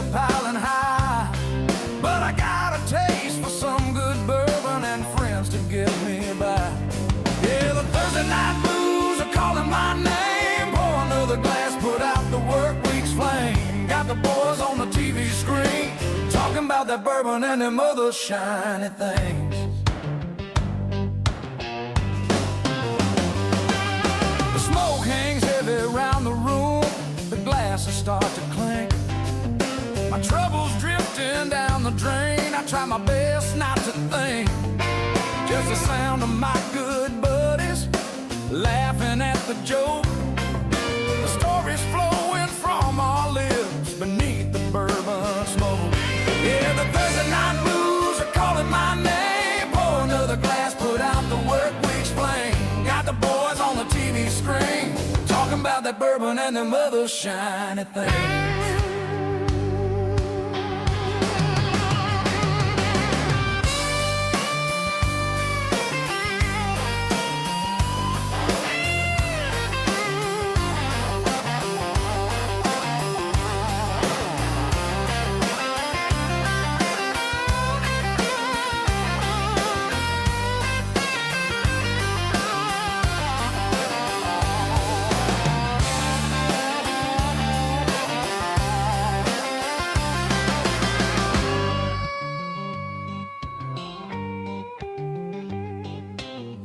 are piling high. But I got a taste for some good bourbon and friends to get me by. Yeah, the Thursday night blues are calling my name. Pour another glass, put out the work week's flame. Got the boys on the TV screen talking about that bourbon and them other shiny things. The smoke hangs heavy around the room, the glasses start to clink. My troubles drifting down the drain. I try my best not to think. Just the sound of my good buddies laughing at the joke. The stories flowing from our lips beneath the bourbon smoke. Yeah, the Thursday night blues are calling my name. Pour another glass, put out the work week's flame. Got the boys on the TV screen talking about that bourbon and them other shiny things.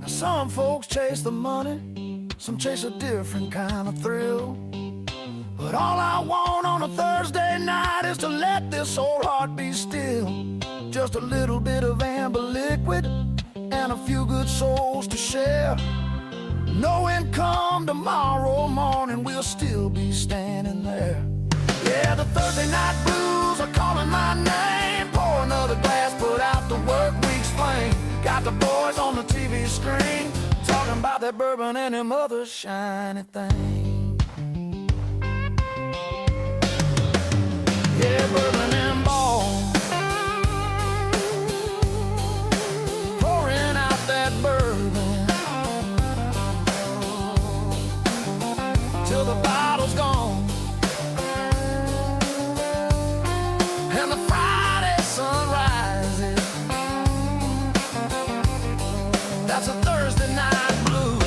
Some folks chase the money, some chase a different kind of thrill. But all I want on a Thursday night is to let this old heart be still. Just a little bit of amber liquid and a few good souls to share. Knowing come tomorrow morning we'll still be standing there. Yeah, the Thursday night blues are calling my name. Pour another glass, put out the work week's flame. Got the boys on the TV screen talking about that bourbon and them other shiny things. Yeah, Bourbon and Ballz, pouring out that bourbon till the bottle's gone and the Friday sun rises. That's a Thursday night blues.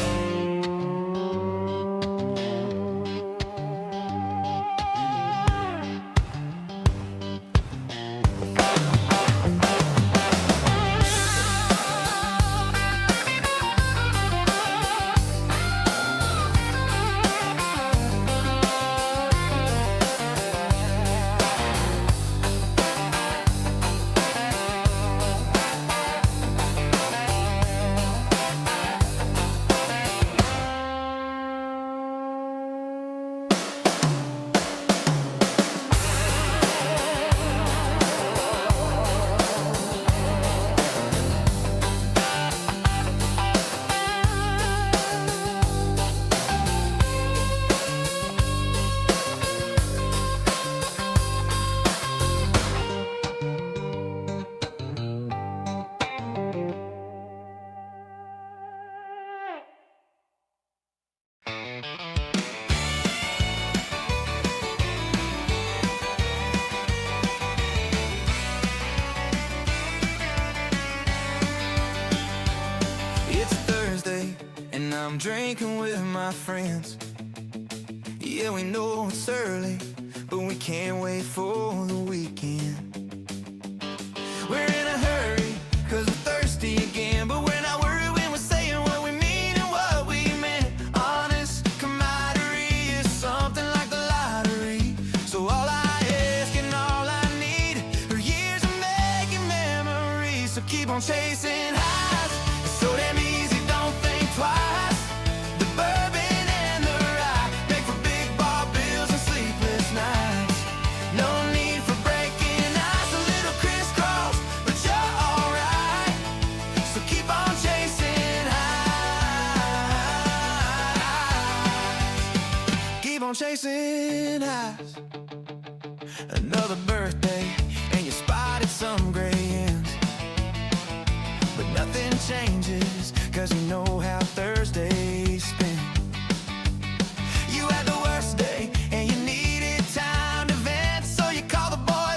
I'm drinking with my friends. Yeah, we know it's early, but we can't wait for the weekend. We're in a hurry, cause we're thirsty again, but we're not worried when we're saying what we mean and what we meant. Honest camaraderie is something like the lottery. So all I ask and all I need are years of making memories. So keep on chasing highs, it's so damn easy, don't think twice. Chasing highs. Another birthday and you spotted some gray ends, but nothing changes, cause you know how Thursdays spend. You had the worst day and you needed time to vent, so you call the boys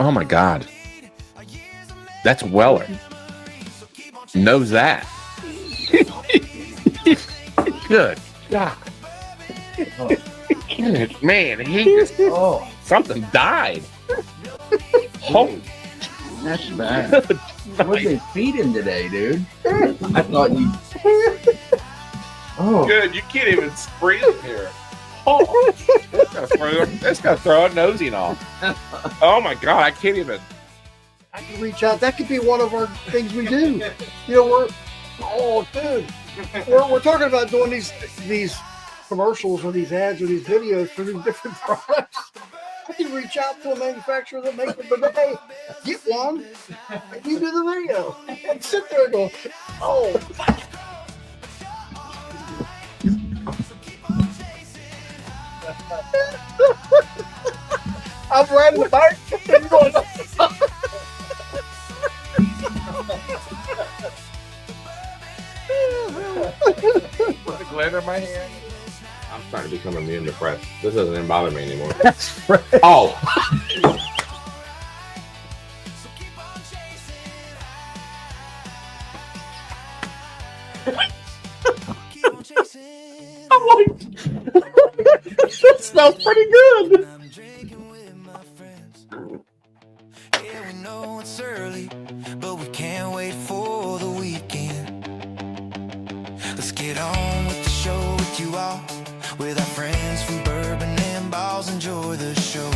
Oh my God. That's Weller. Knows that. Good God. Man, he just, something died. Holy. That's bad. What did they feed him today, dude? I thought you. Oh, Good, you can't even breathe here. Oh, that's gonna throw a nosing off. Oh my God, I can't even. I can reach out. That could be one of our things we do. You know, we're talking about doing these commercials or these ads or these videos for these different products. I can reach out to a manufacturer that makes it today, get one, and you do the video. And sit there and go, oh. I'm riding the bike and going, Put the glitter in my hand. I'm starting to become immune to press. This doesn't even bother me anymore. that's right. Oh. I'm like, that smells pretty good. Yeah, we know it's early, but we can't wait for the weekend. Let's get on with the show with you all, with our friends from Bourbon and Ballz. Enjoy the show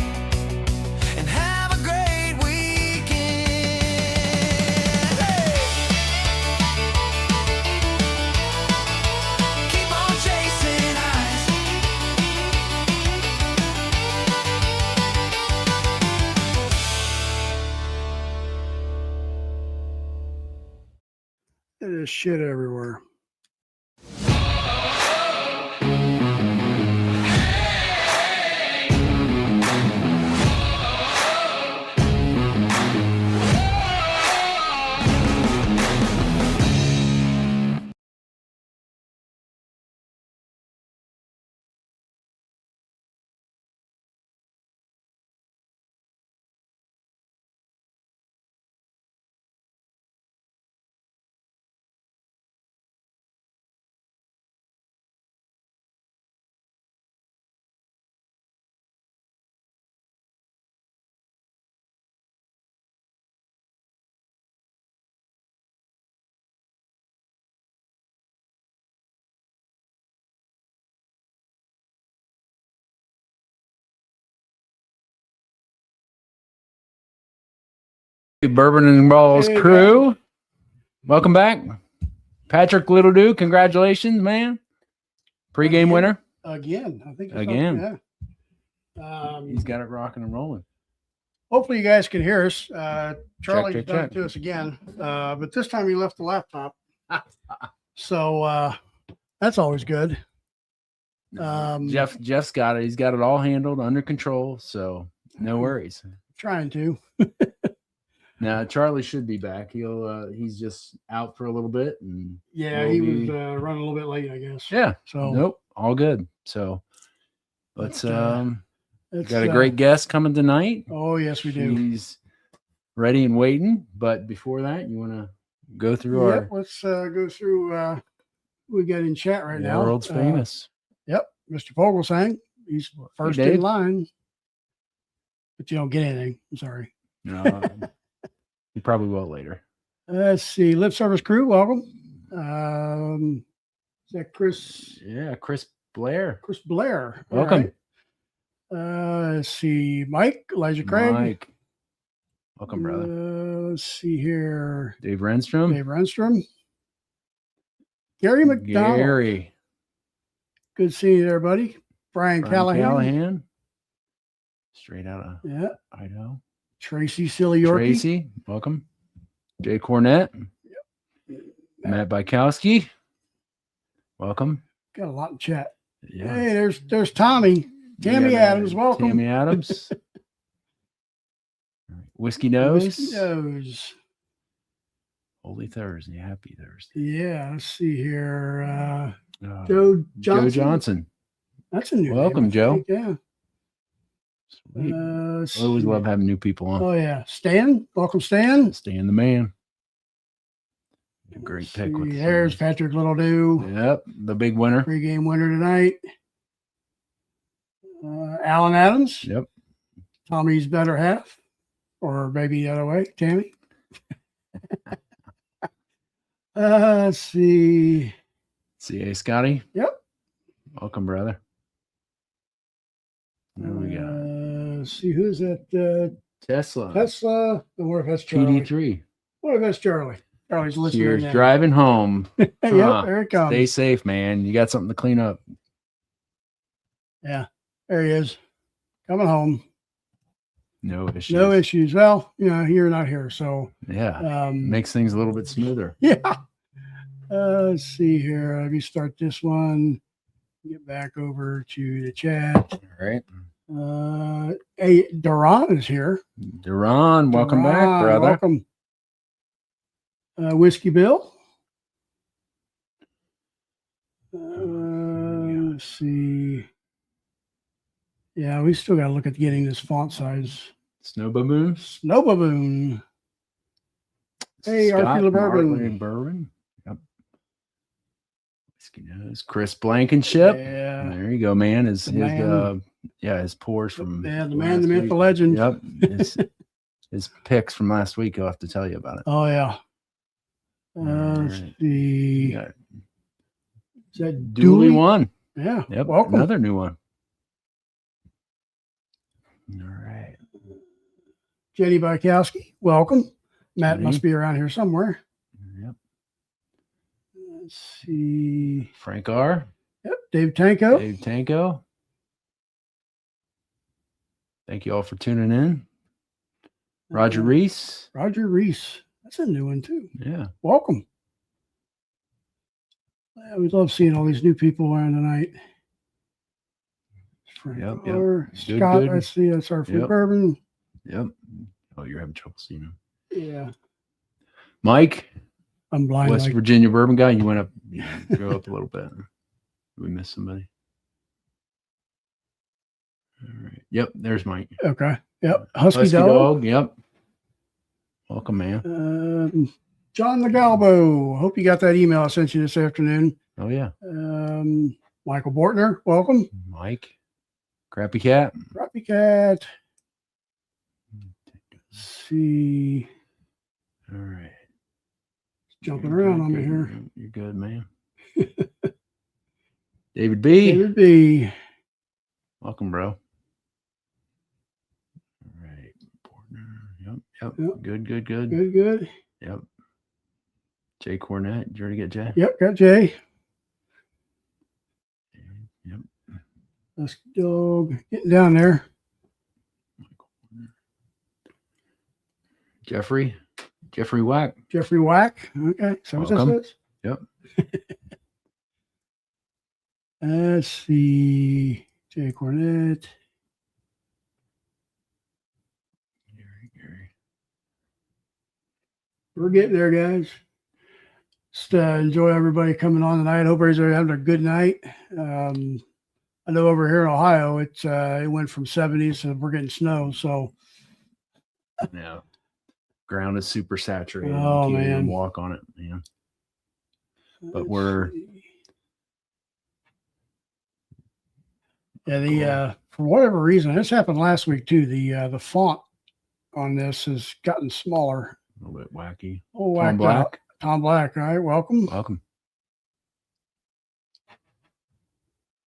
and have a great weekend. Hey! Keep on chasing highs. There's shit everywhere. Bourbon and Ballz Hey, crew, welcome back. Patrick Littledew, congratulations, man. Pre-game winner. Again, I think it's Again. Yeah. He's got it rocking and rolling. Hopefully you guys can hear us. Charlie's check, done check. it to us again, but this time he left the laptop. So that's always good. Jeff's got it. He's got it all handled, under control, so no worries. Trying to. Now Charlie should be back. He's just out for a little bit, and Yeah, we'll he be- was running a little bit late, I guess. yeah. So Nope, all good. So let's it's, got a great guest coming tonight. Oh yes, we do. He's ready and waiting. But before that, you want to go through Yep, let's go through we got in chat right now. world's famous. Yep, Mr. Vogelsang. He's first Dave. in line. But you don't get anything. I'm sorry. No, you probably will later. Let's see. Lip Service Crew, welcome. Is that Chris? Yeah, Chris Blair. Chris Blair. All Welcome. right. Let's see. Mike, Elijah Craig. Mike. Welcome, brother. Let's see here. Dave Renstrom. Dave Renstrom. Gary McDonald. Gary. Good seeing you there, buddy. Brian Callahan. Straight out of Yeah. Idaho. Tracy Silly Yorkie. Tracy, welcome. Jay Cornett. Matt Bykowski. Welcome. Got a lot in chat. Yeah. Hey, there's Tommy. Tammy Yeah, Adams, welcome. Tammy Adams. Whiskey Nose. Whiskey Nose. Holy Thursday. Happy Thursday. Yeah, let's see here. Joe Joe Johnson. Johnson. That's a new Welcome, name, I Joe. think, yeah. Sweet. let's I always see. love having new people on. Oh yeah, Stan. Welcome, Stan. Stan the man. A great Let's pick with see, the there's series. Patrick Littledew, Yep, the big winner. pre-game winner tonight. Alan Adams, Yep. Tommy's better half, or maybe the other way, Tammy. Let's see. CA Scotty. Yep. Welcome, brother. There we go. Let's see, who's that? Tesla. Tesla. I wonder if that's Charlie. PD3. What if that's Charlie? Charlie's listening. Cheers. now. Driving home. Yep, Huh. there it comes. Stay safe, man. You got something to clean up. Yeah, there he is. Coming home. No issues. No issues. Well, you're not here, so Yeah. Makes things a little bit smoother. yeah. Let's see here. Let me start this one. Get back over to the chat. All right. Hey, Duran is here. Duran, welcome back, Duran, brother. Welcome. Whiskey Bill. Let's see. Yeah, we still got to look at getting this font size. Snow Baboon. Snow Baboon. Hey, Archie Marley Bourbon. Bourbon. Yep. Whiskey Nose. Chris Blankenship. Yeah. There you go, man. His man. his pours from Yeah, the last man, the myth, week. the legend. Yep. His picks from last week. I'll have to tell you about it. Oh, yeah. Let's right. see. Yeah. Is that Dooley one. Yeah. Yep. Welcome. Another new one. All right. Jenny Bykowski. Welcome. Matt Jenny. must be around here somewhere. Yep. Let's see. Frank R. Yep. Dave Tanko. Dave Tanko. Thank you all for tuning in. Roger Reese. Roger Reese. That's a new one, too. Yeah. Welcome. Yeah, we love seeing all these new people around tonight. Frank Yep, R. Good, Scott, good. I see. That's our free Yep. bourbon. Yep. Oh, you're having trouble seeing him. Yeah. Mike, I'm blind. West Like, Virginia bourbon guy. You went up, go up a little bit. Did we miss somebody? All right. Yep. There's Mike. okay. Yep. Husky, Dog. Dog. Yep. Welcome, man. John Legalbo. Hope you got that email I sent you this afternoon. Oh, yeah. Michael Bortner. Welcome. Mike. Crappy Cat. Roppy Cat. Let's see. All right. Jumping You're around good, on me good. here. You're good, man. David B. David B. Welcome, bro. All right. Yep. Yep. Good. Good. Yep. Jay Cornett. Did you already get Jay? Yep. Got Jay. Yep. Husky Dog. Getting down there. Jeffrey Wack. Jeffrey Wack. Okay. So what Welcome. that says? Yep. Let's see. Jay Cornett. Gary. We're getting there, guys. Just enjoy everybody coming on tonight. Hope everybody's having a good night. I know over here in Ohio, it went from 70s to we're getting snow. So Yeah. Ground is super saturated. Oh, You can't even man. walk on it, man. But let's we're see. Yeah, for whatever reason, this happened last week too. The font on this has gotten smaller. a little bit wacky. Oh, Tom whacked out. Black. Tom Black, all right. Welcome. Welcome.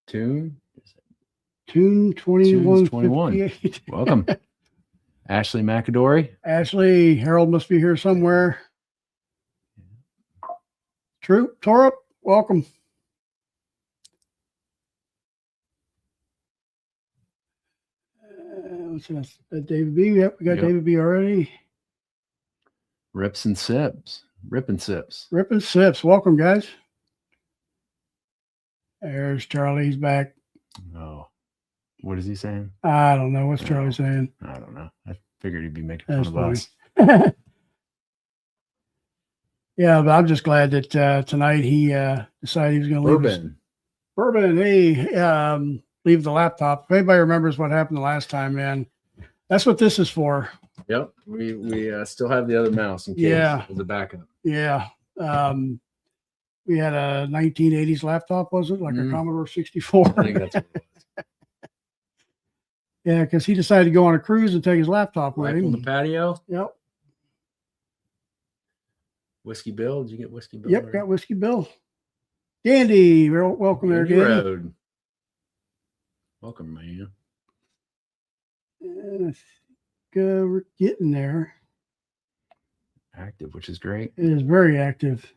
Tune. Tune 21. Welcome. Ashley McAdory. Ashley, Harold must be here somewhere. Troop, Torup, welcome. What's that? David B. Yep, we got Yep. David B. already. Rips and Sips. Rip and Sips. Rip and Sips, welcome, guys. There's Charlie. He's back. Oh. What is he saying? I don't know. What's Charlie saying? I don't know. I figured he'd be making That's fun of funny. us. Yeah, but I'm just glad that tonight he decided he was going to leave us. Bourbon. Bourbon. Hey, leave the laptop. If anybody remembers what happened the last time, man, that's what this is for. Yep. We still have the other mouse in case Yeah. as a backup. Yeah. We had a 1980s laptop, was it? Like a Mhm. Commodore 64? I think that's what it was. Yeah, because he decided to go on a cruise and take his laptop with Life on the him. patio. Yep. Whiskey Bill. Did you get Whiskey Bill? Yep. Got Whiskey Bill. Dandy, welcome there, Dandy Dandy. Road. Welcome, man. We're getting there. Active, which is great. It is very active.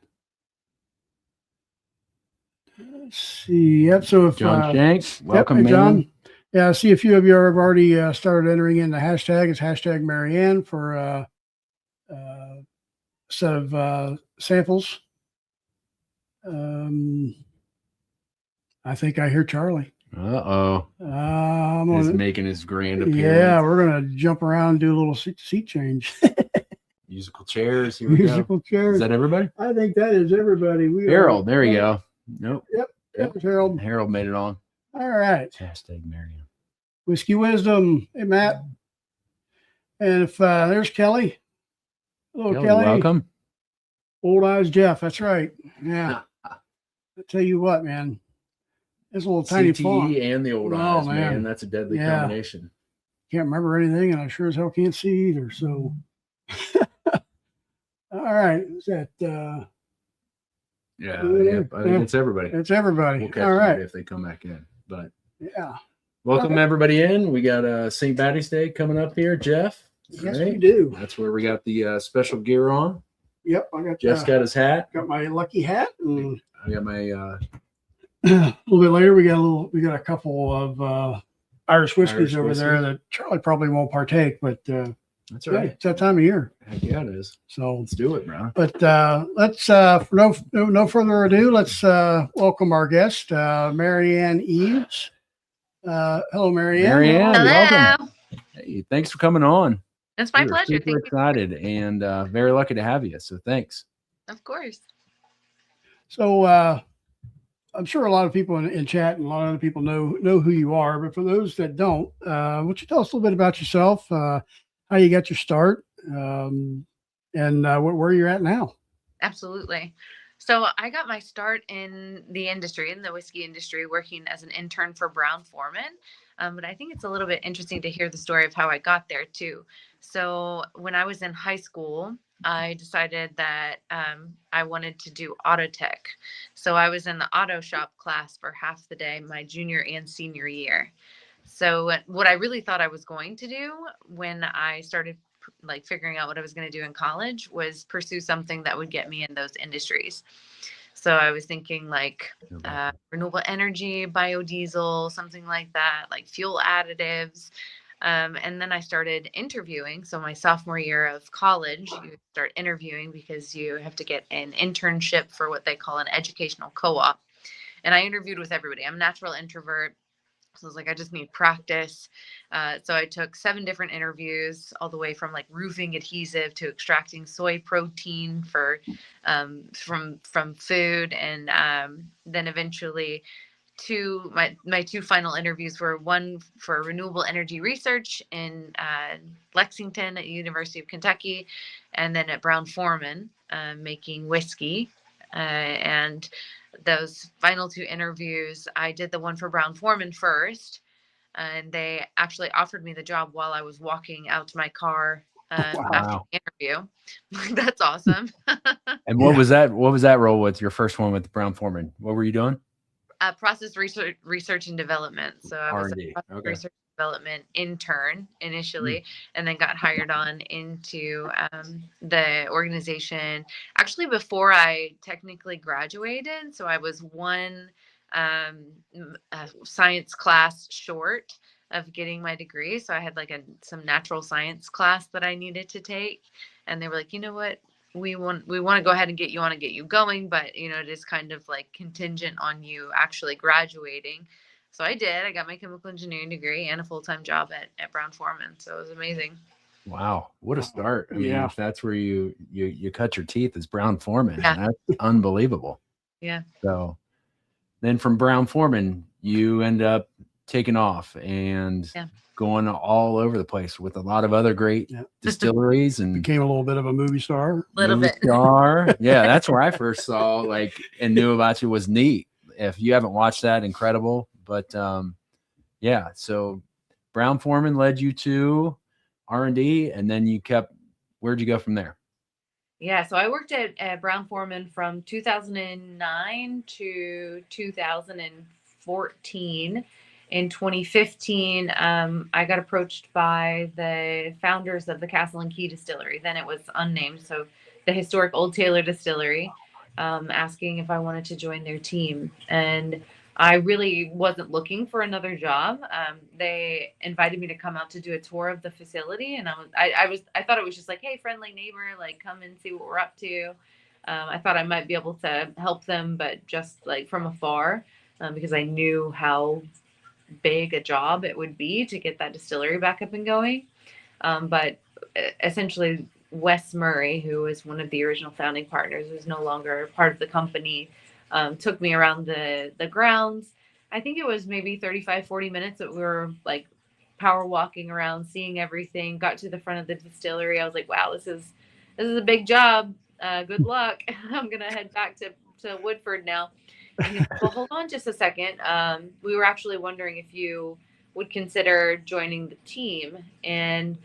Let's see. Yep. So if John Shanks, welcome, hey, man. John. Yeah, I see a few of you have already started entering in the hashtag. It's hashtag Marianne for a set of samples. I think I hear Charlie. I'm He's making his grand appearance. Yeah, we're gonna jump around and do a little seat change. Musical chairs. Here we Musical go. chairs. Is that everybody? I think that is everybody. Harold, there you go. Nope. Yep. Yep. There's Harold. Harold made it on. All right. Hashtag Marianne. Whiskey Wisdom. Hey, Matt. And if there's Kelly. Hello, Kelly. Welcome. Old Eyes Jeff. That's right. Yeah. I tell you what, man. It's a little tiny CTE font. and the old Oh, eyes, man. man. That's a deadly Yeah. combination. Can't remember anything, and I sure as hell can't see either. So, all right. Is that Yeah, Yeah, I think it's everybody. it's everybody? We'll catch All them right. if they come back in. But Yeah. welcome everybody in. We got St. Patty's Day coming up here, Jeff. Yes, Right? we do. That's where we got the special gear on. Yep. I got Jeff's got his hat. got my lucky hat. And I got my a little bit later, we got a couple of Irish whiskeys Irish over there whiskey. that Charlie probably won't partake, but that's yeah, right. it's that time of year. Heck yeah, it is. So, Let's do it, bro. but let's for no further ado, let's welcome our guest, Marianne Eaves. Hello, Marianne. Marianne, Hello. welcome. Hey, thanks for coming on. It's my We're pleasure. super Thank you. excited and very lucky to have you. So thanks. Of course. So I'm sure a lot of people in chat and a lot of other people know who you are, but for those that don't, why don't you tell us a little bit about yourself, how you got your start, and where you're at now? Absolutely. So I got my start in the industry, in the whiskey industry, working as an intern for Brown-Forman. But I think it's a little bit interesting to hear the story of how I got there too. So when I was in high school, I decided that I wanted to do auto tech. So I was in the auto shop class for half the day, my junior and senior year. So what I really thought I was going to do when I started like figuring out what I was going to do in college was pursue something that would get me in those industries. So I was thinking like renewable energy, biodiesel, something like that, like fuel additives. And then I started interviewing. So my sophomore year of college, you start interviewing because you have to get an internship for what they call an educational co-op. And I interviewed with everybody. I'm a natural introvert. So I was like, I just need practice. So I took 7 different interviews, all the way from like roofing adhesive to extracting soy protein from food, and then eventually my 2 final interviews were one for renewable energy research in Lexington at University of Kentucky, and then at Brown-Forman making whiskey. And those final 2 interviews, I did the one for Brown-Forman first, and they actually offered me the job while I was walking out to my car after the interview. That's awesome. And what was that? What was that role with your first one with Brown-Forman? What were you doing? Process research and development. So I was R&D. a process Okay. research and development intern initially, and then got hired on into the organization actually before I technically graduated. So I was one science class short of getting my degree. So I had like some natural science class that I needed to take, and they were like, you know what? We want to go ahead and get you on and get you going, but you know, it is kind of like contingent on you actually graduating. So I did. I got my chemical engineering degree and a full-time job at Brown-Forman. So it was amazing. Wow, what a start! I mean, Yeah. if that's where you cut your teeth as Brown-Forman, Yeah. that's unbelievable. Yeah. So then from Brown-Forman, you end up taken off and Yeah. going all over the place with a lot of other great Yeah. distilleries and Became a little bit of a movie star. Little movie bit. star. Yeah, that's where I first saw like and knew about you. Was neat. If you haven't watched that, incredible. But yeah, so Brown-Forman led you to R&D, and then you kept. Where'd you go from there? Yeah, so I worked at Brown-Forman from 2009 to 2014. In 2015, I got approached by the founders of the Castle and Key Distillery. Then it was unnamed, so the historic Old Taylor Distillery, asking if I wanted to join their team. And I really wasn't looking for another job. They invited me to come out to do a tour of the facility, and I thought it was just like, hey, friendly neighbor, like come and see what we're up to. I thought I might be able to help them, but just like from afar, because I knew how big a job it would be to get that distillery back up and going. But essentially, Wes Murray, who was one of the original founding partners, who's no longer part of the company, took me around the grounds. I think it was maybe 35, 40 minutes that we were like power walking around, seeing everything, got to the front of the distillery. I was like, wow, this is a big job. Good luck. I'm going to head back to Woodford now. And he's like, well, hold on just a second. We were actually wondering if you would consider joining the team. And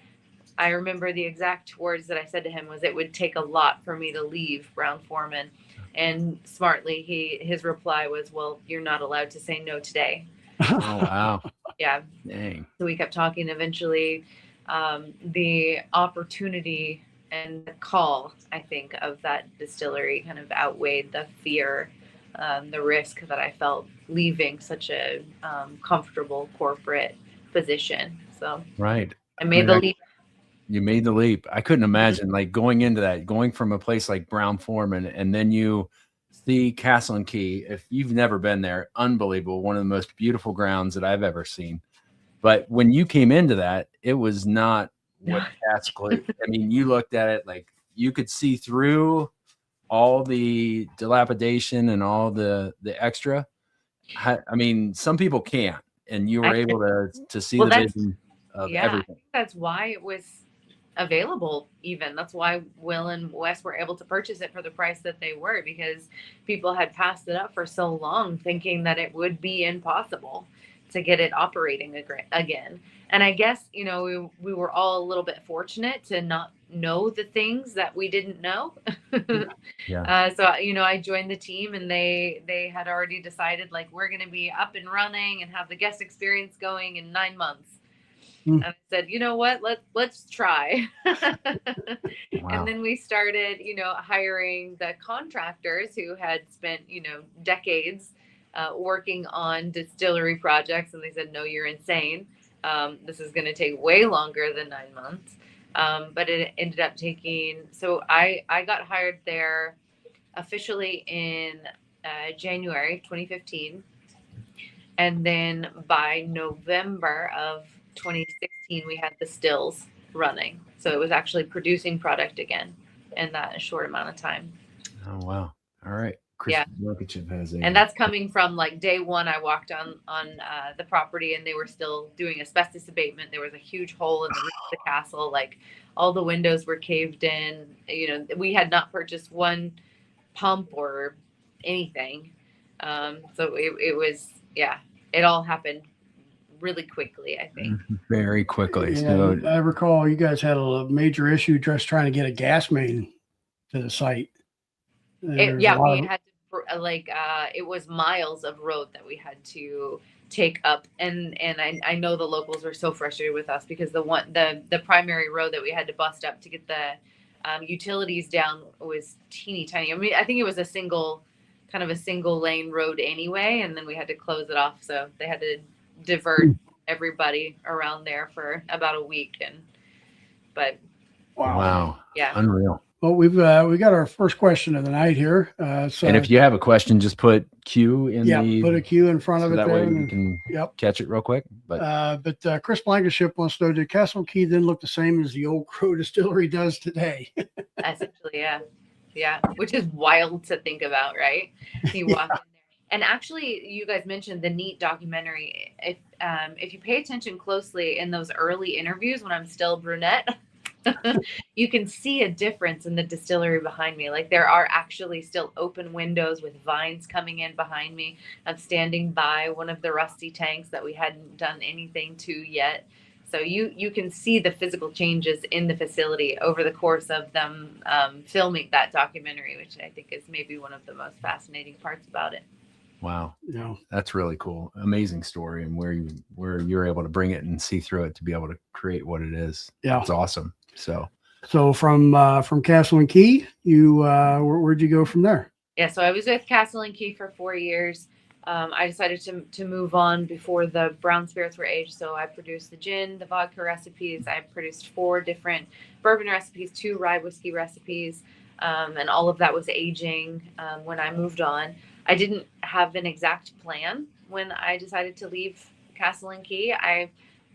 I remember the exact words that I said to him was, it would take a lot for me to leave Brown-Forman. And smartly, his reply was, well, you're not allowed to say no today. Oh, wow. Yeah. Dang. So we kept talking. Eventually, the opportunity and the call, I think, of that distillery kind of outweighed the fear, the risk that I felt leaving such a comfortable corporate position. So Right. I made the leap. You made the leap. I couldn't imagine like going into that, going from a place like Brown-Forman, and then you see Castle and Key. If you've never been there, unbelievable. One of the most beautiful grounds that I've ever seen. But when you came into that, it was not what Castle. I mean, you looked at it like you could see through all the dilapidation and all the extra. I mean, some people can't, and you were able to see the vision of everything. I think that's why it was available. Even that's why Will and Wes were able to purchase it for the price that they were, because people had passed it up for so long, thinking that it would be impossible to get it operating again. And I guess, you know, we were all a little bit fortunate to not know the things that we didn't know. Yeah. So, you know, I joined the team, and they had already decided, like, we're going to be up and running and have the guest experience going in 9 months. And I said, you know what, let's try. Wow. And then we started, you know, hiring the contractors who had spent, you know, decades working on distillery projects. And they said, no, you're insane. This is going to take way longer than 9 months. But it ended up taking, so I got hired there officially in January 2015. And then by November of 2016, we had the stills running. So it was actually producing product again in that short amount of time. Oh, wow. All right. Chris Lokachev has a, and that's coming from like day one. I walked on the property, and they were still doing asbestos abatement. There was a huge hole in the roof of the castle. Like all the windows were caved in. You know, we had not purchased one pump or anything. So it was, it all happened really quickly, I think. Very quickly. Yeah, So I recall you guys had a major issue just trying to get a gas main to the site. We had to it was miles of road that we had to take up, and I know the locals were so frustrated with us because the primary road that we had to bust up to get the utilities down was teeny tiny. I mean, I think it was a single lane road anyway, and then we had to close it off, so they had to divert everybody around there for about a week. wow. Yeah, Unreal. Well, we got our first question of the night here. So, and if you have a question, just put Q in put a Q in front of it. That there way we can catch it real quick. But Chris Blankenship wants to know, did Castle Key then look the same as the old Crow Distillery does today? essentially, yeah, which is wild to think about, right? You walk in there, And actually, you guys mentioned the Neat documentary. If you pay attention closely in those early interviews when I'm still brunette, you can see a difference in the distillery behind me. Like there are actually still open windows with vines coming in behind me. I'm standing by one of the rusty tanks that we hadn't done anything to yet. So you can see the physical changes in the facility over the course of them filming that documentary, which I think is maybe one of the most fascinating parts about it. Wow. Yeah. That's really cool. Amazing story, and where you're able to bring it and see through it to be able to create what it is. Yeah. It's awesome. So from Castle and Key, you where'd you go from there? Yeah, so I was with Castle and Key for 4 years. I decided to move on before the brown spirits were aged. So I produced the gin, the vodka recipes. I produced 4 different bourbon recipes, 2 rye whiskey recipes, and all of that was aging when I moved on. I didn't have an exact plan when I decided to leave Castle and Key. I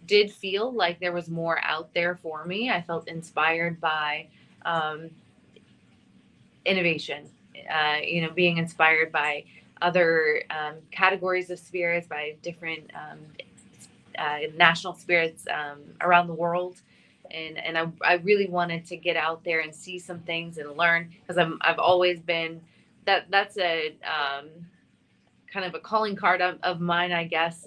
did feel like there was more out there for me. I felt inspired by innovation, being inspired by other categories of spirits, by different national spirits around the world. And I really wanted to get out there and see some things and learn, because I've always been that's a kind of a calling card of mine, I guess,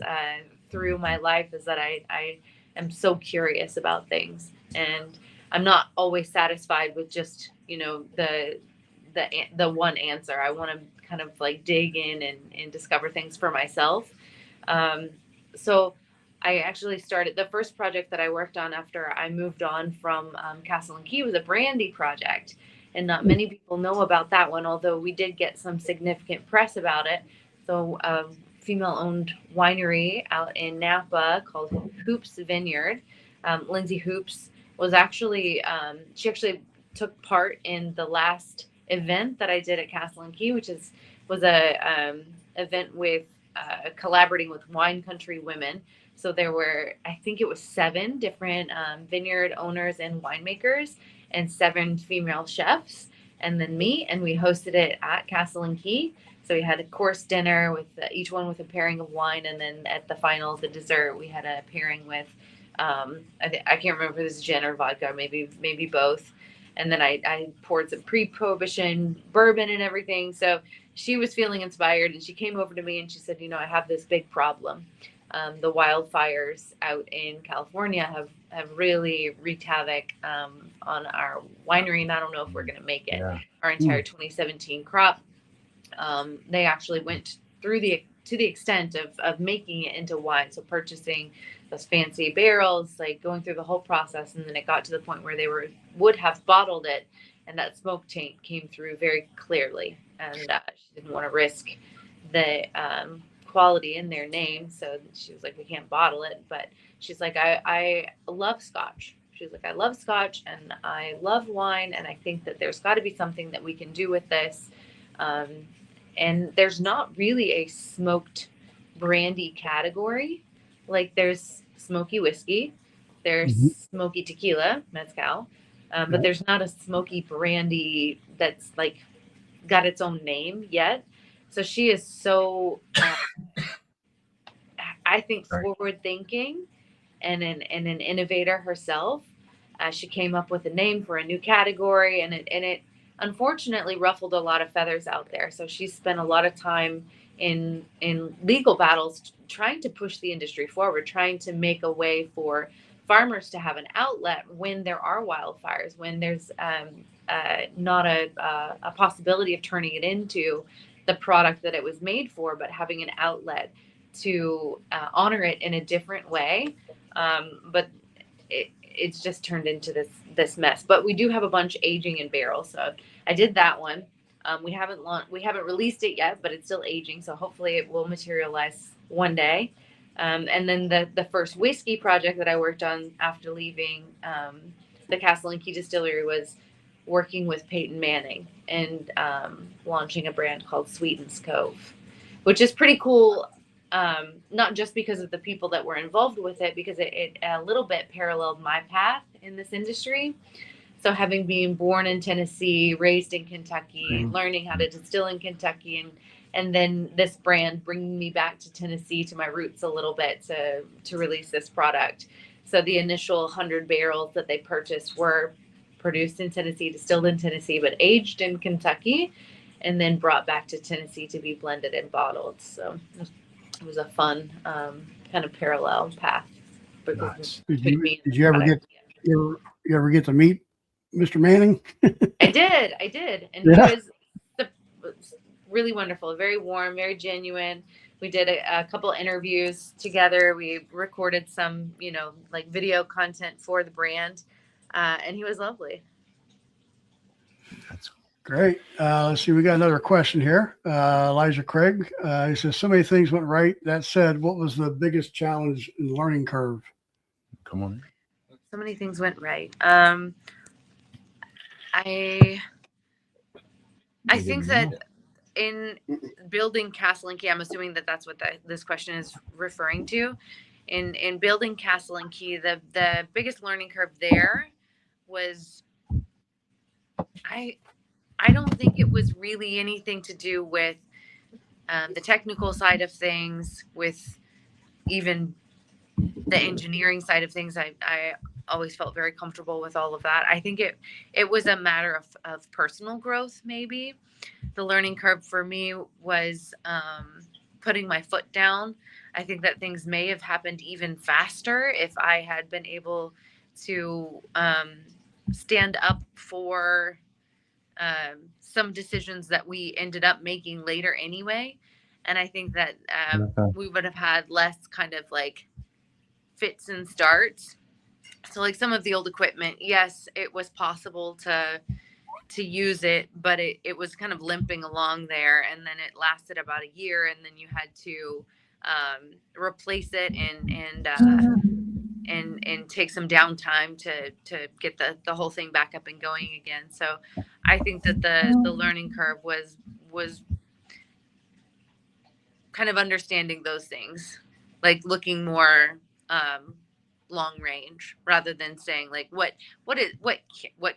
through my life, is that I am so curious about things, and I'm not always satisfied with just the one answer. I want to kind of like dig in and discover things for myself. So I actually started the first project that I worked on after I moved on from Castle and Key was a brandy project. And not many people know about that one, although we did get some significant press about it. So a female-owned winery out in Napa called Hoops Vineyard. Lindsay Hoops was she actually took part in the last event that I did at Castle and Key, which was a event with collaborating with Wine Country Women. So there were, I think it was 7 different vineyard owners and winemakers, and 7 female chefs, and then me, and we hosted it at Castle and Key. So we had a course dinner with each one with a pairing of wine, and then at the final, the dessert, we had a pairing with I can't remember if it was gin or vodka, maybe both. And then I poured some pre-Prohibition bourbon and everything. So she was feeling inspired, and she came over to me and she said, I have this big problem. The wildfires out in California have really wreaked havoc on our winery, and I don't know if we're going to make it. Yeah. Our entire 2017 crop. They actually went through to the extent of making it into wine, so purchasing those fancy barrels, like going through the whole process, and then it got to the point where they would have bottled it, and that smoke taint came through very clearly, and she didn't want to risk the quality in their name, so she was like, we can't bottle it. But she's like, I love Scotch. She's like, I love Scotch and I love wine, and I think that there's got to be something that we can do with this. And there's not really a smoked brandy category. Like there's smoky whiskey, there's smoky tequila, mezcal, but there's not a smoky brandy that's like got its own name yet. So she is so, I think, forward thinking and an innovator herself. She came up with a name for a new category, and it unfortunately ruffled a lot of feathers out there. So she spent a lot of time in legal battles trying to push the industry forward, trying to make a way for farmers to have an outlet when there are wildfires, when there's not a possibility of turning it into the product that it was made for, but having an outlet to honor it in a different way. But it's just turned into this mess. But we do have a bunch aging in barrels, so I did that one. We haven't released it yet, but it's still aging, so hopefully it will materialize one day. And then the first whiskey project that I worked on after leaving the Castle and Key Distillery was working with Peyton Manning and launching a brand called Sweetens Cove, which is pretty cool. Not just because of the people that were involved with it, because it a little bit paralleled my path in this industry. So having been born in Tennessee, raised in Kentucky, learning how to distill in Kentucky, and then this brand bringing me back to Tennessee, to my roots a little bit, to release this product. So the initial 100 barrels that they purchased were produced in Tennessee, distilled in Tennessee, but aged in Kentucky, and then brought back to Tennessee to be blended and bottled. So it was a fun kind of parallel path. Nice. Did you ever get to meet Mr. Manning? I did, and Yeah. he was really wonderful, very warm, very genuine. We did a couple interviews together. We recorded some, like video content for the brand, and he was lovely. That's Great. Let's see. We got another question here. Elijah Craig. He says, so many things went right. That said, what was the biggest challenge in the learning curve? come on. So many things went right. I think that in building Castle and Key, I'm assuming that that's what this question is referring to. In building Castle and Key, the biggest learning curve there was, I don't think it was really anything to do with the technical side of things, with even the engineering side of things. I always felt very comfortable with all of that. I think it was a matter of personal growth, maybe. The learning curve for me was putting my foot down. I think that things may have happened even faster if I had been able to stand up for some decisions that we ended up making later anyway. And I think that we would have had less kind of like fits and starts. So like some of the old equipment, yes, it was possible to use it, but it was kind of limping along there, and then it lasted about a year, and then you had to replace it and take some downtime to get the whole thing back up and going again. So I think that the learning curve was kind of understanding those things, like looking more long range rather than saying like what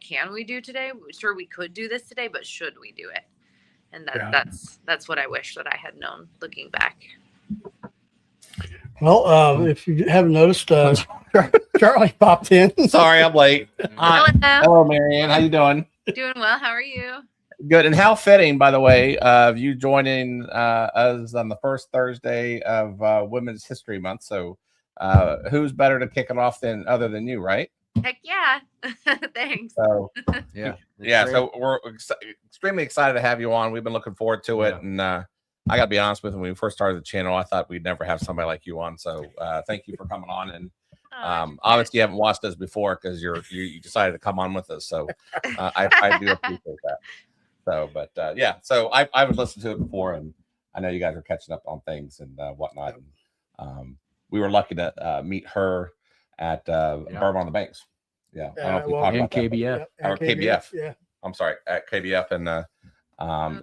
can we do today? Sure, we could do this today, but should we do it? And that's what I wish that I had known looking back. Well, if you haven't noticed, Charlie popped in. Sorry, I'm late. Hello. Hello, Marianne. How you doing? Doing well. How are you? Good. And how fitting, by the way, of you joining us on the first Thursday of Women's History Month. So who's better to kick it off other than you, right? Heck yeah. Thanks. So Yeah. yeah, so we're extremely excited to have you on. We've been looking forward to it. And I got to be honest with you, when we first started the channel, I thought we'd never have somebody like you on. So thank you for coming on. And obviously you haven't watched us before because you decided to come on with us. So I do appreciate that. So, but yeah, so I would listen to it before, and I know you guys are catching up on things and whatnot. And, we were lucky to meet her at Bourbon on the Ballz. Yeah, I don't know if we talked about KBF. Or KBF. Yeah. I'm sorry, at KBF and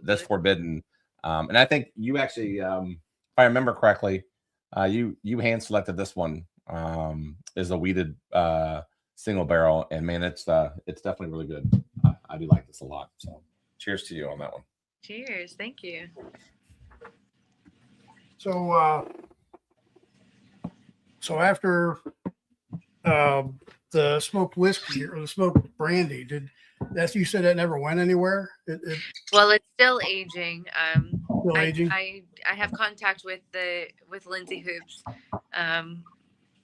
this Forbidden. And I think you actually, if I remember correctly, you hand selected this one is a wheated single barrel, and man, it's definitely really good. I do like this a lot. So cheers to you on that one. Cheers. Thank you. So after the smoked whiskey or the smoked brandy, you said that never went anywhere? Well, it's still aging. Still aging? I have contact with Lindsay Hoops.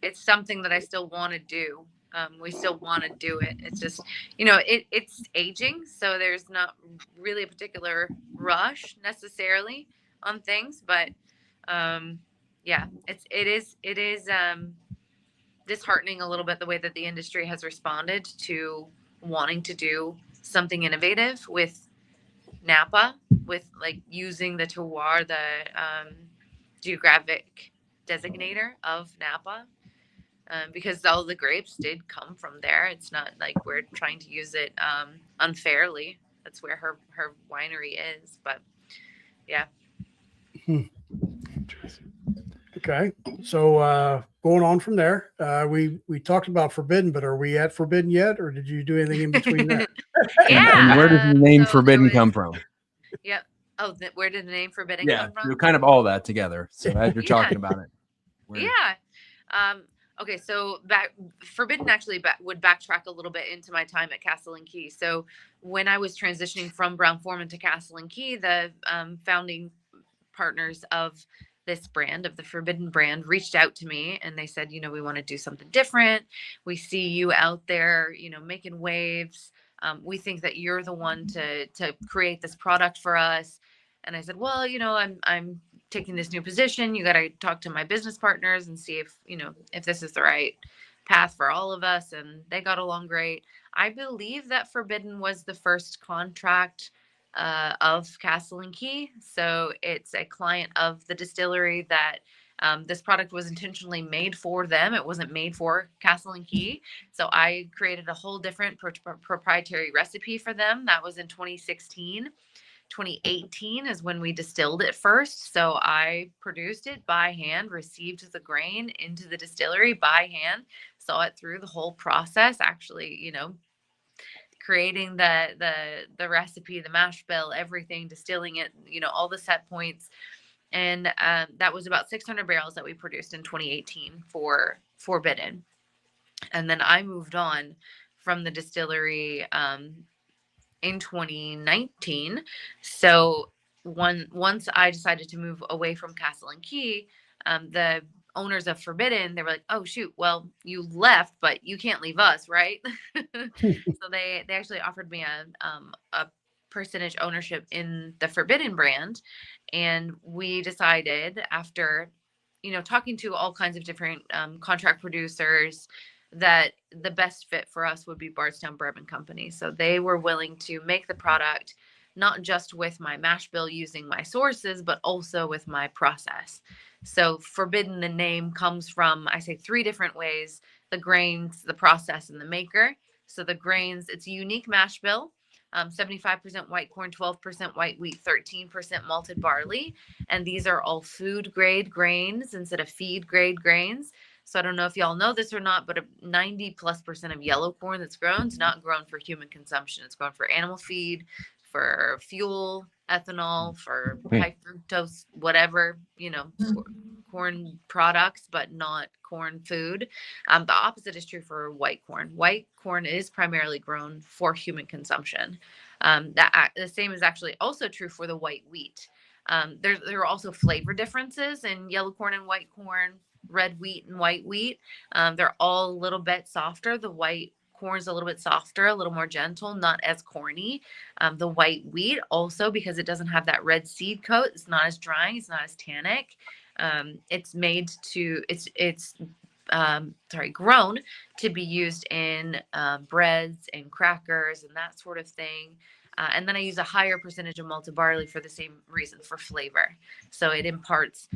It's something that I still want to do. We still want to do it. It's just, it's aging, so there's not really a particular rush necessarily on things, but yeah, it is disheartening a little bit the way that the industry has responded to wanting to do something innovative with Napa, with like using the terroir, the geographic designator of Napa, because all the grapes did come from there. It's not like we're trying to use it unfairly. That's where her winery is, but yeah. Okay, so going on from there, we talked about Forbidden, but are we at Forbidden yet, or did you do anything in between that? Yeah. And where does the name so Forbidden there was- come from? Yep. Oh, where did the name Forbidden Yeah, come from? you're kind of all that together. So as you're Yeah. talking about it. Yeah. Okay, so Forbidden actually would backtrack a little bit into my time at Castle and Key. So when I was transitioning from Brown Forman to Castle and Key, the founding partners of this brand, of the Forbidden brand, reached out to me and they said, we want to do something different. We see you out there, making waves. We think that you're the one to create this product for us. And I said, well, I'm taking this new position. You got to talk to my business partners and see if this is the right path for all of us. And they got along great. I believe that Forbidden was the first contract of Castle and Key. So it's a client of the distillery that this product was intentionally made for them. It wasn't made for Castle and Key. So I created a whole different proprietary recipe for them. That was in 2016. 2018 is when we distilled it first. So I produced it by hand, received the grain into the distillery by hand, saw it through the whole process, actually, creating the recipe, the mash bill, everything, distilling it, all the set points. And that was about 600 barrels that we produced in 2018 for Forbidden. And then I moved on from the distillery in 2019. So once I decided to move away from Castle and Key, the owners of Forbidden, they were like, oh shoot, well, you left, but you can't leave us, right? So they actually offered me a percentage ownership in the Forbidden brand. And we decided, after talking to all kinds of different contract producers, that the best fit for us would be Bardstown Bourbon Company. So they were willing to make the product not just with my mash bill using my sources, but also with my process. So Forbidden, the name comes from, I say, 3 different ways: the grains, the process, and the maker. So the grains, it's a unique mash bill, 75% white corn, 12% white wheat, 13% malted barley. And these are all food grade grains instead of feed grade grains. So I don't know if y'all know this or not, but 90+% of yellow corn that's grown is not grown for human consumption. It's grown for animal feed, for fuel, ethanol, for high fructose, whatever, corn products, but not corn food. The opposite is true for white corn. White corn is primarily grown for human consumption. The same is actually also true for the white wheat. There are also flavor differences in yellow corn and white corn, red wheat and white wheat. They're all a little bit softer. The white corn is a little bit softer, a little more gentle, not as corny. The white wheat also, because it doesn't have that red seed coat, it's not as drying, it's not as tannic. It's made to, it's grown to be used in breads and crackers and that sort of thing. And then I use a higher percentage of malted barley for the same reason, for flavor. So it imparts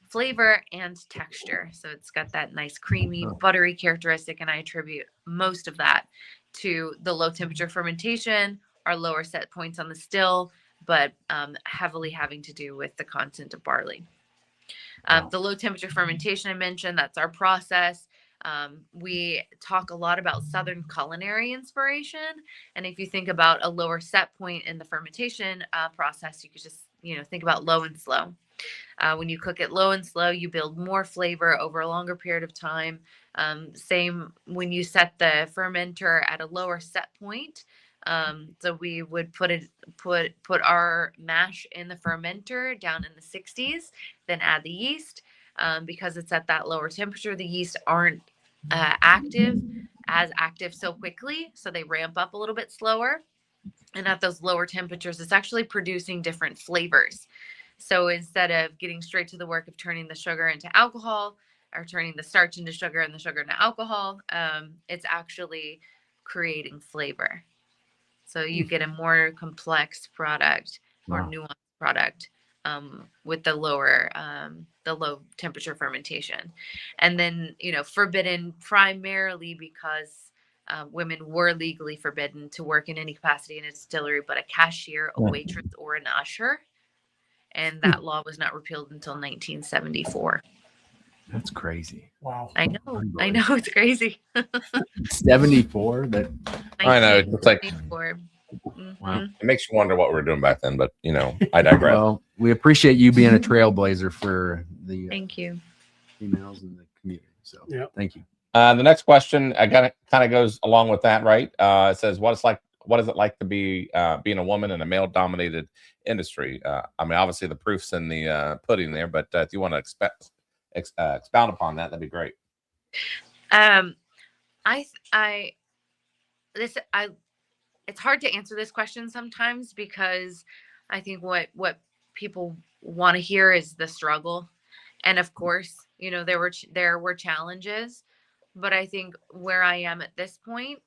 flavor and texture. So it's got that nice creamy, buttery characteristic. And I attribute most of that to the low temperature fermentation, our lower set points on the still, but heavily having to do with the content of barley. The low temperature fermentation I mentioned, that's our process. We talk a lot about Southern culinary inspiration. And if you think about a lower set point in the fermentation process, you could just, think about low and slow. When you cook it low and slow, you build more flavor over a longer period of time. Same when you set the fermenter at a lower set point. So we would put our mash in the fermenter down in the 60s, then add the yeast. Because it's at that lower temperature, the yeast aren't active so quickly, so they ramp up a little bit slower. And at those lower temperatures, it's actually producing different flavors. So instead of getting straight to the work of turning the sugar into alcohol, or turning the starch into sugar and the sugar into alcohol, it's actually creating flavor. So you get a more complex product, more nuanced product with the low temperature fermentation. And then, Forbidden primarily because women were legally forbidden to work in any capacity in a distillery, but a cashier, a waitress, or an usher. And that law was not repealed until 1974. That's crazy. Wow. I know, it's crazy. 74. I know. It's like Wow. It makes you wonder what we were doing back then, but I digress. Well, we appreciate you being a trailblazer for the Thank you. females in the community. So Yeah. thank you. The next question kind of goes along with that, right? It says, what is it like to be being a woman in a male-dominated industry? I mean, obviously the proof's in the pudding there, but if you want to expound upon that, that'd be great. It's hard to answer this question sometimes, because I think what people want to hear is the struggle. And of course, there were challenges, but I think where I am at this point,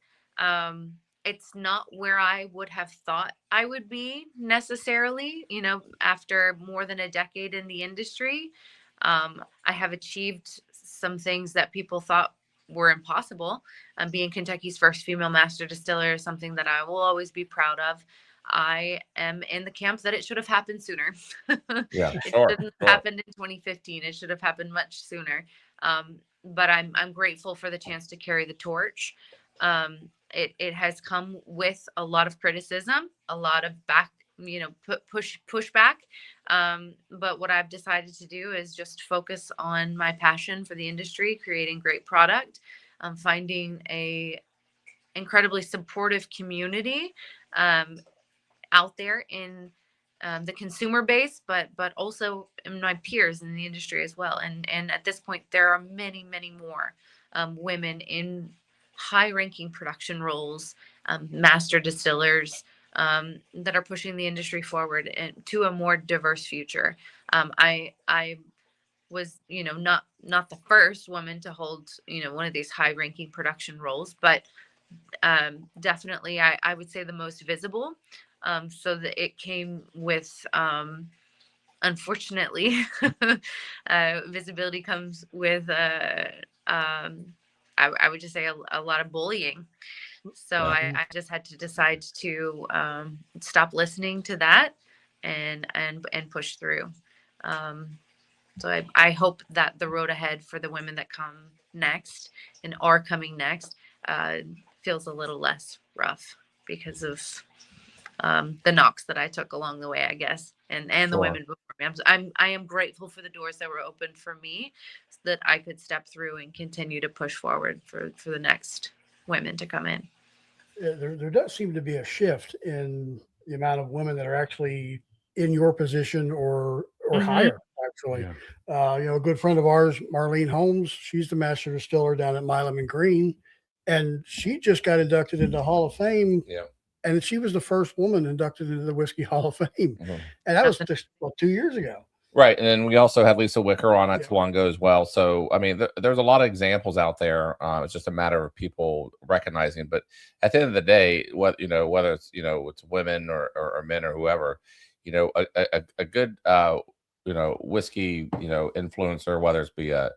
it's not where I would have thought I would be necessarily, after more than a decade in the industry. I have achieved some things that people thought were impossible. Being Kentucky's first female master distiller is something that I will always be proud of. I am in the camp that it should have happened sooner. Yeah, It sure. shouldn't have happened in 2015. It should have happened much sooner. But I'm grateful for the chance to carry the torch. It has come with a lot of criticism, a lot of pushback. But what I've decided to do is just focus on my passion for the industry, creating great product, finding a incredibly supportive community out there in the consumer base, but also in my peers in the industry as well. And at this point, there are many, many more women in high-ranking production roles, master distillers, that are pushing the industry forward and to a more diverse future. I was, not the first woman to hold, one of these high-ranking production roles, but definitely I would say the most visible. So that it came with, unfortunately, visibility comes with, I would just say a lot of bullying. So I just had to decide to stop listening to that and push through. So I hope that the road ahead for the women that come next and are coming next feels a little less rough because of the knocks that I took along the way, I guess, and the Sure. women before me. I am grateful for the doors that were opened for me so that I could step through and continue to push forward for the next women to come in. There does seem to be a shift in the amount of women that are actually in your position or higher, actually. Yeah. A good friend of ours, Marlene Holmes, she's the master distiller down at Milam and Green, and she just got inducted into the Hall of Fame. Yeah. And she was the first woman inducted into the Whiskey Hall of Fame. Mm-hmm. And that was just 2 years ago. Right. And then we also had Lisa Wicker on not too long ago as well. So, I mean, there's a lot of examples out there. It's just a matter of people recognizing. But at the end of the day, whether it's, it's women or men or whoever, a good, whiskey, influencer, whether it's be a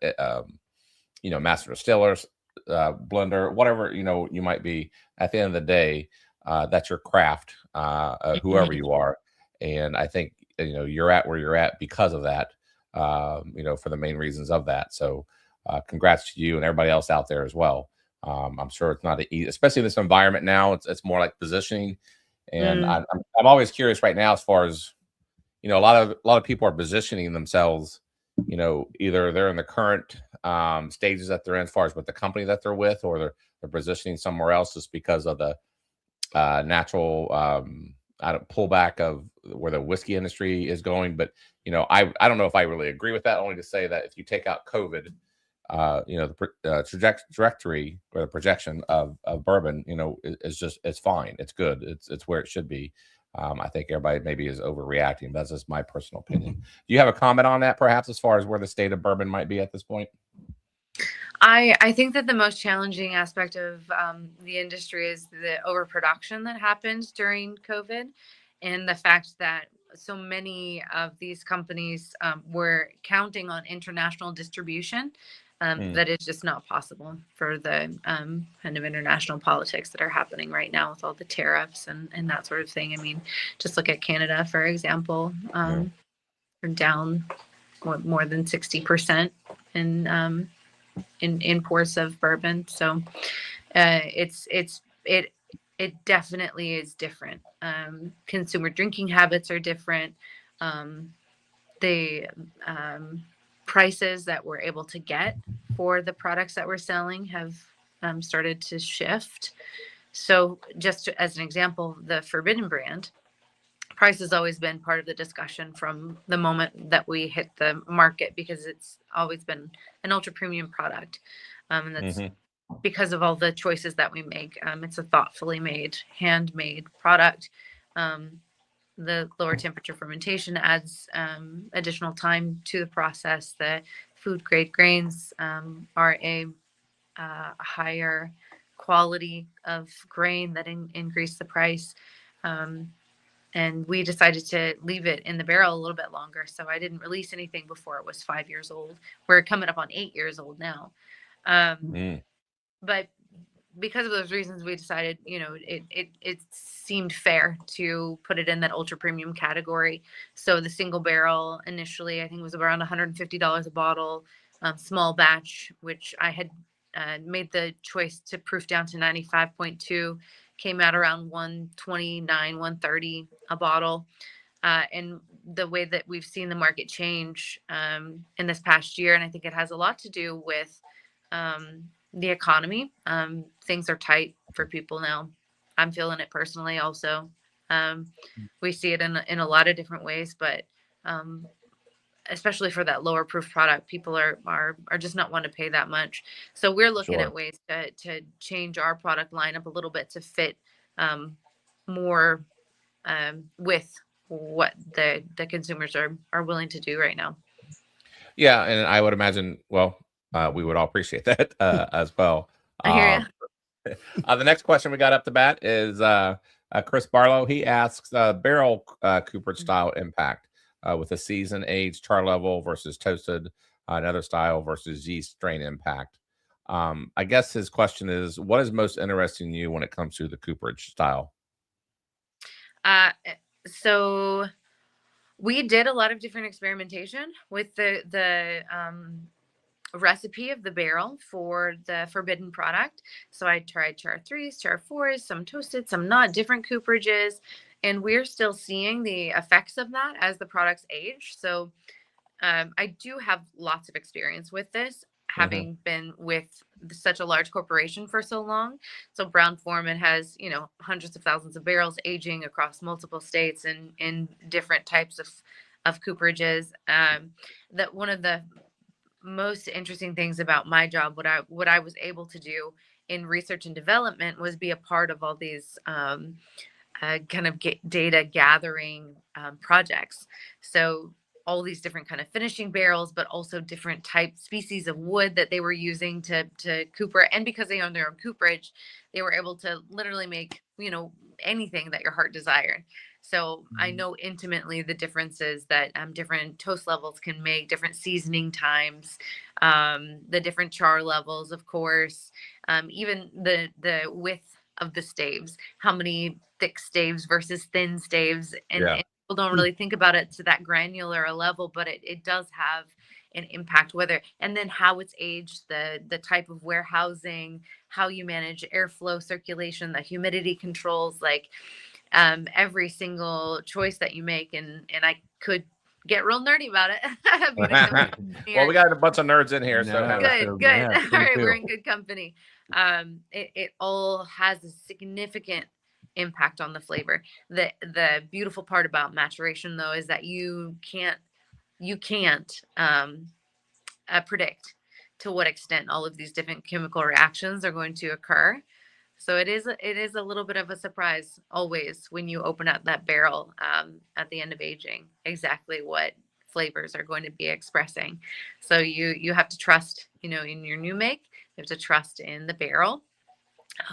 master distillers, blender, whatever, you might be, at the end of the day, that's your craft, whoever you are. And I think, you're at where you're at because of that, for the main reasons of that. So congrats to you and everybody else out there as well. I'm sure it's not easy, especially in this environment now. It's more like positioning. And I'm always curious right now, as far as, a lot of people are positioning themselves, either they're in the current stages that they're in as far as with the company that they're with, or they're positioning somewhere else just because of the natural pullback of where the whiskey industry is going. But I don't know if I really agree with that, only to say that if you take out COVID, the trajectory or the projection of bourbon, it's fine, it's good, it's where it should be. I think everybody maybe is overreacting. That's just my personal opinion. Do you have a comment on that, perhaps, as far as where the state of bourbon might be at this point? I think that the most challenging aspect of the industry is the overproduction that happened during COVID, and the fact that so many of these companies were counting on international distribution. That is just not possible for the kind of international politics that are happening right now with all the tariffs and that sort of thing. I mean, just look at Canada, for example. We're down more than 60% in imports of bourbon. So it it definitely is different. Consumer drinking habits are different. The prices that we're able to get for the products that we're selling have started to shift. So just as an example, the Forbidden brand, price has always been part of the discussion from the moment that we hit the market, because it's always been an ultra premium product. And that's because of all the choices that we make. It's a thoughtfully made, handmade product. The lower temperature fermentation adds additional time to the process. The food grade grains are a higher quality of grain that increase the price. And we decided to leave it in the barrel a little bit longer. So I didn't release anything before it was 5 years old. We're coming up on 8 years old now. But because of those reasons, we decided, it seemed fair to put it in that ultra premium category. So the single barrel initially, I think, was around $150 a bottle. Small batch, which I had made the choice to proof down to 95.2, came out around 129, 130 a bottle. And the way that we've seen the market change in this past year, and I think it has a lot to do with the economy. Things are tight for people now. I'm feeling it personally also. We see it in a lot of different ways, but especially for that lower proof product, people are just not wanting to pay that much. So we're looking at ways to change our product lineup a little bit to fit more with what the consumers are willing to do right now. Yeah, and I would imagine, well, we would all appreciate that as well. I hear you. The next question we got up the bat is Chris Barlow. He asks barrel cooperage style impact with a season, age, char level versus toasted, another style versus yeast strain impact. I guess his question is, what is most interesting to you when it comes to the cooperage style? So we did a lot of different experimentation with the recipe of the barrel for the Forbidden product. So I tried char 3s, char 4s, some toasted, some not, different cooperages, and we're still seeing the effects of that as the products age. So I do have lots of experience with this, having been with such a large corporation for so long. So Brown-Forman has, hundreds of thousands of barrels aging across multiple states and in different types of cooperages. That one of the most interesting things about my job, what I was able to do in research and development, was be a part of all these kind of data gathering projects. So all these different kind of finishing barrels, but also different type species of wood that they were using to cooper. And because they own their own cooperage, they were able to literally make, anything that your heart desired. So I know intimately the differences that different toast levels can make, different seasoning times, the different char levels, of course, even the width of the staves, how many thick staves versus thin staves. And people don't really think about it to that granular a level, but it does have an impact, and then how it's aged, the type of warehousing, how you manage airflow, circulation, the humidity controls, like every single choice that you make. And I could get real nerdy about it. Well, we got a bunch of nerds in here. So good. Yeah, all right, we're in good company. It all has a significant impact on the flavor. The beautiful part about maturation, though, is that you can't predict to what extent all of these different chemical reactions are going to occur. So it is a little bit of a surprise always when you open up that barrel at the end of aging, exactly what flavors are going to be expressing. So you have to trust, in your new make, you have to trust in the barrel.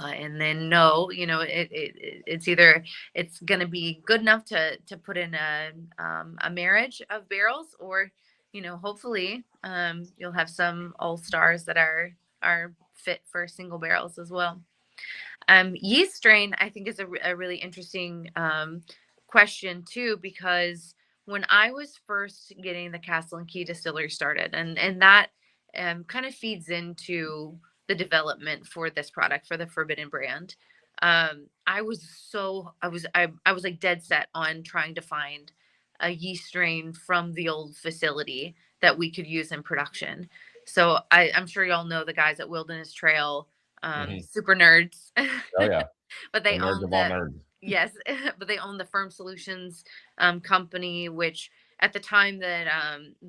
And then know, it's either it's going to be good enough to put in a marriage of barrels, or, hopefully you'll have some all stars that are fit for single barrels as well. Yeast strain, I think, is a really interesting question too, because when I was first getting the Castle and Key Distillery started, and that kind of feeds into the development for this product, for the Forbidden brand. I was like dead set on trying to find a yeast strain from the old facility that we could use in production. So I'm sure y'all know the guys at Wilderness Trail, super nerds. Oh yeah, But the they nerds own of all nerds. yes, but they own the Firm Solutions company, which at the time that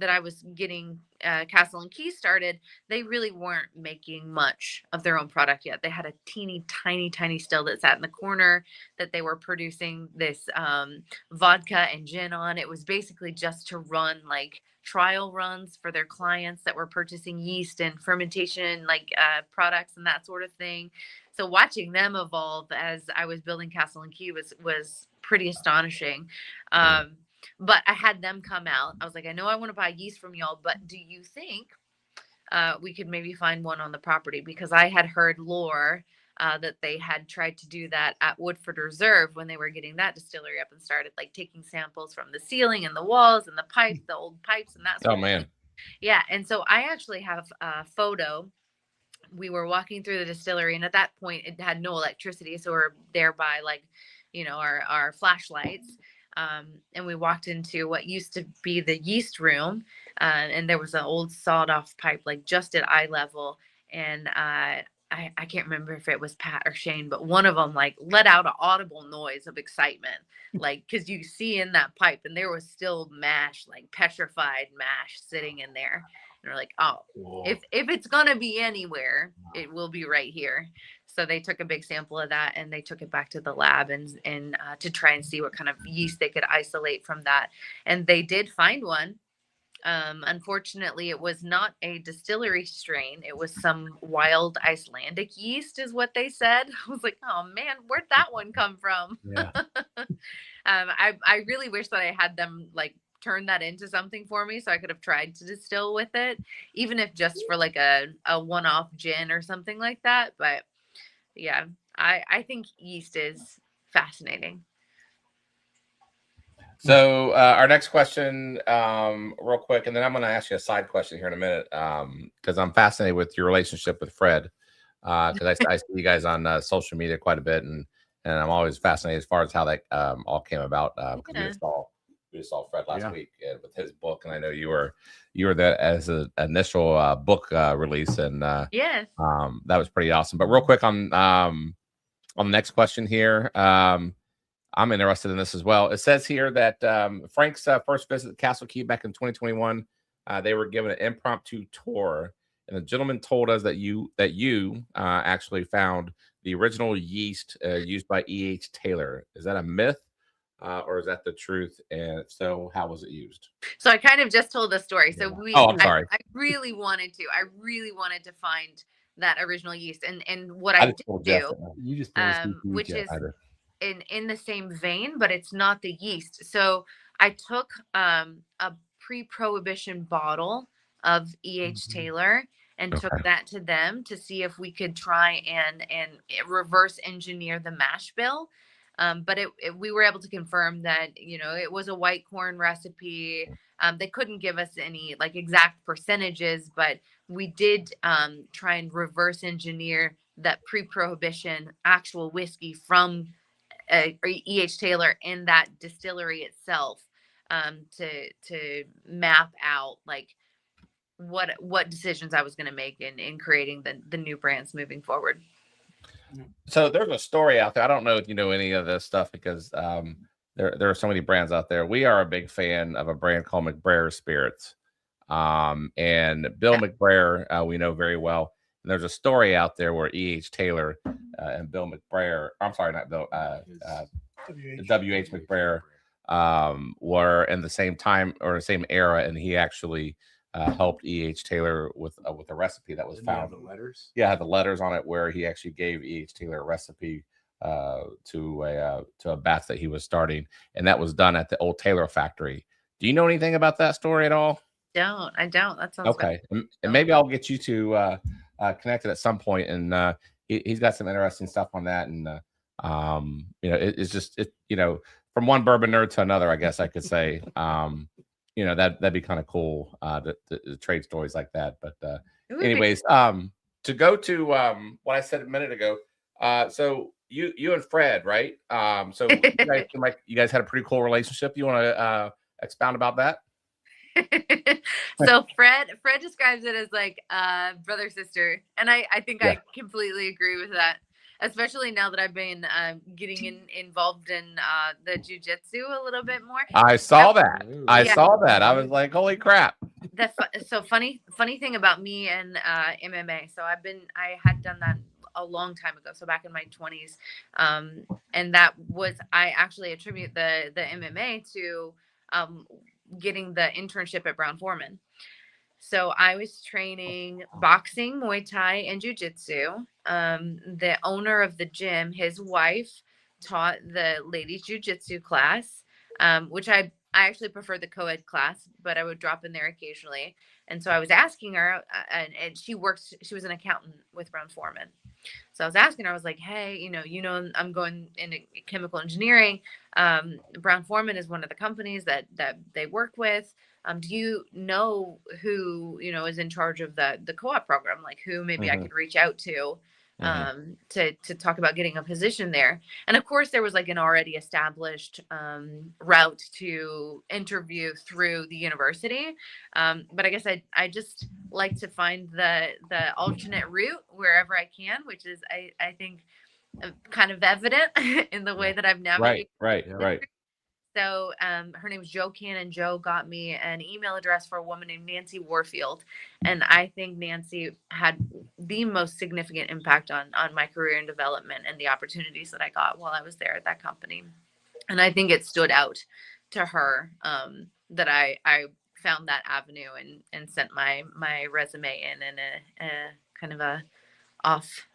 I was getting Castle and Key started, they really weren't making much of their own product yet. They had a teeny tiny still that sat in the corner that they were producing this vodka and gin on. It was basically just to run like trial runs for their clients that were purchasing yeast and fermentation like products and that sort of thing. So watching them evolve as I was building Castle and Key was pretty astonishing. But I had them come out. I was like, I know I want to buy yeast from y'all, but do you think we could maybe find one on the property? Because I had heard lore that they had tried to do that at Woodford Reserve when they were getting that distillery up and started like taking samples from the ceiling and the walls and the pipes, the old pipes and that sort of thing. Yeah. And so I actually have a photo. We were walking through the distillery, and at that point it had no electricity. So we're there by like, our flashlights. And we walked into what used to be the yeast room. And there was an old sawed off pipe, like just at eye level. And I can't remember if it was Pat or Shane, but one of them like let out an audible noise of excitement, like, cause you see in that pipe and there was still mash, like petrified mash sitting in there. And we're like, oh, if it's going to be anywhere, it will be right here. So they took a big sample of that and they took it back to the lab and to try and see what kind of yeast they could isolate from that. And they did find one. Unfortunately, it was not a distillery strain. It was some wild Icelandic yeast is what they said. I was like, oh man, where'd that one come from? Yeah. I really wish that I had them like turn that into something for me so I could have tried to distill with it, even if just for like a one-off gin or something like that. But yeah, I think yeast is fascinating. So our next question, real quick, and then I'm going to ask you a side question here in a minute, because I'm fascinated with your relationship with Fred, because I see you guys on social media quite a bit, and I'm always fascinated as far as how that all came about. Because we just saw Fred last week with his book, and I know you were there as an initial book release, and yes, that was pretty awesome. But real quick on the next question here. I'm interested in this as well. It says here that Frank's first visit to Castle Key back in 2021, they were given an impromptu tour, and the gentleman told us that you actually found the original yeast used by E.H. Taylor. Is that a myth, or is that the truth? And if so, how was it used? So I kind of just told the story. So I'm sorry. I really wanted to find that original yeast, and what I did do, you just which is in the same vein, but it's not the yeast. So I took a pre-Prohibition bottle of E.H. Taylor and took that to them to see if we could try and reverse engineer the mash bill. But we were able to confirm that, it was a white corn recipe. They couldn't give us any like exact percentages, but we did try and reverse engineer that pre-Prohibition actual whiskey from E.H. Taylor in that distillery itself, to map out like what decisions I was going to make in creating the new brands moving forward. So there's a story out there. I don't know if you know any of this stuff, because there are so many brands out there. We are a big fan of a brand called McBrayer Spirits, and Bill McBrayer we know very well. And there's a story out there where E.H. Taylor and Bill McBrayer, I'm sorry, not Bill, W.H. McBrayer were in the same time or the same era, and he actually helped E.H. Taylor with a recipe that was found. The letters? Yeah, had the letters on it where he actually gave E.H. Taylor a recipe to a batch that he was starting, and that was done at the old Taylor factory. Do you know anything about that story at all? I don't. That sounds okay. And maybe I'll get you to connected at some point, and he's got some interesting stuff on that, and it's just from one bourbon nerd to another, I guess I could say. That'd be kind of cool to trade stories like that. But anyways, to go to what I said a minute ago, so you and Fred, right? So you guys had a pretty cool relationship. You want to expound about that? So Fred describes it as like brother sister, and I think I completely agree with that, especially now that I've been getting involved in the jujitsu a little bit more. I saw that. I saw that. I was like, holy crap. So funny thing about me and MMA. So I had done that a long time ago. So back in my 20s, and that was, I actually attribute the MMA to getting the internship at Brown-Forman. So I was training boxing, Muay Thai, and jiu-jitsu. The owner of the gym, his wife taught the ladies jiu-jitsu class, which I actually prefer the co-ed class, but I would drop in there occasionally. And so I was asking her, and she was an accountant with Brown-Forman. So I was asking her, I was like, hey, I'm going into chemical engineering. Brown-Forman is one of the companies that they work with. Do you know who, is in charge of the co-op program? Like who maybe I could reach out to talk about getting a position there. And of course there was like an already established route to interview through the university. But I guess I just like to find the alternate route wherever I can, which is I think kind of evident in the way that I've navigated. Right. So her name was Jo Cannon. Jo got me an email address for a woman named Nancy Warfield. And I think Nancy had the most significant impact on my career and development and the opportunities that I got while I was there at that company. And I think it stood out to her that I found that avenue and sent my resume in a kind of a off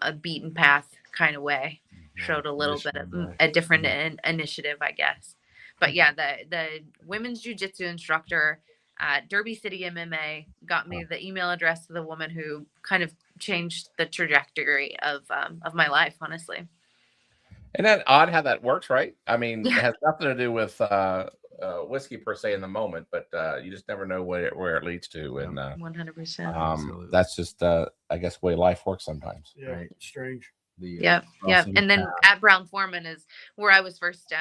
a beaten path kind of way. Showed a little bit of a different initiative, I guess. But yeah, the women's jiu-jitsu instructor at Derby City MMA got me the email address to the woman who kind of changed the trajectory of my life, honestly. Isn't that odd how that works, right? I mean, it has nothing to do with whiskey per se in the moment, but you just never know where it leads to. And 100%. that's just, I guess, the way life works sometimes. Yeah, right. Strange. Yeah. And then at Brown-Forman is where I was first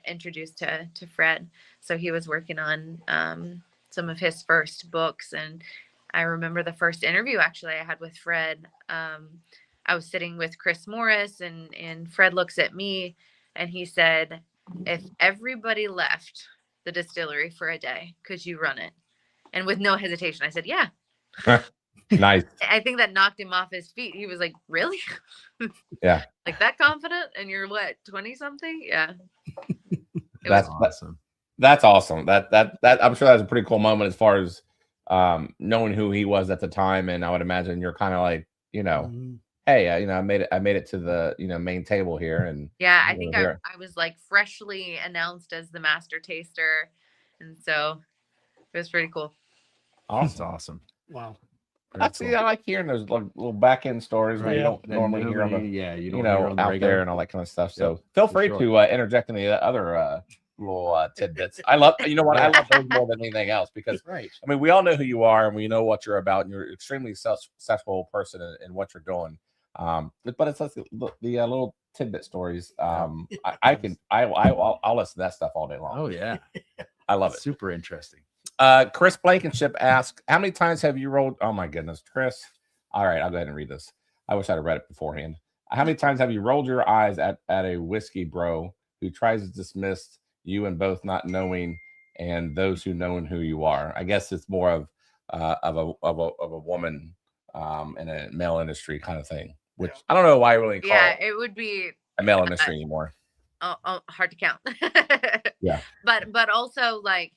introduced to Fred. So he was working on some of his first books. And I remember the first interview actually I had with Fred. I was sitting with Chris Morris and Fred looks at me and he said, if everybody left the distillery for a day, could you run it? And with no hesitation, I said, yeah. Nice. I think that knocked him off his feet. He was like, really? Yeah. Like that confident? And you're what, 20 something? Yeah. That's awesome. That's awesome. That I'm sure that's a pretty cool moment as far as knowing who he was at the time. And I would imagine you're kind of like, hey, I made it to the, main table here. And yeah, I think I was like freshly announced as the master taster. And so it was pretty cool. Awesome. Wow. I like hearing those little back end stories where you don't normally hear them. You don't hear out there and all that kind of stuff. So feel free to interject any other little tidbits. I love, I love those more than anything else because I mean, we all know who you are and we know what you're about, and you're an extremely successful person in what you're doing. But it's like the little tidbit stories. I'll listen to that stuff all day long. Oh yeah, I love it. Super interesting. Chris Blankenship asks, how many times have you rolled? Oh my goodness, Chris. All right, I'll go ahead and read this. I wish I'd have read it beforehand. How many times have you rolled your eyes at a whiskey bro who tries to dismiss you and both not knowing and those who know who you are? I guess it's more of a woman in a male industry kind of thing, which I don't know why I really call it would be a male industry anymore. Hard to count. Yeah. But also like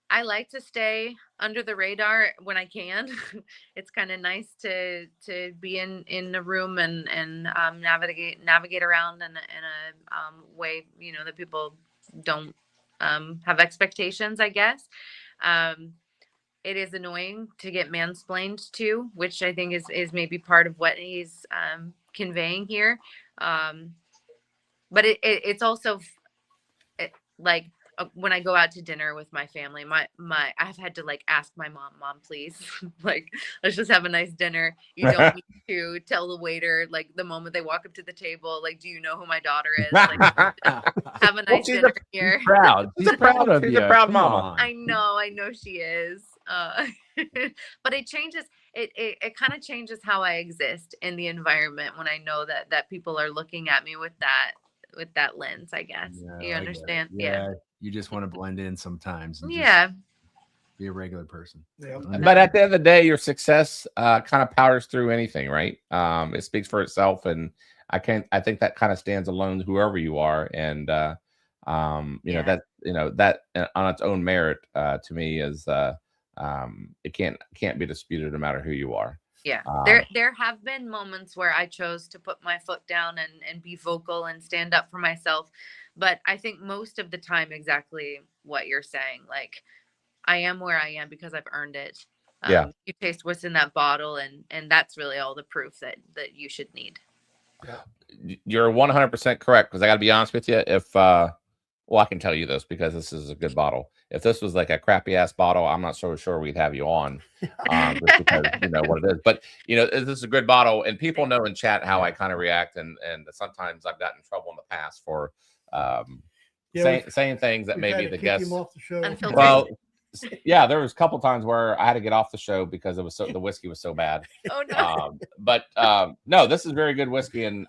I like to stay under the radar when I can. It's kind of nice to be in a room and navigate around in a way, that people don't have expectations, I guess. It is annoying to get mansplained to, which I think is maybe part of what he's conveying here. But it's also like when I go out to dinner with my family, I've had to like ask my mom, please, like, let's just have a nice dinner. You don't need to tell the waiter, like, the moment they walk up to the table, like, do you know who my daughter is? Like, have a nice dinner here. Proud. She's proud of you. She's a proud Come mama. on. I know she is. But it changes. It kind of changes how I exist in the environment when I know that people are looking at me with that lens, I guess. Yeah, You I understand? get it. Yeah. You just want to blend in sometimes. And Yeah. Just be a regular person. Yeah. But at the end of the day, your success kind of powers through anything, right? It speaks for itself, and I think that kind of stands alone, whoever you are, and you know that on its own merit, to me, is it can't be disputed no matter who you are. Yeah, there have been moments where I chose to put my foot down and be vocal and stand up for myself, but I think most of the time, exactly what you're saying, like, I am where I am because I've earned it. Yeah. You taste what's in that bottle, and that's really all the proof that you should need. You're 100% correct, because I got to be honest with you. If well, I can tell you this because this is a good bottle. If this was like a crappy ass bottle, I'm not so sure we'd have you on, just because you know what it is. But you know, this is a good bottle, and people know in chat how I kind of react, and sometimes I've gotten in trouble in the past for saying things that maybe the guests. Unfiltered. Well, yeah, there was a couple times where I had to get off the show because it was the whiskey was so bad. Oh no! But no, this is very good whiskey, and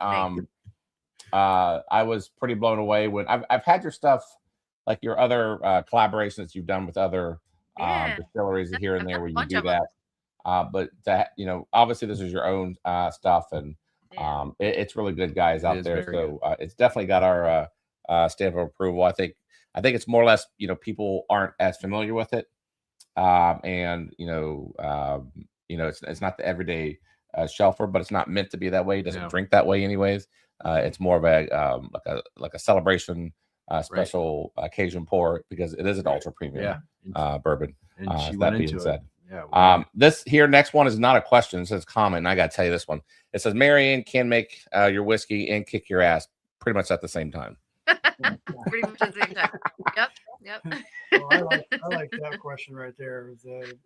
I was pretty blown away when I've had your stuff, like your other collaborations you've done with other distilleries here and there where you do that. But that, you know, obviously this is your own stuff, and it's really good guys out there. So it's definitely got our stamp of approval. I think it's more or less, you know, people aren't as familiar with it, and you know, it's not the everyday shelfer, but it's not meant to be that way. It doesn't drink that way, anyways. It's more of a like a celebration, special occasion pour, because it is an ultra premium bourbon. That being said, this here next one is not a question. It says comment. And I got to tell you this one. It says Marianne can make your whiskey and kick your ass pretty much at the same time. Pretty much at the same time. Yep. Well, I like that question right there. The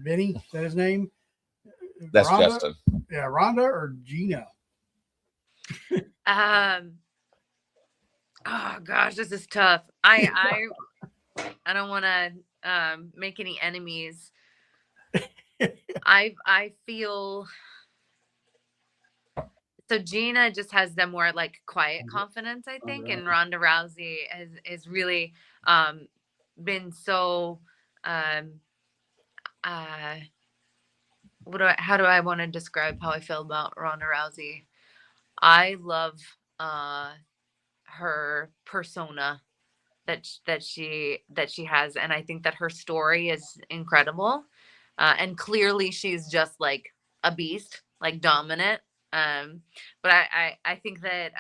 Vinny, is that his name? That's Rhonda? Justin. Yeah, Rhonda or Gina? Oh gosh, this is tough. I don't want to make any enemies. I feel so Gina just has the more like quiet confidence, I think, and Ronda Rousey has really been so how do I want to describe how I feel about Ronda Rousey? I love her persona that she has, and I think that her story is incredible. And clearly she's just like a beast, like dominant. But I think that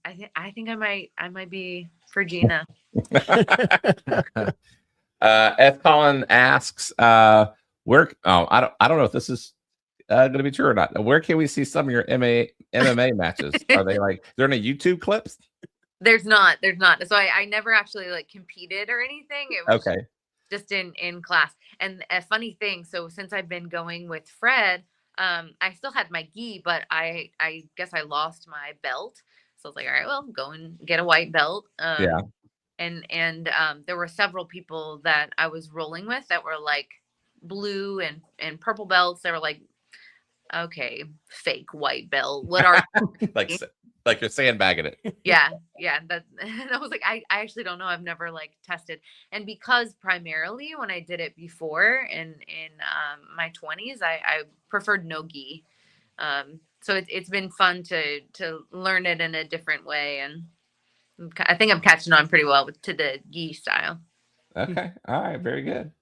I think I might be for Gina. F. Colin asks, where? Oh, I don't know if this is going to be true or not. Where can we see some of your MMA matches? Are they like they're in a YouTube clips? There's not. So I never actually like competed or anything. It was just in class. And a funny thing, so since I've been going with Fred, I still had my gi, but I guess I lost my belt. So I was like, all right, well, go and get a white belt. And there were several people that I was rolling with that were like blue and purple belts. They were like, okay, fake white belt. What are like you're sandbagging it? Yeah. That, and I was like, I actually don't know. I've never like tested. And because primarily when I did it before in my 20s, I preferred no gi. So it's been fun to learn it in a different way, and I think I'm catching on pretty well to the gi style. Okay, all right, very good.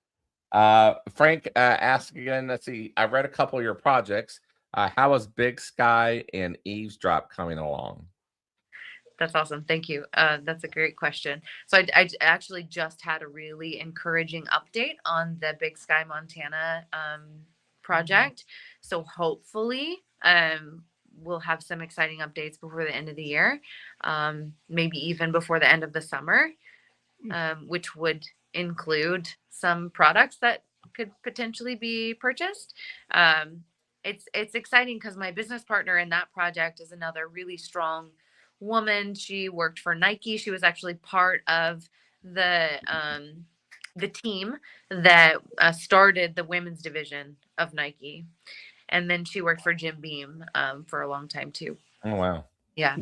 Frank asked again. Let's see. I read a couple of your projects. How is Big Sky and Eavesdrop coming along? That's awesome. Thank you. That's a great question. So I actually just had a really encouraging update on the Big Sky, Montana project. So hopefully we'll have some exciting updates before the end of the year, maybe even before the end of the summer. which would include some products that could potentially be purchased. It's exciting because my business partner in that project is another really strong woman. She worked for Nike. She was actually part of the team that started the women's division of Nike, and then she worked for Jim Beam for a long time too. Oh wow. Yeah,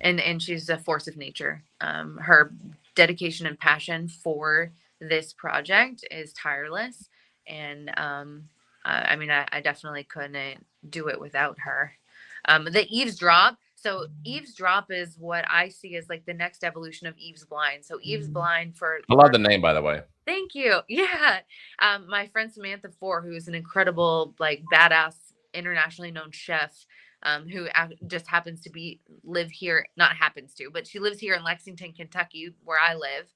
and she's a force of nature. Her dedication and passion for this project is tireless, and I mean, I definitely couldn't do it without her. The Eavesdrop. So Eavesdrop is what I see as like the next evolution of Eve's Blind. So Eve's Blind I love the name, by the way. Thank you. Yeah. My friend Samantha Four, who is an incredible, like badass, internationally known chef, who just happens to live here, not happens to, but she lives here in Lexington, Kentucky, where I live.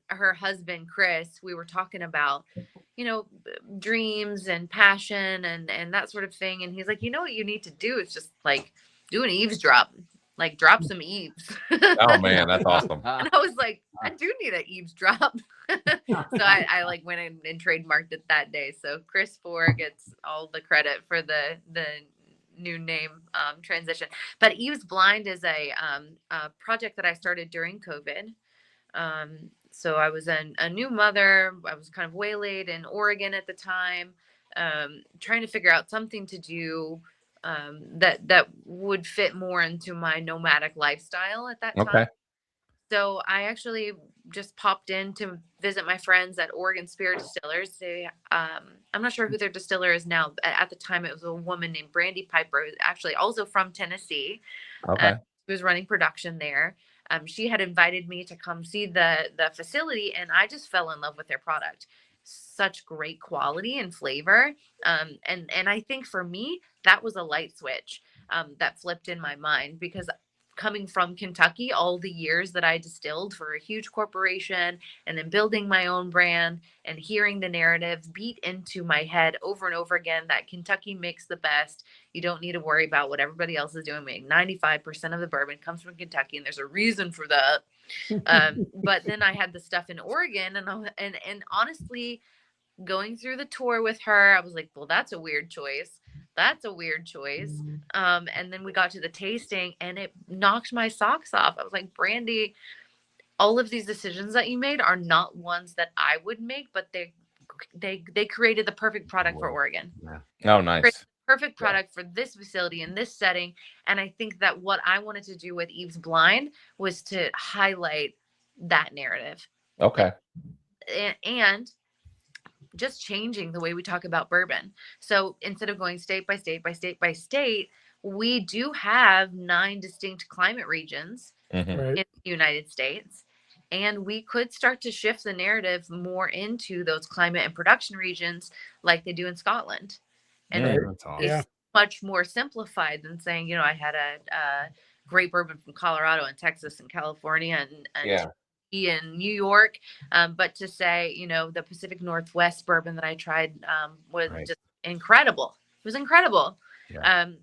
Her husband, Chris, we were talking about, dreams and passion and that sort of thing. And he's like, what you need to do is just like do an eavesdrop, like drop some eaves. Oh man, that's awesome. And I was like, I do need an eavesdrop. So I like went in and trademarked it that day. So Chris Four gets all the credit for the new name transition. But Eve's Blind is a project that I started during COVID. So I was a new mother. I was kind of waylaid in Oregon at the time, trying to figure out something to do that would fit more into my nomadic lifestyle at that time. Okay. So I actually just popped in to visit my friends at Oregon Spirit Distillers. I'm not sure who their distiller is now. At the time, it was a woman named Brandy Piper, actually also from Tennessee. Okay. Who was running production there. She had invited me to come see the facility, and I just fell in love with their product. Such great quality and flavor. And I think for me, that was a light switch that flipped in my mind, because coming from Kentucky, all the years that I distilled for a huge corporation and then building my own brand and hearing the narrative beat into my head over and over again that Kentucky makes the best. You don't need to worry about what everybody else is doing. 95% of the bourbon comes from Kentucky, and there's a reason for that. But then I had the stuff in Oregon, and honestly, going through the tour with her, I was like, well, that's a weird choice. And then we got to the tasting, and it knocked my socks off. I was like, Brandy, all of these decisions that you made are not ones that I would make, but they created the perfect product for Oregon. Oh, nice. Perfect product for this facility in this setting. And I think that what I wanted to do with Eve's Blind was to highlight that narrative. Okay. And just changing the way we talk about bourbon. So instead of going state by state by state by state, we do have 9 distinct climate regions in the United States. And we could start to shift the narrative more into those climate and production regions like they do in Scotland. And it's much more simplified than saying, I had a great bourbon from Colorado and Texas and California and in New York, but to say, the Pacific Northwest bourbon that I tried was just incredible. It was incredible.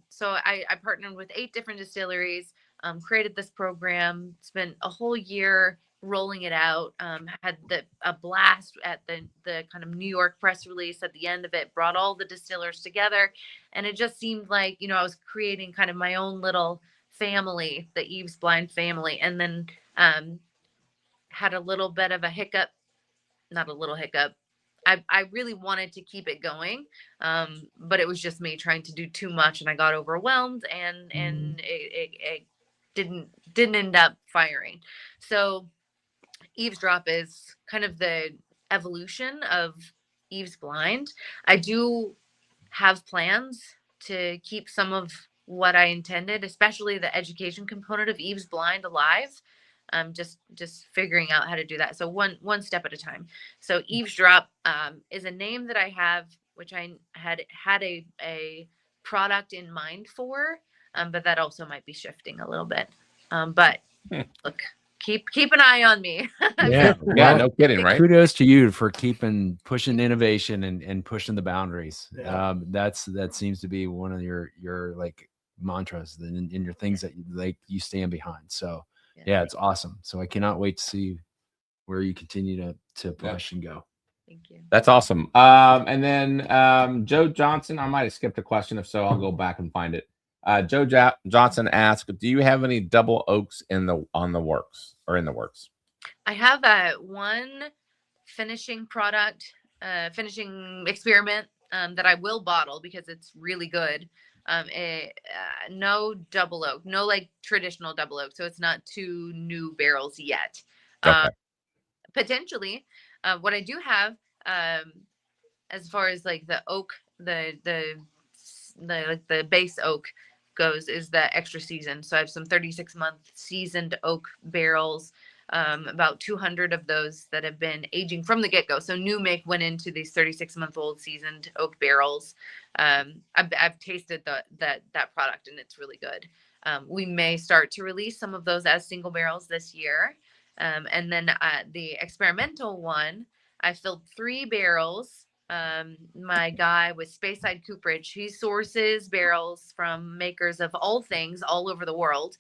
So I partnered with 8 different distilleries, created this program, spent a whole year rolling it out, had a blast at the kind of New York press release at the end of it, brought all the distillers together. And it just seemed like, I was creating kind of my own little family, the Eve's Blind family. And then had a little bit of a hiccup, not a little hiccup. I really wanted to keep it going, but it was just me trying to do too much, and I got overwhelmed, and it didn't end up firing. So Eavesdrop is kind of the evolution of Eve's Blind. I do have plans to keep some of what I intended, especially the education component of Eve's Blind, alive. Just figuring out how to do that. So one step at a time. So Eavesdrop is a name that I have, which I had a product in mind for, but that also might be shifting a little bit. But look, keep an eye on me. Yeah, no kidding, right? Kudos to you for pushing innovation and pushing the boundaries. That seems to be one of your like mantras in your things that you stand behind. So. Yeah, it's awesome. So I cannot wait to see where you continue to push and go. Thank you. That's awesome. And then Joe Johnson, I might have skipped a question. If so, I'll go back and find it. Johnson asked, "Do you have any double oaks in the works?" I have one finishing product, finishing experiment that I will bottle because it's really good. No double oak, no like traditional double oak, so it's not 2 new barrels yet. Okay. Potentially, what I do have, as far as like the oak, the base oak goes, is the extra season. So I have some 36-month seasoned oak barrels, about 200 of those that have been aging from the get-go. So new make went into these 36-month-old seasoned oak barrels. I've tasted that product and it's really good. We may start to release some of those as single barrels this year. And then the experimental one, I filled 3 barrels. My guy with Speyside Cooperage, he sources barrels from makers of all things all over the world.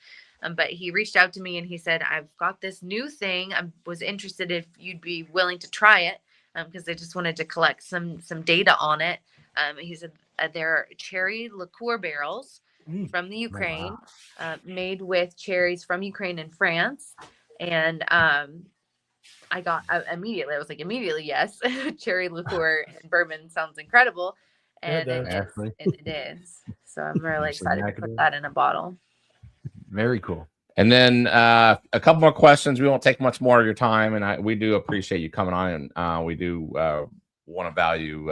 But he reached out to me and he said, "I've got this new thing. I was interested if you'd be willing to try it," because I just wanted to collect some data on it. He said they're cherry liqueur barrels from the Ukraine, made with cherries from Ukraine and France. And I was like, immediately, yes. Cherry liqueur and bourbon sounds incredible. And it is. So I'm really excited to put that in a bottle. Very cool. And then a couple more questions. We won't take much more of your time, and we do appreciate you coming on, and we do want to value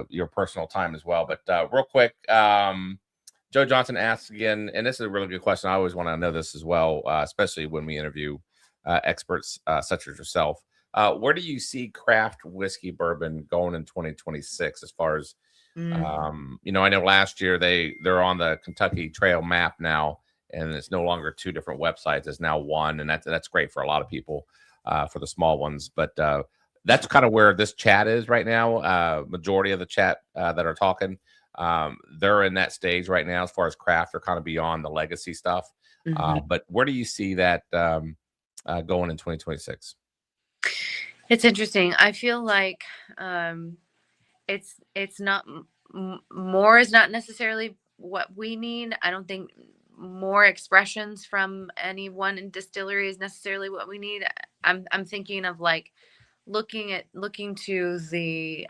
your personal time as well. But real quick, Joe Johnson asks again, and this is a really good question. I always want to know this as well, especially when we interview experts such as yourself. Where do you see craft whiskey bourbon going in 2026 as far as I know last year they're on the Kentucky Trail map now, and it's no longer 2 different websites. It's now 1, and that's great for a lot of people, for the small ones. But that's kind of where this chat is right now. Majority of the chat that are talking, they're in that stage right now as far as craft. They're kind of beyond the legacy stuff. But where do you see that going in 2026? It's interesting. I feel like it's not more is not necessarily what we need. I don't think more expressions from any one distillery is necessarily what we need. I'm thinking of like looking to the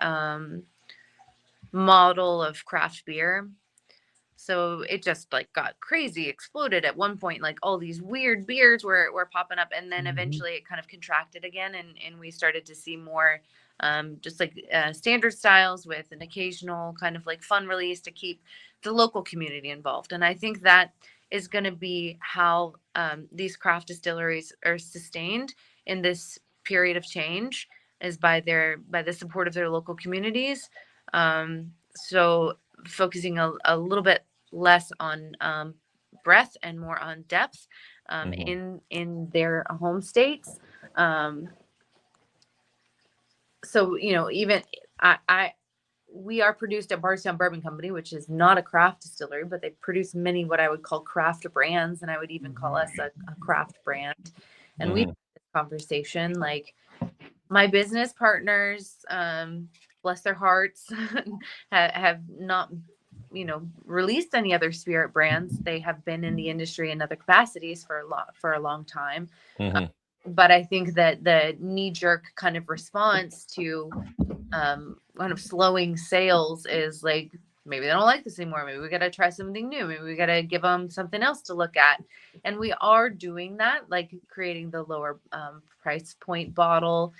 model of craft beer. So it just like got crazy, exploded at one point. Like all these weird beers were popping up, and then eventually it kind of contracted again, and we started to see more just like standard styles with an occasional kind of like fun release to keep the local community involved. And I think that is going to be how these craft distilleries are sustained in this period of change, is by the support of their local communities. So focusing a little bit less on breadth and more on depth in their home states. So even we are produced at Bardstown Bourbon Company, which is not a craft distillery, but they produce many what I would call craft brands, and I would even call us a craft brand. And we had this conversation, like my business partners, bless their hearts, have not released any other spirit brands. They have been in the industry in other capacities for a long time. But I think that the knee-jerk kind of response to kind of slowing sales is like, maybe they don't like this anymore. Maybe we got to try something new. Maybe we got to give them something else to look at. And we are doing that, like creating the lower price point bottle,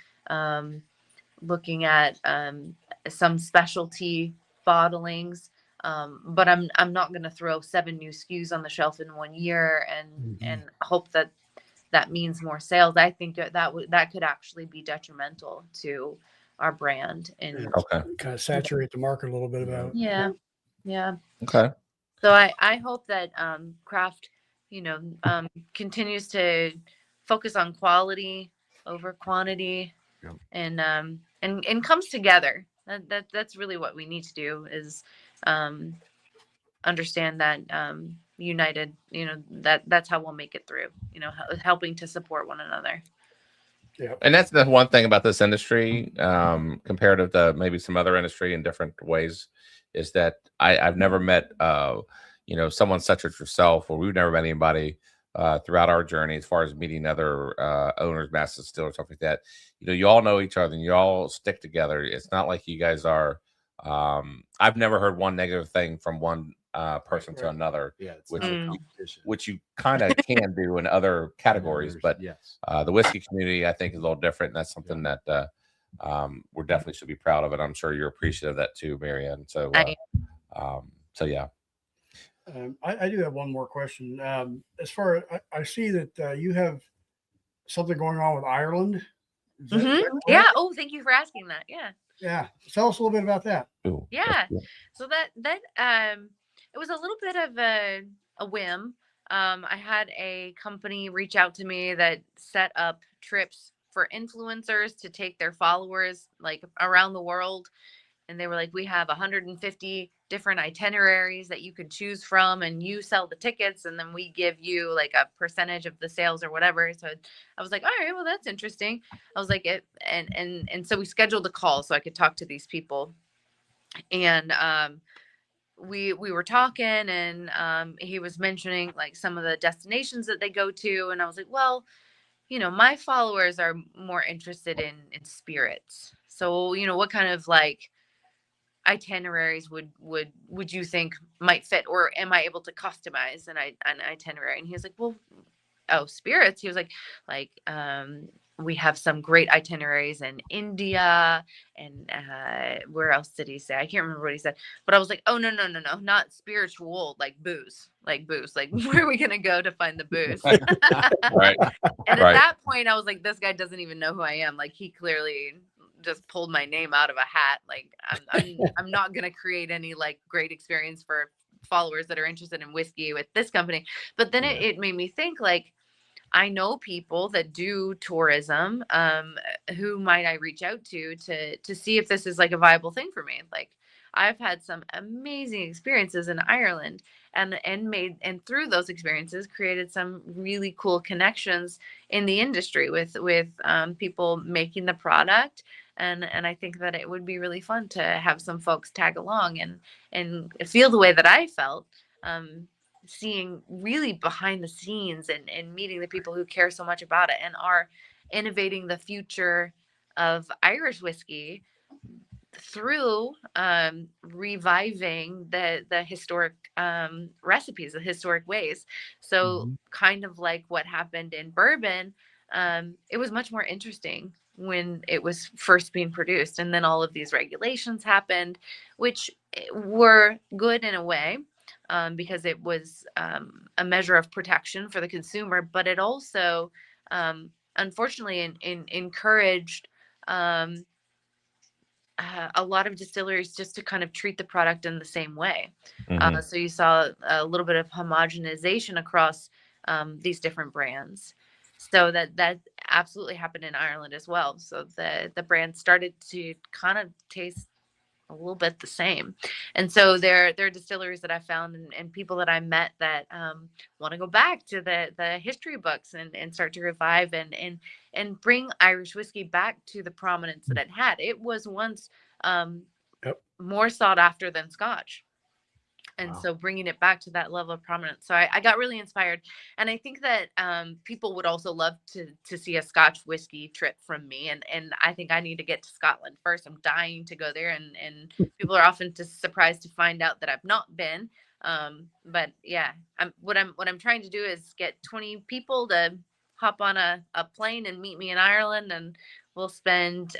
looking at some specialty bottlings. But I'm not going to throw 7 new SKUs on the shelf in 1 year and hope that means more sales. I think that could actually be detrimental to our brand and kind of saturate the market a little bit about. Yeah. Okay. So I hope that craft continues to focus on quality over quantity, and comes together. That's really what we need to do, is understand that united, that's how we'll make it through, helping to support one another. Yeah. And that's the one thing about this industry, comparative to maybe some other industry in different ways, is that I've never met, someone such as yourself, or we've never met anybody throughout our journey as far as meeting other owners, master distillers, stuff like that. You all know each other and you all stick together. It's not like you guys are. I've never heard one negative thing from one person to another. Yeah, it's which not a Mm. competition. which you kind of can do in other categories, but yes, the whiskey community, I think, is a little different. And that's something that we're definitely should be proud of, and I'm sure you're appreciative of that too, Marianne. So, yeah. I do have one more question. As far as I see that you have something going on with Ireland. Is that Mhm. correct? Yeah. Oh, thank you for asking that. Yeah. Yeah. Tell us a little bit about that. Ooh, Yeah. that's- So that it was a little bit of a whim. I had a company reach out to me that set up trips for influencers to take their followers like around the world. And they were like, we have 150 different itineraries that you could choose from, and you sell the tickets, and then we give you like a percentage of the sales or whatever. So I was like, all right, well, that's interesting. I was like, and so we scheduled a call so I could talk to these people. And we were talking, and he was mentioning like some of the destinations that they go to, and I was like, well, my followers are more interested in spirits. So, what kind of like itineraries would you think might fit, or am I able to customize an itinerary? And he was like, well, oh, spirits. He was like we have some great itineraries in India, and where else did he say? I can't remember what he said, but I was like, oh, no, not spiritual, like booze, like where are we gonna go to find the booze? Right. And at Right. that point I was like, this guy doesn't even know who I am. Like, he clearly just pulled my name out of a hat. Like, I'm not gonna create any like great experience for followers that are interested in whiskey with this company. But then it made me think, like, I know people that do tourism. Who might I reach out to see if this is like a viable thing for me? Like, I've had some amazing experiences in Ireland, and through those experiences created some really cool connections in the industry with people making the product. And I think that it would be really fun to have some folks tag along and feel the way that I felt, seeing really behind the scenes and meeting the people who care so much about it and are innovating the future of Irish whiskey through reviving the historic recipes, the historic ways. So kind of like what happened in bourbon, it was much more interesting when it was first being produced, and then all of these regulations happened, which were good in a way, because it was a measure of protection for the consumer, but it also unfortunately encouraged a lot of distilleries just to kind of treat the product in the same way. So you saw a little bit of homogenization across these different brands. So that absolutely happened in Ireland as well. So the brand started to kind of taste a little bit the same. And so there are distilleries that I found and people that I met that want to go back to the history books and start to revive and bring Irish whiskey back to the prominence that it had. It was once more sought after than Scotch. And so bringing it back to that level of prominence. So I got really inspired. And I think that people would also love to see a Scotch whiskey trip from me. And I think I need to get to Scotland first. I'm dying to go there. And people are often just surprised to find out that I've not been. But yeah, what I'm trying to do is get 20 people to hop on a plane and meet me in Ireland. And we'll spend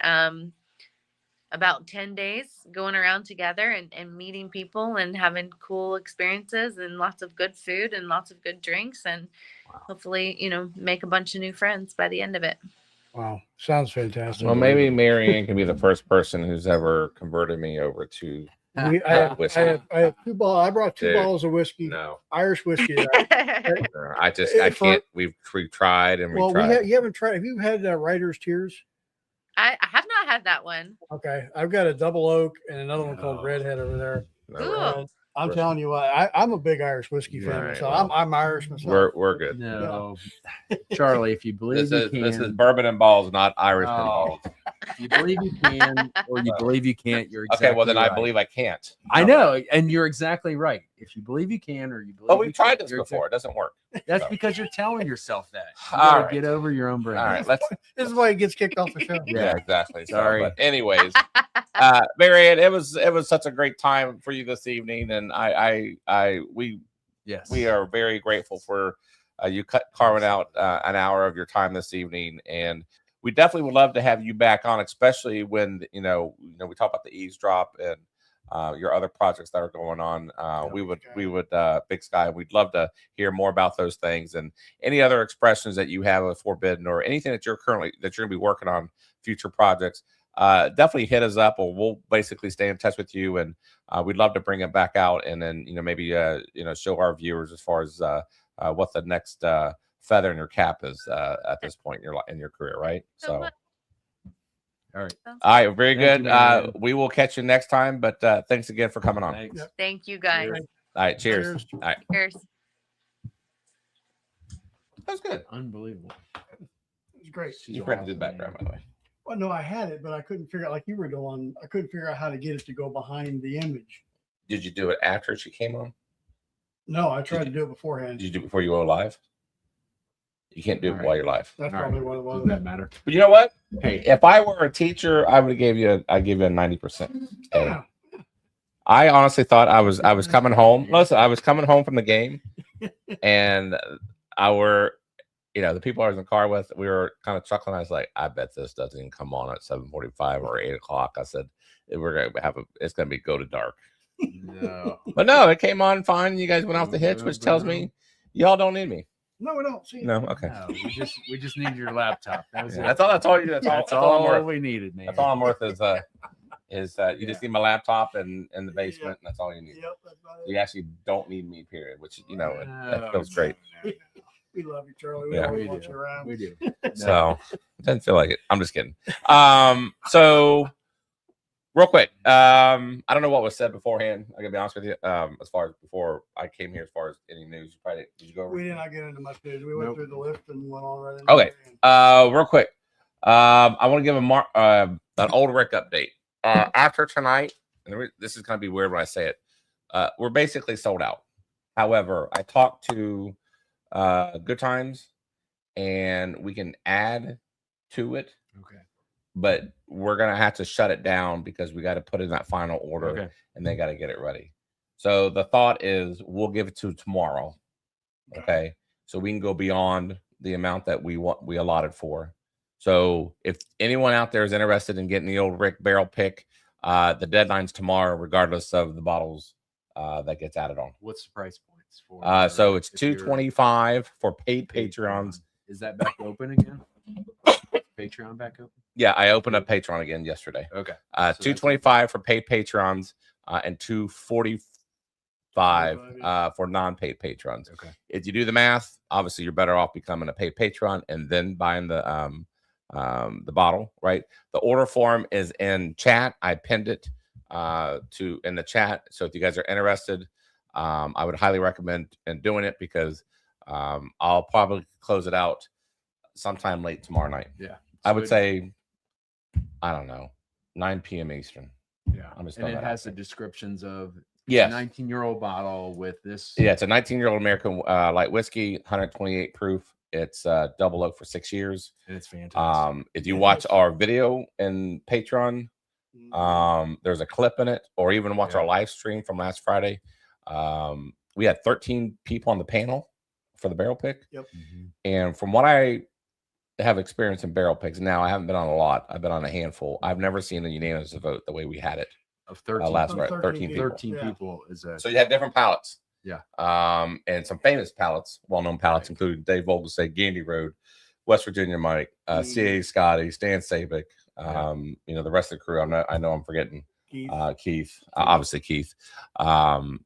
about 10 days going around together and meeting people and having cool experiences and lots of good food and lots of good drinks, and hopefully, make a bunch of new friends by the end of it. Wow. Sounds fantastic. Well, maybe Marianne can be the first person who's ever converted me over to I have whiskey. I have 2 bottles. I brought 2 Dude, bottles of whiskey, No, Irish whiskey. I can't. We've tried and Well, tried. you haven't tried. Have you had Writer's Tears? I have not had that one. Okay, I've got a double oak and another one called Redhead over there. No, Cool. I'm telling you what, I'm a big Irish whiskey fan, Right, so well, I'm Irish myself. We're good. No, Charlie, if you believe This you is can, Bourbon and Ballz, not Irish and Oh. Balls. if you believe you can, or you believe you can't, you're exactly Okay, well then right. I believe I can't. I know, and you're exactly right. If you believe you can, or you believe, But we've you tried can't, this you're before. It doesn't work. That's So. because you're telling yourself that. You All gotta right. get over your own brain. All right, let's. This is why he gets kicked off the show. Yeah, exactly. Sorry. So, but anyways, Marianne, it was such a great time for you this evening, and Yes, we are very grateful for you carving out an hour of your time this evening, and we definitely would love to have you back on, especially when we talk about the eavesdrop and your other projects that are going on. We would Big Sky. We'd love to hear more about those things and any other expressions that you have of Forbidden or anything that you're going to be working on future projects. Definitely hit us up, or we'll basically stay in touch with you, and we'd love to bring it back out, and then maybe show our viewers as far as what the next feather in your cap is at this point in your career, right? So. all right. All right, very Thank good. you, Marianne. We will catch you next time, but thanks again for coming on. Thanks. Yep. Thank you guys. Cheers. All right, cheers. Cheers. All right, Cheers. that's good. Unbelievable. It's great. You forgot to do the background, by the way. Well, no, I had it, but I couldn't figure out, like you were doing, I couldn't figure out how to get it to go behind the image. Did you do it after she came on? No, I tried to do it beforehand. Did you do it before you go live? You can't do it All right. while you're live. That's All probably right. what it was. Doesn't that matter? But you know what? Hey, If I were a teacher, I would give you a 90%. Yeah. I honestly thought I was coming home. Listen, I was coming home from the game, and the people I was in the car with, we were kind of chuckling. I was like, I bet this doesn't even come on at 7:45 or 8 o'clock. I said, it's gonna be go to dark. no. But no, it came on fine. You guys went off the hitch, which tells me y'all don't need me. No, we don't see it. No, okay. No, we just need your laptop. That was Yeah, it. that's all you. That's all I'm worth. we needed, man. That's all I'm worth is you just need my laptop and in the basement, and that's all you need. Yep, that's about it. You actually don't need me, period. Which that feels No, great. We love you, Charlie. We Yeah. always We want do. you around. We do. So it doesn't feel like it. I'm just kidding. So real quick, I don't know what was said beforehand. I gotta be honest with you. As far as before I came here, as far as any news, did you go over? We did not get into much news. We went Nope. through the list and went on right into Okay. it. Real quick. I want to give an old Rick update. After tonight, and this is gonna be weird when I say it. We're basically sold out. However, I talked to Good Times, and we can add to it, Okay. but we're gonna have to shut it down because we got to put in that final order, Okay. and they got to get it ready. So the thought is we'll give it to tomorrow, okay? So we can go beyond the amount that we allotted for. So if anyone out there is interested in getting the old Rick barrel pick, the deadline's tomorrow, regardless of the bottles that gets added on. What's the price points for? So it's if you're- $225 for paid Patreons. Is that back open again? Patreon back open? Yeah, I opened up Patreon again yesterday. Okay. $225 for paid Patrons, and $245 for non-paid patrons. Okay. If you do the math, obviously you're better off becoming a paid patron and then buying the bottle, right? The order form is in chat. I pinned it in the chat. So if you guys are interested, I would highly recommend doing it because I'll probably close it out sometime late tomorrow night. Yeah. I would say, I don't know, 9 p.m. Eastern. Yeah. I'm just And it throwing that has out the descriptions of Yes. 19-year-old bottle with this. Yeah, it's a 19-year-old American light whiskey, 128 proof. It's double oak for 6 years. And it's fantastic. If you watch our video in Patreon, there's a clip in it, or even watch our live stream from last Friday. We had 13 people on the panel for the barrel pick. Yep. And from what I have experience in barrel picks, now I haven't been on a lot. I've been on a handful. I've never seen a unanimous vote the way we had it Of 13. last Of Friday. 13 people. 13 Yeah. people is a So you had different palettes. Yeah. And some famous palettes, well-known palettes, including Dave Vogel, say Gandy Road, West Virginia Mike, CA Scotty, Stan Sabick, the rest of the crew. I know I'm forgetting Keith. Keith, obviously Keith. I'm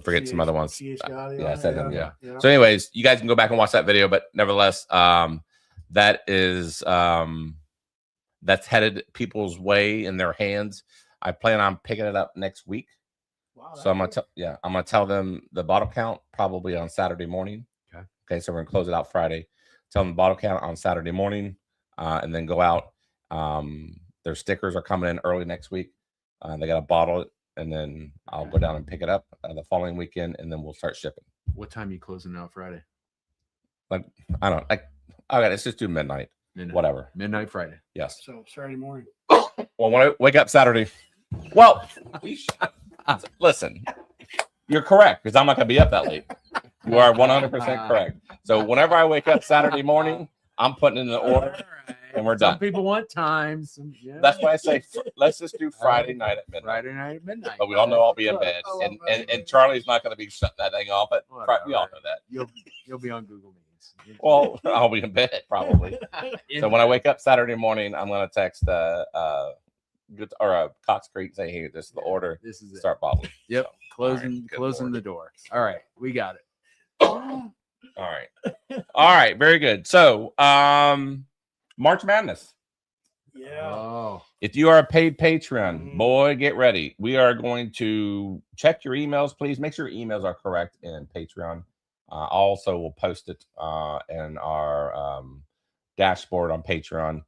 forgetting some other ones. CA Scotty, Yeah, I said them. Yeah. yeah. So, anyways, you guys can go back and watch that video, but nevertheless, that is that's headed people's way in their hands. I plan on picking it up next week. Wow, So I'm gonna tell them the bottle count probably on Saturday morning. Okay. So we're gonna close it out Friday. Tell them the bottle count on Saturday morning, and then go out. Their stickers are coming in early next week. They got to bottle it, and then I'll go down and pick it up the following weekend, and then we'll start shipping. What time are you closing out Friday? Like I don't like. Okay, let's just do midnight. Whatever. Midnight Friday. Yes. So Saturday morning. Well, when I wake up Saturday, well, listen, you're correct because I'm not gonna be up that late. You are 100% correct. So whenever I wake up Saturday morning, I'm putting in the order, and we're done. Some people want times. That's why I say let's just do Friday night at midnight. Friday night at midnight. But we all know I'll be in bed, and Charlie's not going to be shutting that thing off. But we all know that. You'll be on Google Meets. Well, I'll be in bed probably. So when I wake up Saturday morning, I'm going to text Cox Creek, say, hey, this is the order. This is it. Start bottling. Yep. Closing The door. All right, we got it. All right. Very good. So, March Madness. Yeah. Oh. If you are a paid Patreon, boy, get ready. We are going to check your emails, please. Make sure your emails are correct in Patreon. Also, we'll post it in our dashboard on Patreon.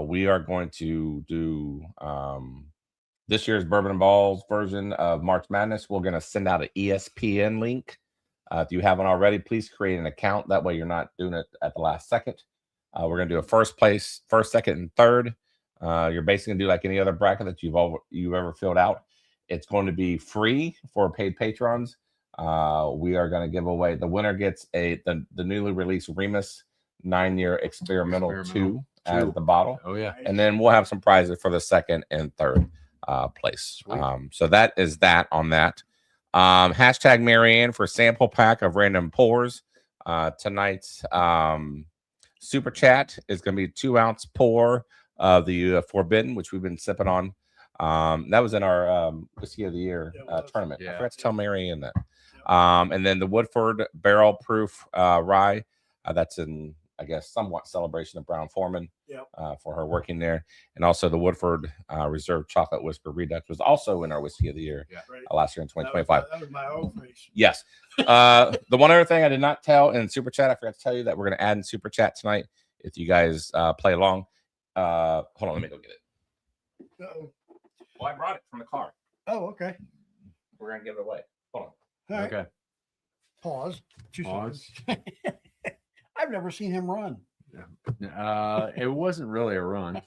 We are going to do this year's Bourbon and Ballz version of March Madness. We're going to send out an ESPN link. If you haven't already, please create an account. That way you're not doing it at the last second. We're going to do a first, second, and third. You're basically going to do like any other bracket that you've ever filled out. It's going to be free for paid patrons. We are going to give away, the winner gets the newly released Remus 9-year experimental 2 as the bottle. Oh, yeah. And then we'll have some prizes for the second and third place. So that is that on that. Hashtag Marianne for sample pack of random pours. Tonight's super chat is going to be 2-ounce pour of the Forbidden, which we've been sipping on. That was in our whiskey of the year tournament. I forgot to tell Marianne that. And then the Woodford barrel proof rye. That's in, I guess, somewhat celebration of Brown Foreman for her working there. And also the Woodford Reserve Chocolate Whisper Redux was also in our whiskey of the year last year in 2025. That was my old face. Yes. The one other thing I did not tell in Super Chat, I forgot to tell you that we're going to add in Super Chat tonight. If you guys play along, hold on, let me go get it. Uh-oh. Well, I brought it from the car. Oh, okay. We're going to give it away. Hold on. All right. Okay. Pause. Pause. I've never seen him run. It wasn't really a run.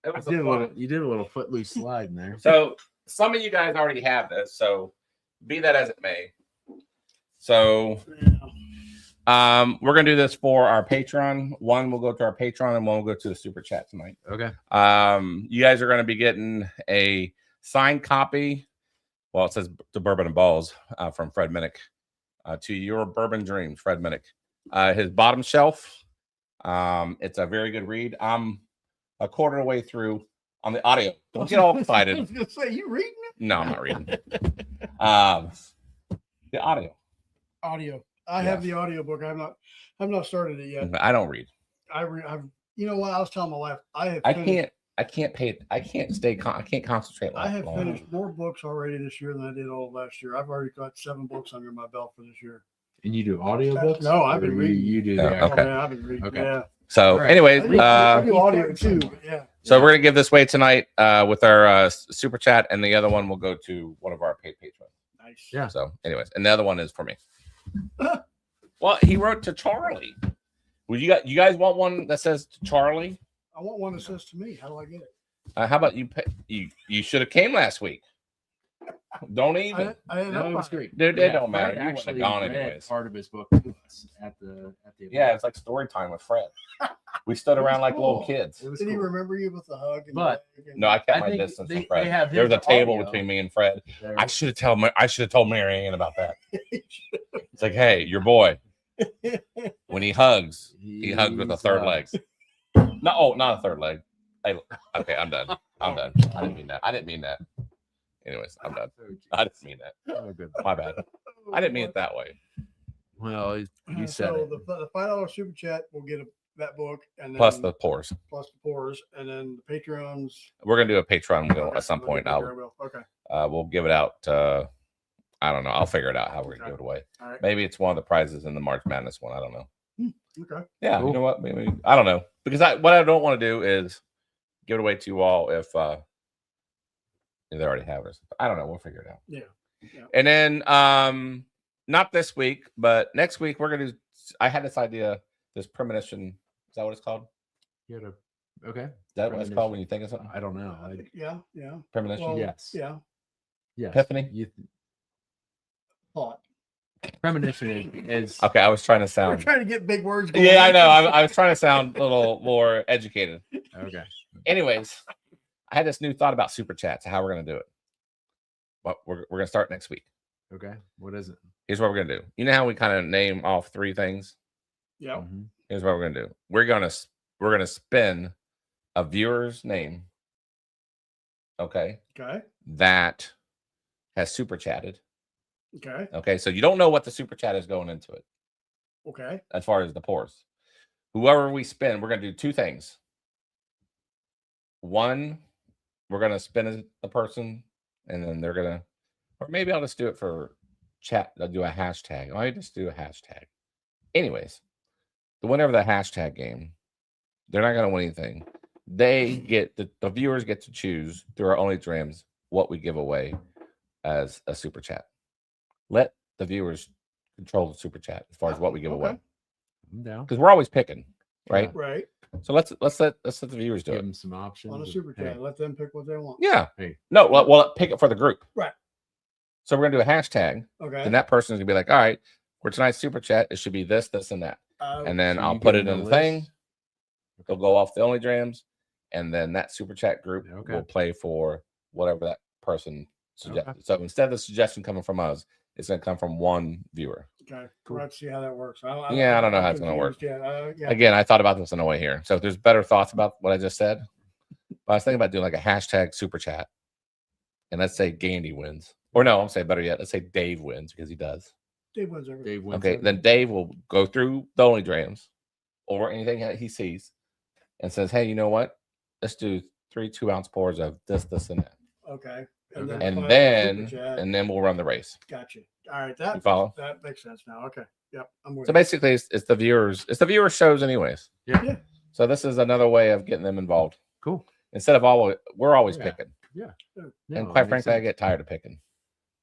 It was You did a little footloose slide in there. So some of you guys already have this. So be that as it may. So we're gonna do this for our Patreon. One will go to our Patreon, and one will go to the Super Chat tonight. Okay. You guys are gonna be getting a signed copy. Well, it says the Bourbon and Ballz from Fred Minnick. To your bourbon dreams, Fred Minnick. His bottom shelf. It's a very good read. I'm a quarter of the way through on the audio. Don't get all excited. I was gonna say, you reading it? No, I'm not reading. The audio. Audio. I have the audio book. I've not started it yet. I don't read. I've you know what? I was telling my wife, I can't concentrate. I have finished more books already this year than I did all last year. I've already got 7 books under my belt for this year. And you do audiobooks? No, I've been reading. You do that. that. Okay. Yeah, I've been reading. Okay. Yeah. So, right. anyways, I do audio too. Yeah. so we're gonna give this away tonight with our Super Chat, and the other one will go to one of our paid patrons. Nice. Yeah. So, anyways, and the other one is for me. Well, he wrote to Charlie. Would you guys want one that says to Charlie? I want one that says to me. How do I get it? How about you? You should have came last week. Don't even. I didn't No, know it was about it. great. Dude, it don't matter. Fred You wouldn't have actually gone read anyways. part of his book to us at the event. Yeah, it's like story time with Fred. We stood around like little kids. It was Did he cool. remember you with the hug? And But- the hug and- No, I kept I my think distance they from Fred. have There was a his table audio. between me and Fred. There- I should have told Marianne about that. It's like, hey, your boy, when he hugs, he hugs with a third leg. No, not a third leg. Hey, okay, I'm done. I didn't mean that. Anyways, I'm done. I didn't mean that. Oh, good. My bad. I didn't mean it that way. Well, you said so it. the $5 super chat will get that book, and then Plus the pours. plus the pours, and then the Patreons. We're gonna do a Patreon wheel at some Okay, point. Patreon will. Okay. We'll give it out I don't know. I'll figure it out how we're gonna give it away. All right. Maybe it's one of the prizes in the March Madness one. I don't know. Okay. Yeah, Cool. you know what? Maybe I don't know because what I don't want to do is give it away to you all if they already have it. I don't know. We'll figure it out. Yeah. And then not this week, but next week we're gonna do. I had this idea. This premonition. Is that what it's called? You had okay. Is that what it's called when you think of something? I don't know. Yeah. Premonition. Well, Yes. Yeah. Yes. Epiphany? Thought. Premonition is Okay, I was trying to We're sound. trying to get big words going. Yeah, I know. I was trying to sound a little more educated. okay. Anyways, I had this new thought about super chats. How we're gonna do it. But we're gonna start next week. Okay. What is it? Here's what we're gonna do. You know how we kind of name off 3 things. Yeah. Mhm. Here's what we're gonna do. We're gonna spin a viewer's name. Okay, Okay. that has super chatted. Okay. Okay, so you don't know what the super chat is going into it Okay. as far as the pours. Whoever we spin, we're gonna do 2 things. One, we're gonna spin a person, and then they're gonna, or maybe I'll just do it for chat. I'll do a hashtag. I just do a hashtag. Anyways, the winner of the hashtag game, they're not gonna win anything. They get the viewers get to choose through our only dreams what we give away as a super chat. Let the viewers control the super chat as far as what we give Okay. away, I'm down. because we're always picking, right? Right. So let's let the viewers do Give it. them some options. On a of, super chat. hey, Let them pick what they want. Yeah. Hey. No, well, pick it for the group. Right. So we're gonna do a hashtag, Okay. and that person's gonna be like, all right, for tonight's super chat, it should be this, this, and that. And then so I'll you put give it them in the the thing. list? They'll go off the only drams, and then that super chat group Okay. will play for whatever that person suggested. So instead of the suggestion coming from us, it's gonna come from one viewer. Okay. Cool. We'll have to see how that works. I don't know how it's gonna work. Yeah. Yeah. Again, I thought about this on the way here. So if there's better thoughts about what I just said, but I was thinking about doing like a hashtag super chat, and let's say Gandy wins, or no, I'm saying better yet, let's say Dave wins because he does. Dave wins everything. Dave wins Okay, everything. then Dave will go through the only drams or anything that he sees and says, hey, you know what? Let's do 3 2-ounce pours of this, this, and that. Okay. Okay. find And the then super chat. and then we'll run the race. Gotcha. All right. You follow? That makes sense now. Okay. Yep. I'm with So you. basically it's the viewers shows anyways. Yeah. Yeah. So this is another way of getting them involved. Cool. Instead of we're always Yeah. picking. No, And it quite makes frankly, I sense. get tired of picking.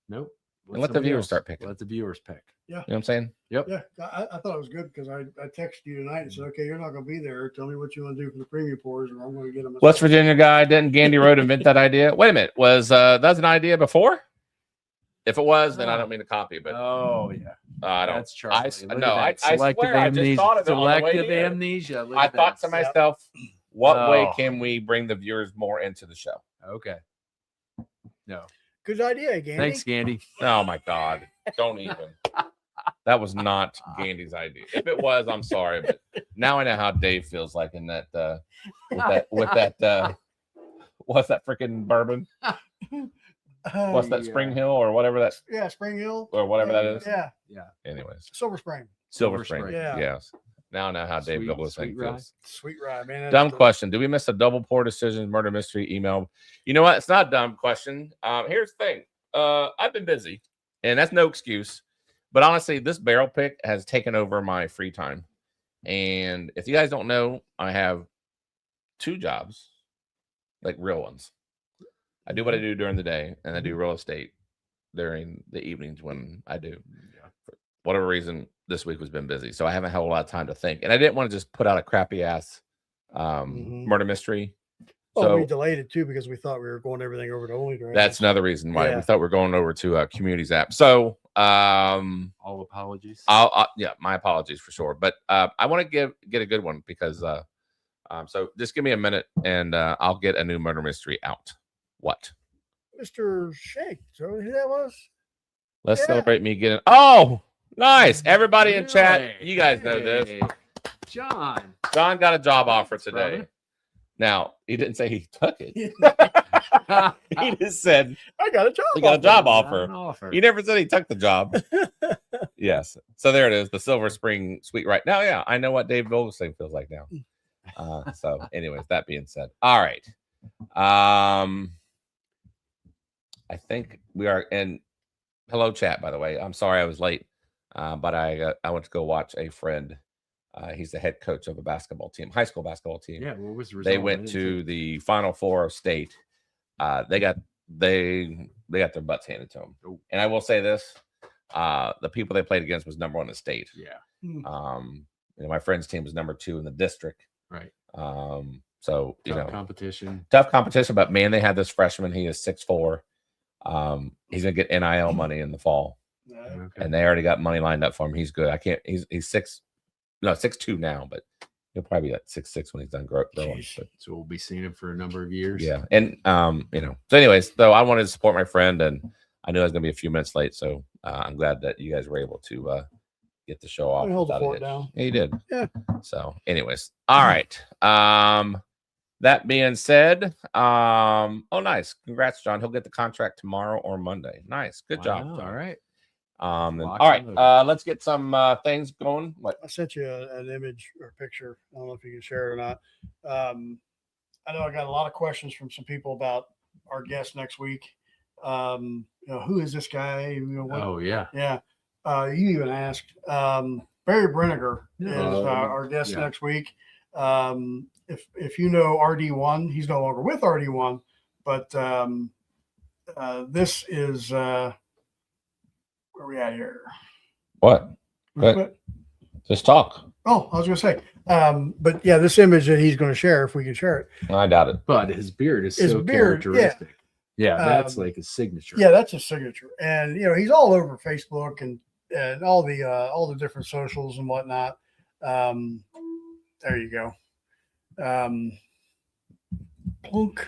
Nope. And let the somebody viewers else. start picking. Let the viewers pick. You know what I'm saying? Yep. Yeah. I thought it was good because I texted you tonight and said, okay, you're not going to be there. Tell me what you want to do for the premium pours, or I'm going to get them. West Virginia guy, didn't Gandy Road invent that idea? Wait a minute. Was that's an idea before? If it was, then I don't mean to copy, but Oh yeah. I don't. That's Charlie. Look no, at that. I Selective swear, I just amnesia. thought of it on the way Selective here. amnesia. Look I at thought that. to myself, what way Oh. can we bring the viewers more into the show? Okay. No. Good idea, Gandy. Thanks, Gandy. Oh my God. Don't even. That was not Gandy's idea. If it was, I'm sorry. But now I know how Dave feels like in that with that what's that freaking bourbon? What's that Yeah. Spring Hill or whatever that Yeah, Spring Hill. or whatever that is? Yeah. Anyways. Silver Spring. Silver Spring. Spring. Yeah. Yes. Now I know how Dave Sweet- Douglas sweet rye. feels. Sweet rye, man. Dumb question. Do we miss a double pour decision murder mystery email? You know what? It's not a dumb question. Here's the thing. I've been busy, and that's no excuse. But honestly, this barrel pick has taken over my free time. And if you guys don't know, I have 2 jobs, like real ones. I do what I do during the day, and I do real estate during the evenings when I do. For whatever reason, this week has been busy, so I haven't had a lot of time to think. And I didn't want to just put out a crappy ass murder mystery. Oh, we So delayed it too because we thought we were going everything over to Only Drink. that's another reason why Yeah. we thought we are going over to Communities app. So All apologies. yeah, my apologies for sure. But I want to get a good one because so just give me a minute and I'll get a new murder mystery out. What? Mr. Shake. So who that was? Let's Yeah. celebrate me getting. Oh, nice! Everybody in chat, Hey, you guys know this. hey, John. John got a job offer Thanks, today. brother. Now he didn't say he took it. He just said I got a job. he got a job offer. An offer. He never said he took the job. Yes. So there it is, the Silver Spring Sweet Right. Now, yeah, I know what Dave Goldstein feels like now. So, anyways, that being said, all right. I think we are, and hello, chat. By the way, I'm sorry I was late, but I went to go watch a friend. He's the head coach of a basketball team, high school basketball team. Yeah, what was the result? They went to the Final Four of state. They got their butts handed to them. Oh. And I will say this: the people they played against was number 1 in the state. Yeah. My friend's team was number 2 in the district. Right. So tough competition. Tough competition. But man, they had this freshman. He is 6'4". He's gonna get NIL money in the fall, and they already got money lined up for him. He's good. I can't. He's 6'2" now, but he'll probably be like 6'6" when he's done growing. But, so we'll be seeing him for a number of years. Yeah, and So, anyways, though, I wanted to support my friend, and I knew I was gonna be a few minutes late, so I'm glad that you guys were able to get the show off. Hold the fort down. Yeah, you did. Yeah. So, anyways, all right. That being said, oh, nice. Congrats, John. He'll get the contract tomorrow or Monday. Nice. Good job. John. All right. All right. Let's get some things going. What? I sent you an image or picture. I don't know if you can share it or not. I know I got a lot of questions from some people about our guest next week. Who is this guy? Oh, yeah. Yeah. You even asked. Barry Brenniger is our guest next week. If you know RD1, he's no longer with RD1, but this is where are we at here? What? Just talk. Oh, I was going to say, but yeah, this image that he's going to share, if we can share it. I doubt it. But his beard is so characteristic. Yeah, that's like his signature. Yeah, that's his signature, and he's all over Facebook and all the different socials and whatnot. There you go. Plunk.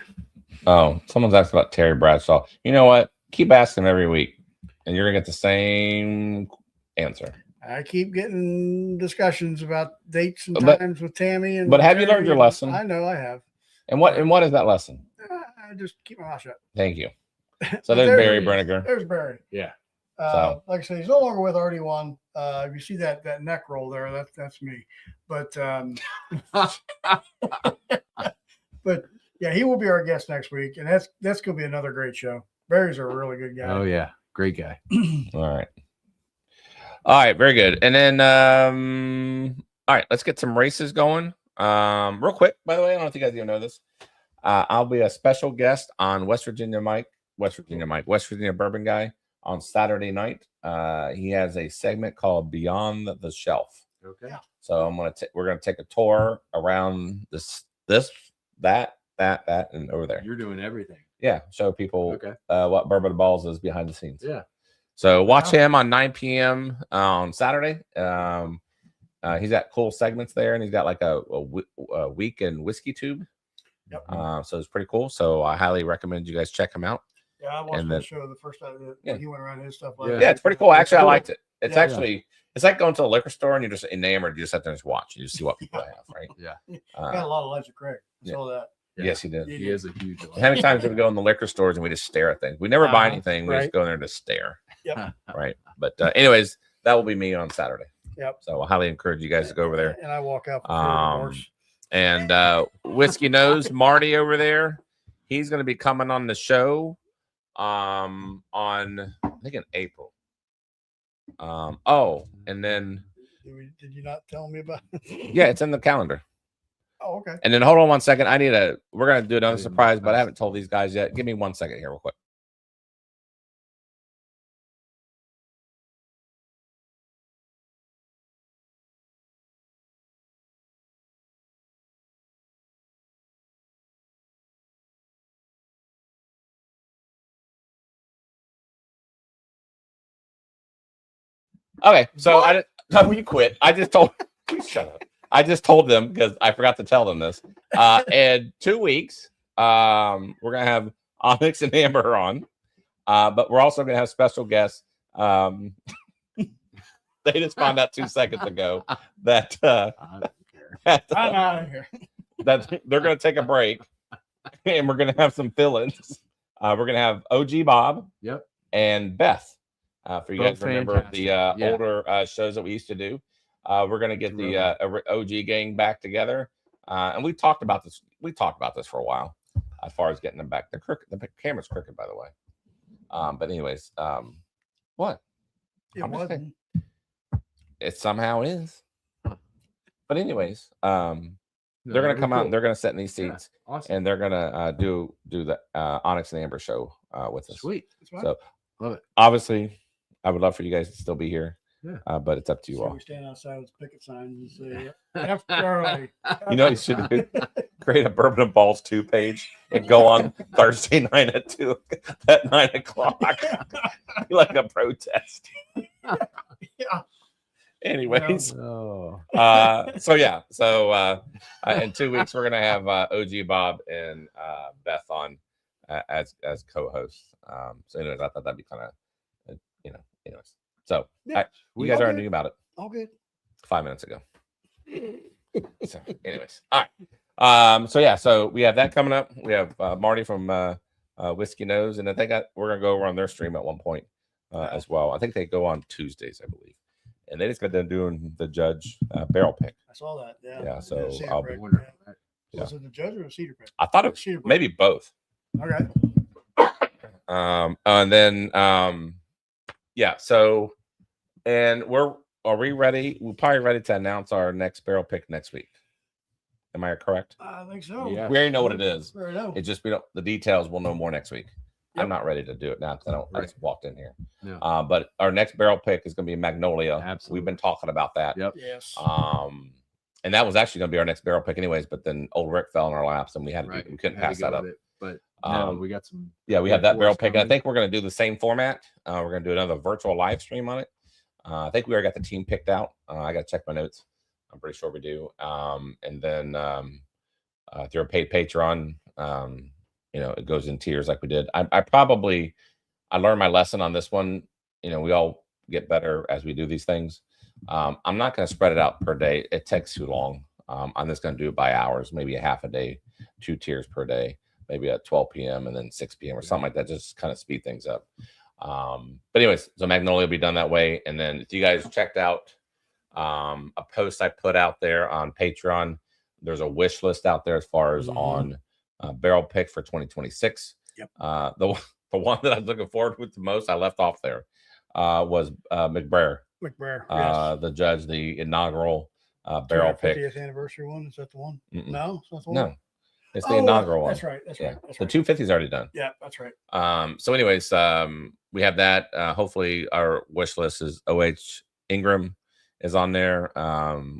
Oh, someone's asked about Terry Bradshaw. You know what? Keep asking every week, and you're gonna get the same answer. I keep getting discussions about dates and times with Tammy. But have you learned your lesson? I know I have. And what is that lesson? I just keep my mouth shut. Thank you. So there's Barry Brenniger. There's Barry. Yeah. Like I said, he's no longer with RD1. If you see that neck roll there, that's me. But but yeah, he will be our guest next week, and that's gonna be another great show. Barry's a really good guy. Oh yeah, great guy. All right, very good. And then all right, let's get some races going. Real quick, by the way, I don't know if you guys even know this. I'll be a special guest on West Virginia Bourbon Guy on Saturday night. He has a segment called Beyond the Shelf. Okay. So we're gonna take a tour around this, that, and over there. You're doing everything. Yeah, show people what Bourbon and Ballz is behind the scenes. Yeah. So watch him on 9 p.m. On Saturday. He's got cool segments there, and he's got like a week in whiskey tube. Yep. So it's pretty cool. So I highly recommend you guys check him out. Yeah, I watched the show the first time that he went around his stuff. Yeah, it's pretty cool. Actually, I liked it. It's it's like going to a liquor store and you're just enamored. You just sit there and just watch. You just see what people have, right? Yeah. Got a lot of Legend Craig. I saw that. Yeah. Yes, he did. He is a huge. How many times do we go in the liquor stores and we just stare at things? We never buy anything. We just go in there to stare. Yep. Right. But anyways, that will be me on Saturday. Yep. So I highly encourage you guys to go over there. And I walk out. And Whiskey Nose Marty over there, he's going to be coming on the show on I think in April. And then did you not tell me about it? Yeah, it's in the calendar. Oh, okay. And then hold on 1 second. We're gonna do another surprise, but I haven't told these guys yet. Give me 1 second here, real quick. Okay, so we quit. I just told shut up. I just told them because I forgot to tell them this. In 2 weeks, we're gonna have Onyx and Amber on, but we're also gonna have special guests. They just found out 2 seconds ago that I'm out of here. that they're gonna take a break, and we're gonna have some fill-ins. We're gonna have OG Bob, and Beth. For you guys remember the older shows that we used to do. We're going to get the OG gang back together. And we talked about this. We talked about this for a while as far as getting them back. The camera's crooked, by the way. But anyways, What? It I'm just wasn't. It somehow is. But anyways, No, they're gonna that'd be come out cool. and they're gonna sit in these Yeah, seats awesome. and they're gonna do the Onyx and Amber show with us. Sweet. That's right. So Love it. obviously, I would love for you guys to still be here. Yeah. But it's up to you So all. we stand outside with picket signs and say, F Charlie. You know what you should do? Create a Bourbon and Ballz 2 page and go on Thursday night at 2 at 9 o'clock. Like a protest. Yeah. Anyways, Oh, so in 2 weeks we're gonna have OG Bob and Beth on as co-hosts. So anyways, I thought that'd be kind of anyways. So Yeah. you guys Okay. already knew about it All good. 5 minutes ago. So anyways, all right. So we have that coming up. We have Marty from Whiskey Nose, and I think we're gonna go over on their stream at one point as well. I think they go on Tuesdays, I believe. And they just got done doing the judge barrel pick. I saw that. Yeah. Yeah, so Cedar I'll Creek, wondering. yeah. Was it the judge or the Cedar Creek? I thought it was Cedar Creek. maybe both. Okay. And then so and are we ready? We're probably ready to announce our next barrel pick next week. Am I correct? I think so. Yeah. We already know what it is. Fair enough. It's just the details we'll know more next week. Yep. I'm not ready to do it now because I just walked in here. No. But our next barrel pick is going to be Magnolia. Absolutely. We've been talking about that. Yep. Yes. And that was actually going to be our next barrel pick anyways, but then old Rick fell in our laps and we Right. we couldn't Had to pass go that up. with it, but no, Um, we got some. Yeah, we have that barrel pick. And I coming. think we're going to do the same format. We're going to do another virtual live stream on it. I think we already got the team picked out. I got to check my notes. I'm pretty sure we do. And then through a paid Patreon, it goes in tiers like we did. I learned my lesson on this one. We all get better as we do these things. I'm not going to spread it out per day. It takes too long. I'm just going to do it by hours, maybe a half a day, 2 tiers per day, maybe at 12 p.m. and then 6 p.m. or something like that. Just kind of speed things up. But anyways, so Magnolia will be done that way. And then if you guys checked out a post I put out there on Patreon, there's a wish list out there as far as on barrel pick for 2026. Yep. The one that I was looking forward to the most, I left off there, was McBrayer. McBrayer. Yes. The judge, the inaugural barrel pick. 50th anniversary one. Is that the one? Mm-mm. No, it's not the one. No, it's the inaugural one. That's right. That's Yeah. right. That's The right. 250 is already done. Yeah, that's right. So anyways, we have that. Hopefully our wish list is OH Ingram is on there.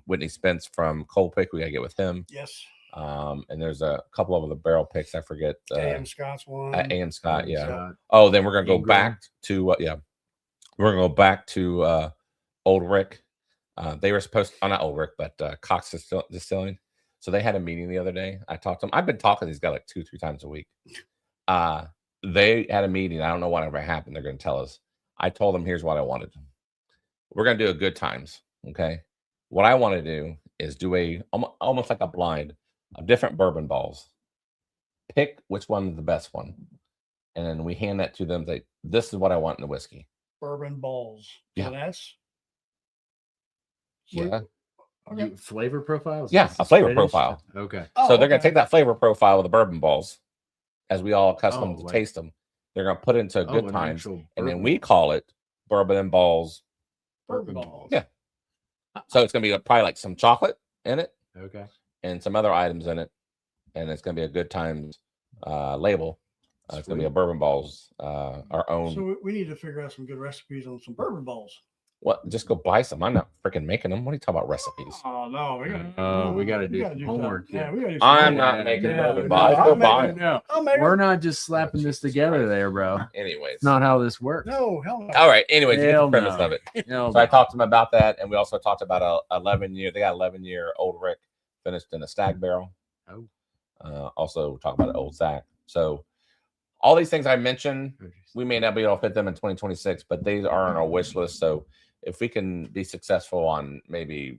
Whitney Spence from Coal Pick, we gotta get with him. Yes. And there's a couple of the barrel picks. I forget. A.M. Scott's one. A.M. Scott, yeah. Scott. Oh, then we're gonna go Ingram. back to we're gonna go back to Old Rick. They were supposed to, not Old Rick, but Cox Distilling. So they had a meeting the other day. I talked to them. I've been talking to these guys like 2-3 times a week. They had a meeting. I don't know whatever happened. They're going to tell us. I told them, here's what I wanted. We're going to do a good times. Okay. What I want to do is do almost like a blind of different bourbon balls. Pick which one is the best one. And then we hand that to them. This is what I want in the whiskey. Bourbon Balls. Yeah. That's Yeah. okay. Flavor profiles. Yeah, This a is flavor finished? profile. Okay. Oh, So they're going okay. to take that flavor profile of the bourbon balls, as we all accustomed to like- taste them. They're going to put it into good an times, actual and then bourbon. we call it Bourbon and Balls. Bourbon Balls. Yeah. So it's going to be probably like some chocolate in it Okay. and some other items in it, and it's going to be a good times label. It's going to be a Bourbon Balls, our own. So we need to figure out some good recipes on some bourbon balls. What? Just go buy some. I'm not freaking making them. What are you talking about recipes? Oh no, we got. Oh, we gotta do some homework, Yeah, yeah. we got to do some I'm homework. not making Yeah, bourbon no, balls. I'm Go making buy them. them. No, I'll make we're them. not just slapping this together there, bro. Anyways. It's not how this works. No, hell no. All right. Anyways, you get the Hell premise no. of it. No, So I talked to them about that, and we also talked about a 11-year. They got 11-year Old Rick finished in a stag barrel. Oh. Also talk about an Old Zach. So all these things I mentioned, we may not be able to fit them in 2026, but these are on our wish list. So if we can be successful on maybe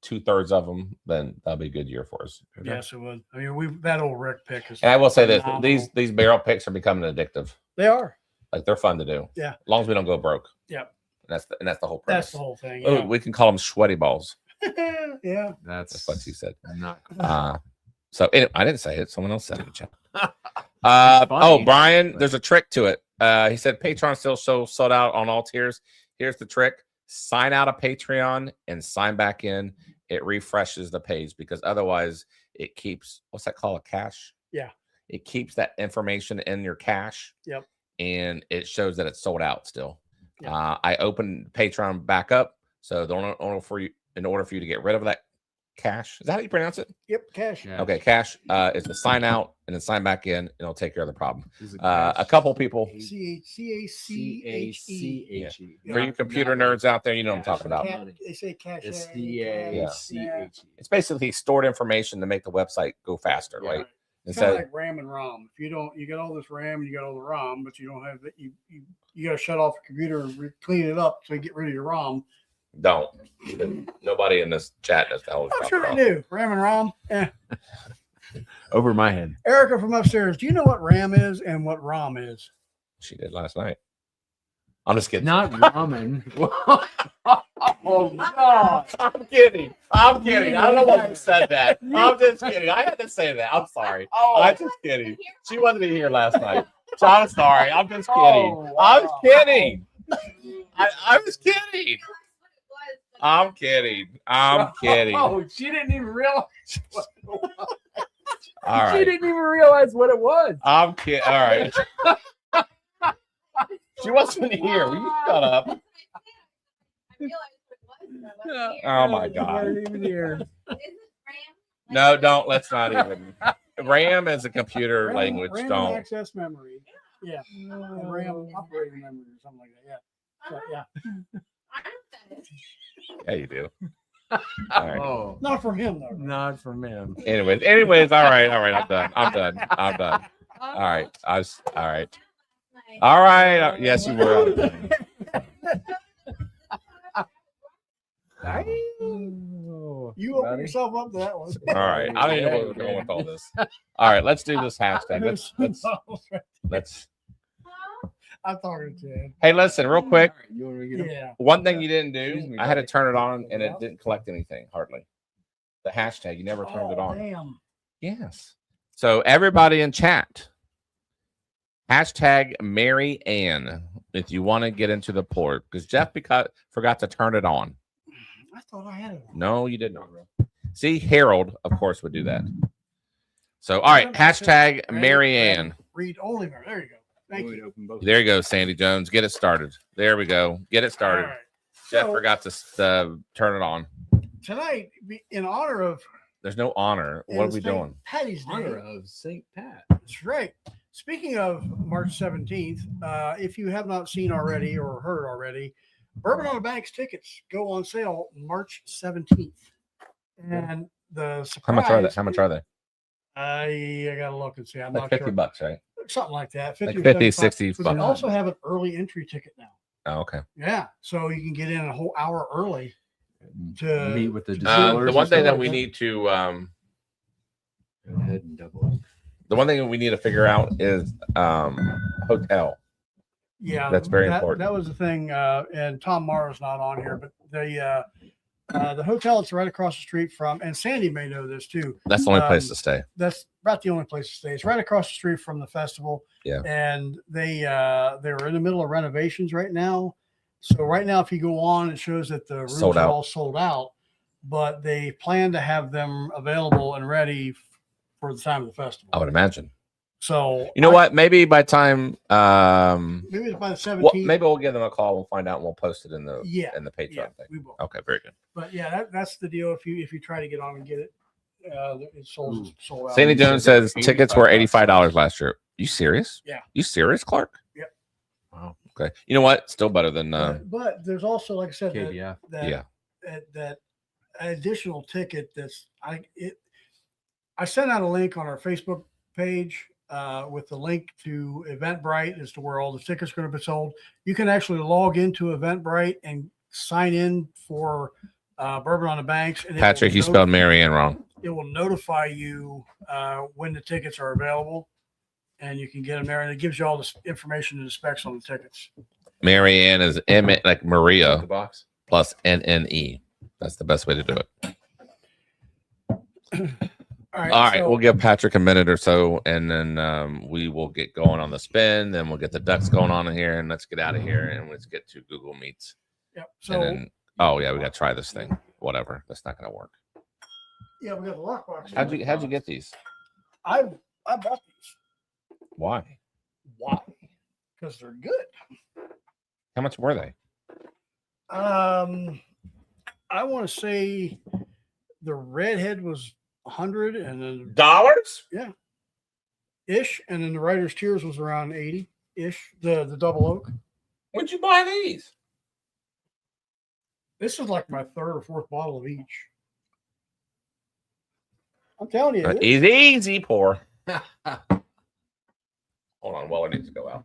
2/3 of them, then that'll be a good year for us. Yes, it would. I mean, that old Rick pick is. And I will say this: phenomenal. these barrel picks are becoming addictive. They are. Like they're fun to do. Yeah. As long as we don't go broke. Yep. And that's the whole premise. That's the whole thing. Oh, Yeah. we can call them sweaty balls. Yeah. That's what she said. Not So I didn't say it. Someone else said it. Chat. funny. Brian, there's a trick to it. He said Patreon still sold out on all tiers. Here's the trick: sign out of Patreon and sign back in. It refreshes the page because otherwise it keeps what's that called, a cache? Yeah. It keeps that information in your cache. Yep. And it shows that it's sold out still. Yeah. I opened Patreon back up, so in order for you to get rid of that cache, is that how you pronounce it? Yep, cash. Yeah. Okay, cache is to sign out and then sign back in, and it'll take care of the problem. Is it A couple people, C-A-C-A-C-H-E. for you computer nerds out there, you know what I'm talking about. They say cash. It's cash. It's basically stored information to make the website go faster, right? It's Instead, kind of like RAM and ROM. If you don't, you got all this RAM, you got all the ROM, but you don't have that. You got to shut off the computer and clean it up so you get rid of your ROM. don't. Nobody in this chat knows the hell I'm sure they do. RAM and ROM. Over my head. Erica from upstairs. Do you know what RAM is and what ROM is? She did last night. I'm just kidding. Not ramen. Oh no! I'm kidding. I'm kidding. I don't know why you said that. I'm just kidding. I had to say that. I'm sorry. I'm just kidding. She wasn't here last night. So I'm sorry. I'm just kidding. I'm kidding. I was kidding. I'm kidding. I'm kidding. Oh, she didn't even realize. All right. She didn't even realize what it was. I'm kidding. All right. She wasn't here. Will you shut up? Oh my God. No, don't. Let's not even. RAM is a computer language. RAM Don't. access memory. Yeah. And RAM operating memory or something like that. Yeah. So, yeah. Yeah, you do. All right. Oh, Not from him though. not from him. Anyways. All right. I'm done. All right. All right. Yes, you were. You open yourself up to that one. All right. I don't even know where we're going with all this. All right. Let's do this hashtag. Let's. I'm talking to you. Hey, listen, real quick. You want to get him? Yeah. One thing you didn't do, I had to turn it on and it didn't collect anything hardly. The hashtag, you never turned it on. Damn. Yes. So everybody in chat, hashtag Marianne if you want to get into the port because Jeff forgot to turn it on. I thought I had it. No, you did not. See, Harold, of course, would do that. So, all right, hashtag Marianne. Read only. There you go. Thank you. Open both. There you go, Sandy Jones. Get it started. There we go. Get it started. All right. Jeff So, forgot to turn it on. tonight, in honor of There's no honor. What are we doing? Patty's Day. Honor of St. Pat. That's right. Speaking of March 17th, if you have not seen already or heard already, Bourbon on the Banks tickets go on sale March 17th. And the surprise. How much are they? I gotta look and see. I'm Like not $50, sure. right? Something like that. 50, or 75. 60 But they bucks. also have an early entry ticket now. Oh, okay. Yeah. So you can get in a whole hour early to Meet with the The distillers. one and thing stuff that like we need to Go ahead and double. the one thing that we need to figure out is hotel. Yeah, That's very important. That was the thing, and Tom Morrow's not on here, but the hotel it's right across the street from, and Sandy may know this too. That's the only place to stay. That's about the only place to stay. It's right across the street from the festival. Yeah. And they're in the middle of renovations right now. So right now, if you go on, it shows that the rooms Sold are out. all sold out, but they plan to have them available and ready for the time of the festival. I would imagine. So You know what? Maybe by time Maybe it's by the 17th. well, maybe we'll give them a call. We'll find out and we'll post it in the Patreon yeah, thing. we will. Okay, very good. But yeah, that's the deal. If you try to get on and get it, it's sold out. Sandy Jones says tickets were $85 last year. You serious? Yeah. You serious, Clark? Yep. Wow. Okay. You know what? Still better than But there's also, like I said, KDF. that additional ticket I sent out a link on our Facebook page with the link to Eventbrite as to where all the tickets are going to be sold. You can actually log into Eventbrite and sign in for Bourbon on the Banks. And Patrick, you spelled Marianne wrong. It will notify you when the tickets are available, and you can get them there. And it gives you all the information and the specs on the tickets. Marianne is M like Maria The box. plus NNE. That's the best way to do it. All right. All right, so- we'll give Patrick a minute or so, and then we will get going on the spin. Then we'll get the ducks going on in here, and let's get out of here and let's get to Google Meets. Yep. And So then, oh yeah, we got to try this thing. Whatever, that's not going to work. yeah, we got the lockbox. How'd you get these? I bought these. Why? Why? Because they're good. How much were they? I want to say the redhead was 100, and then Dollars? ish, and then the Writer's Tears was around 80 ish. The double oak. When'd you buy these? This is like my third or fourth bottle of each. I'm telling you, it is. Easy, pour. Hold on, Weller needs to go out.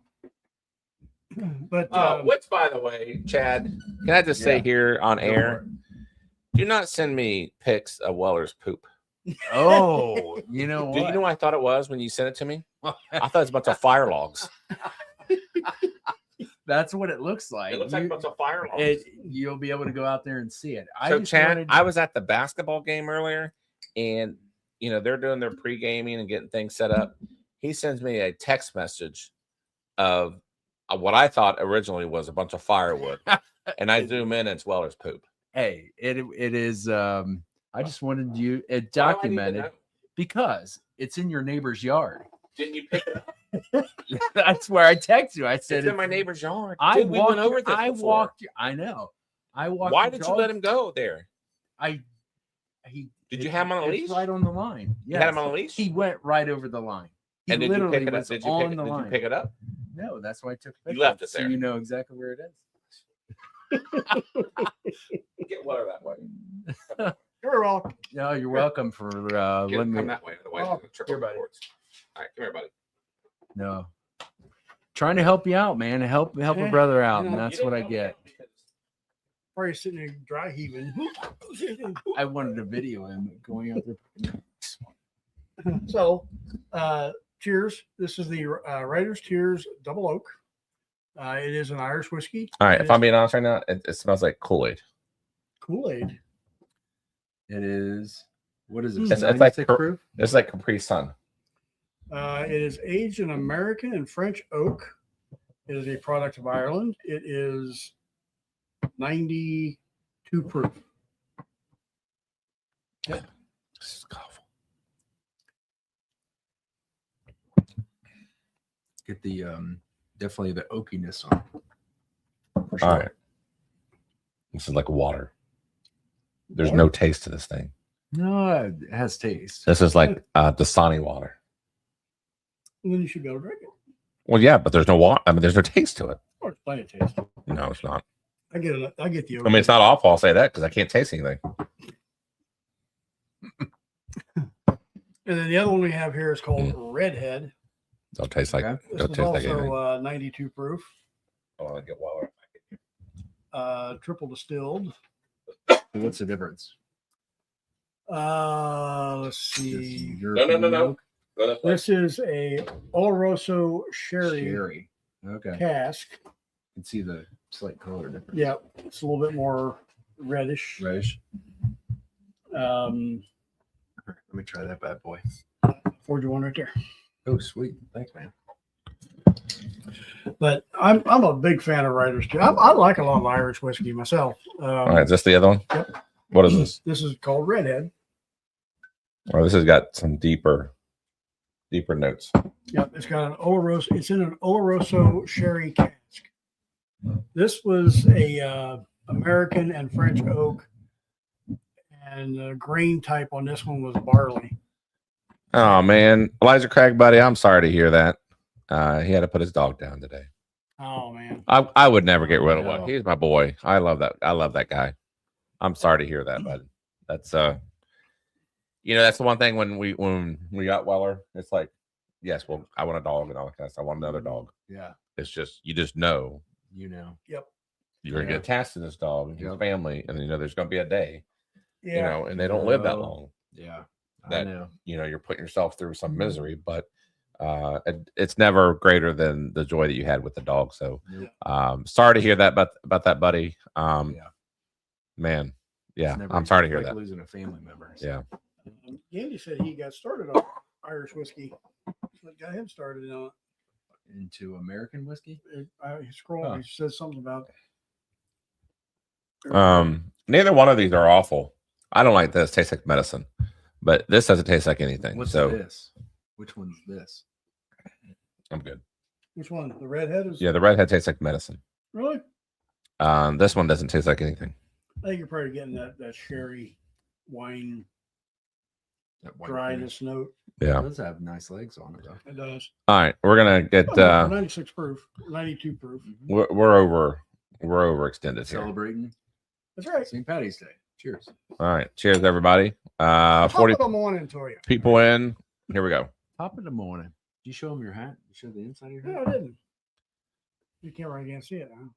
But Which, by the way, Chad, can I just say here on air, do not send me pics of Weller's poop. Oh, you know Do what? you know what I thought it was when you sent it to me? I thought it was a bunch of fire logs. That's what it looks like. It looks like a bunch of fire logs. You'll be able to go out there and see it. So, Chad, wanted- I was at the basketball game earlier, and they're doing their pre-gaming and getting things set up. He sends me a text message of what I thought originally was a bunch of firewood, and I zoom in, and it's Weller's poop. Hey, it is. I just wanted you it documented because it's in your neighbor's yard. Didn't you pick it up? That's where I text you. I said It's in my neighbor's yard. I Dude, we went over this. I before. walked. I know. I walked. Why the did you let dog- him go there? Did you have him on a it's leash? Right on the line. You had him Yes. on a leash? He went right over the line. He And did you literally pick it up? was Did you on pick, the did line. you pick it up? No, that's why I took a You picture. left it So there. you know exactly where it is. Get Weller that way. you're welcome. No, you're welcome for letting me. Come that way. Otherwise, Oh, it's triple here, buddy. reports. All right, come here, buddy. No, trying to help you out, man. Help a Yeah, brother out, you and know, that's what I get. Probably sitting there dry heaving. I wanted to video him going out there. So, cheers. This is the Writer's Tears Double Oak. It is an Irish whiskey. All right, It if I'm is being honest right now, it smells like Kool-Aid. Kool-Aid. It is. What is It's it? like 96 cur- proof. It's like Capri Sun. It is aged in American and French oak. It is a product of Ireland. It is 92 proof. This is awful. Get the definitely the oakiness on it. For sure. All right. This is like water. There's no taste to this thing. No, it has taste. This is like Dasani water. And then you should be able to drink it. Well, yeah, but there's no water. I mean, there's no taste to it. Or it's plenty of taste. No, it's not. I get it. I get the I mean, it's not awful. I'll say that because I can't taste anything. And then the other one we have here is called Redhead. Don't taste like. Okay. This Don't is taste like also anything. 92 proof, I want to get water. triple distilled. What's the difference? Let's see. No. This is a Oloroso sherry, Sherry. Okay. cask. You can see the slight color difference. Yeah, it's a little bit more reddish. Reddish. Let Let me try that bad boy. Forward you one right there. Oh, sweet. Thanks, man. But I'm a big fan of Writers too. I like a lot of Irish whiskey myself. All right, is this the other one? Yep. What is this? This is called Redhead. Oh, this has got some deeper notes. Yep, it's got an Oloroso. It's in an Oloroso sherry cask. This was a American and French oak, and the grain type on this one was barley. Oh man, Elijah Craig, buddy, I'm sorry to hear that. He had to put his dog down today. Oh man, I would never get rid of No. one. He's my boy. I love that guy. I'm sorry to hear that, bud. That's that's the one thing when we got Weller, it's like, yes, well, I want a dog and all that kind of stuff. I want another dog. Yeah. It's just you just know You know. yep, you're gonna Yeah. get attached to this dog and his Yep. family, and there's gonna be a day, yeah. and they don't live that No. long. Yeah. I That- know. You're putting yourself through some misery, but it's never greater than the joy that you had with the dog. So Nope. sorry to hear that about that, buddy. Yeah. Man, yeah, It's never I'm sorry to hear like that. losing a family member. Yeah. Andy said he got started on Irish whiskey. What got him started on Into American whiskey. it? He scrolled. Huh. He said something about. Neither one of these are awful. I don't like this. Tastes like medicine, but this doesn't taste like anything. What's so this? Which one's this? I'm good. Which one? The redhead is. Yeah, the redhead tastes like medicine. Really? This one doesn't taste like anything. I think you're probably getting that sherry wine That white dryness note. Yeah. It does have nice legs on it though. It does. All right, we're gonna get. 96 proof, 92 proof. We're overextended here. Celebrating That's right. St. Patty's Day. Cheers. All right, cheers everybody. Top 40 of the morning to you. people in. Here we go. Top of the morning. Did you show them your hat? You showed the inside of your No, hat? I didn't. You can't right can't see it. Huh?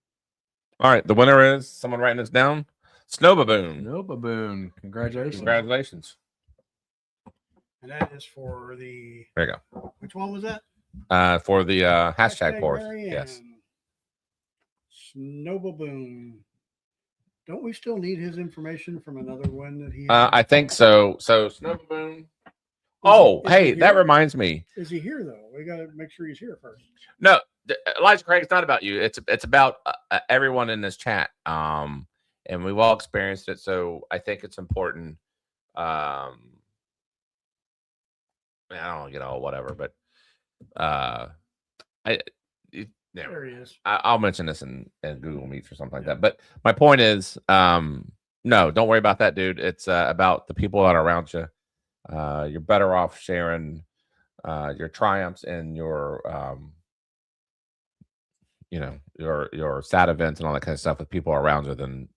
All right, the winner is someone writing this down. Snowbaboon. No baboon. Congratulations. Congratulations. And that is for the. There you go. Which one was that? For the hashtag pours. Marianne. Yes. Snowbaboon. Don't we still need his information from another one that he? I think so. So Snowbaboon. Oh, is he hey, that here? reminds me. Is he here though? We got to make sure he's here first. No, Elijah Craig, it's not about you. It's about everyone in this chat. And we've all experienced it, so I think it's important. I don't whatever, but There he is. I'll mention this in Google Meets or something like that. But my point is, no, don't worry about that, dude. It's about the people that are around you. You're better off sharing your triumphs and your your sad events and all that kind of stuff with people around you than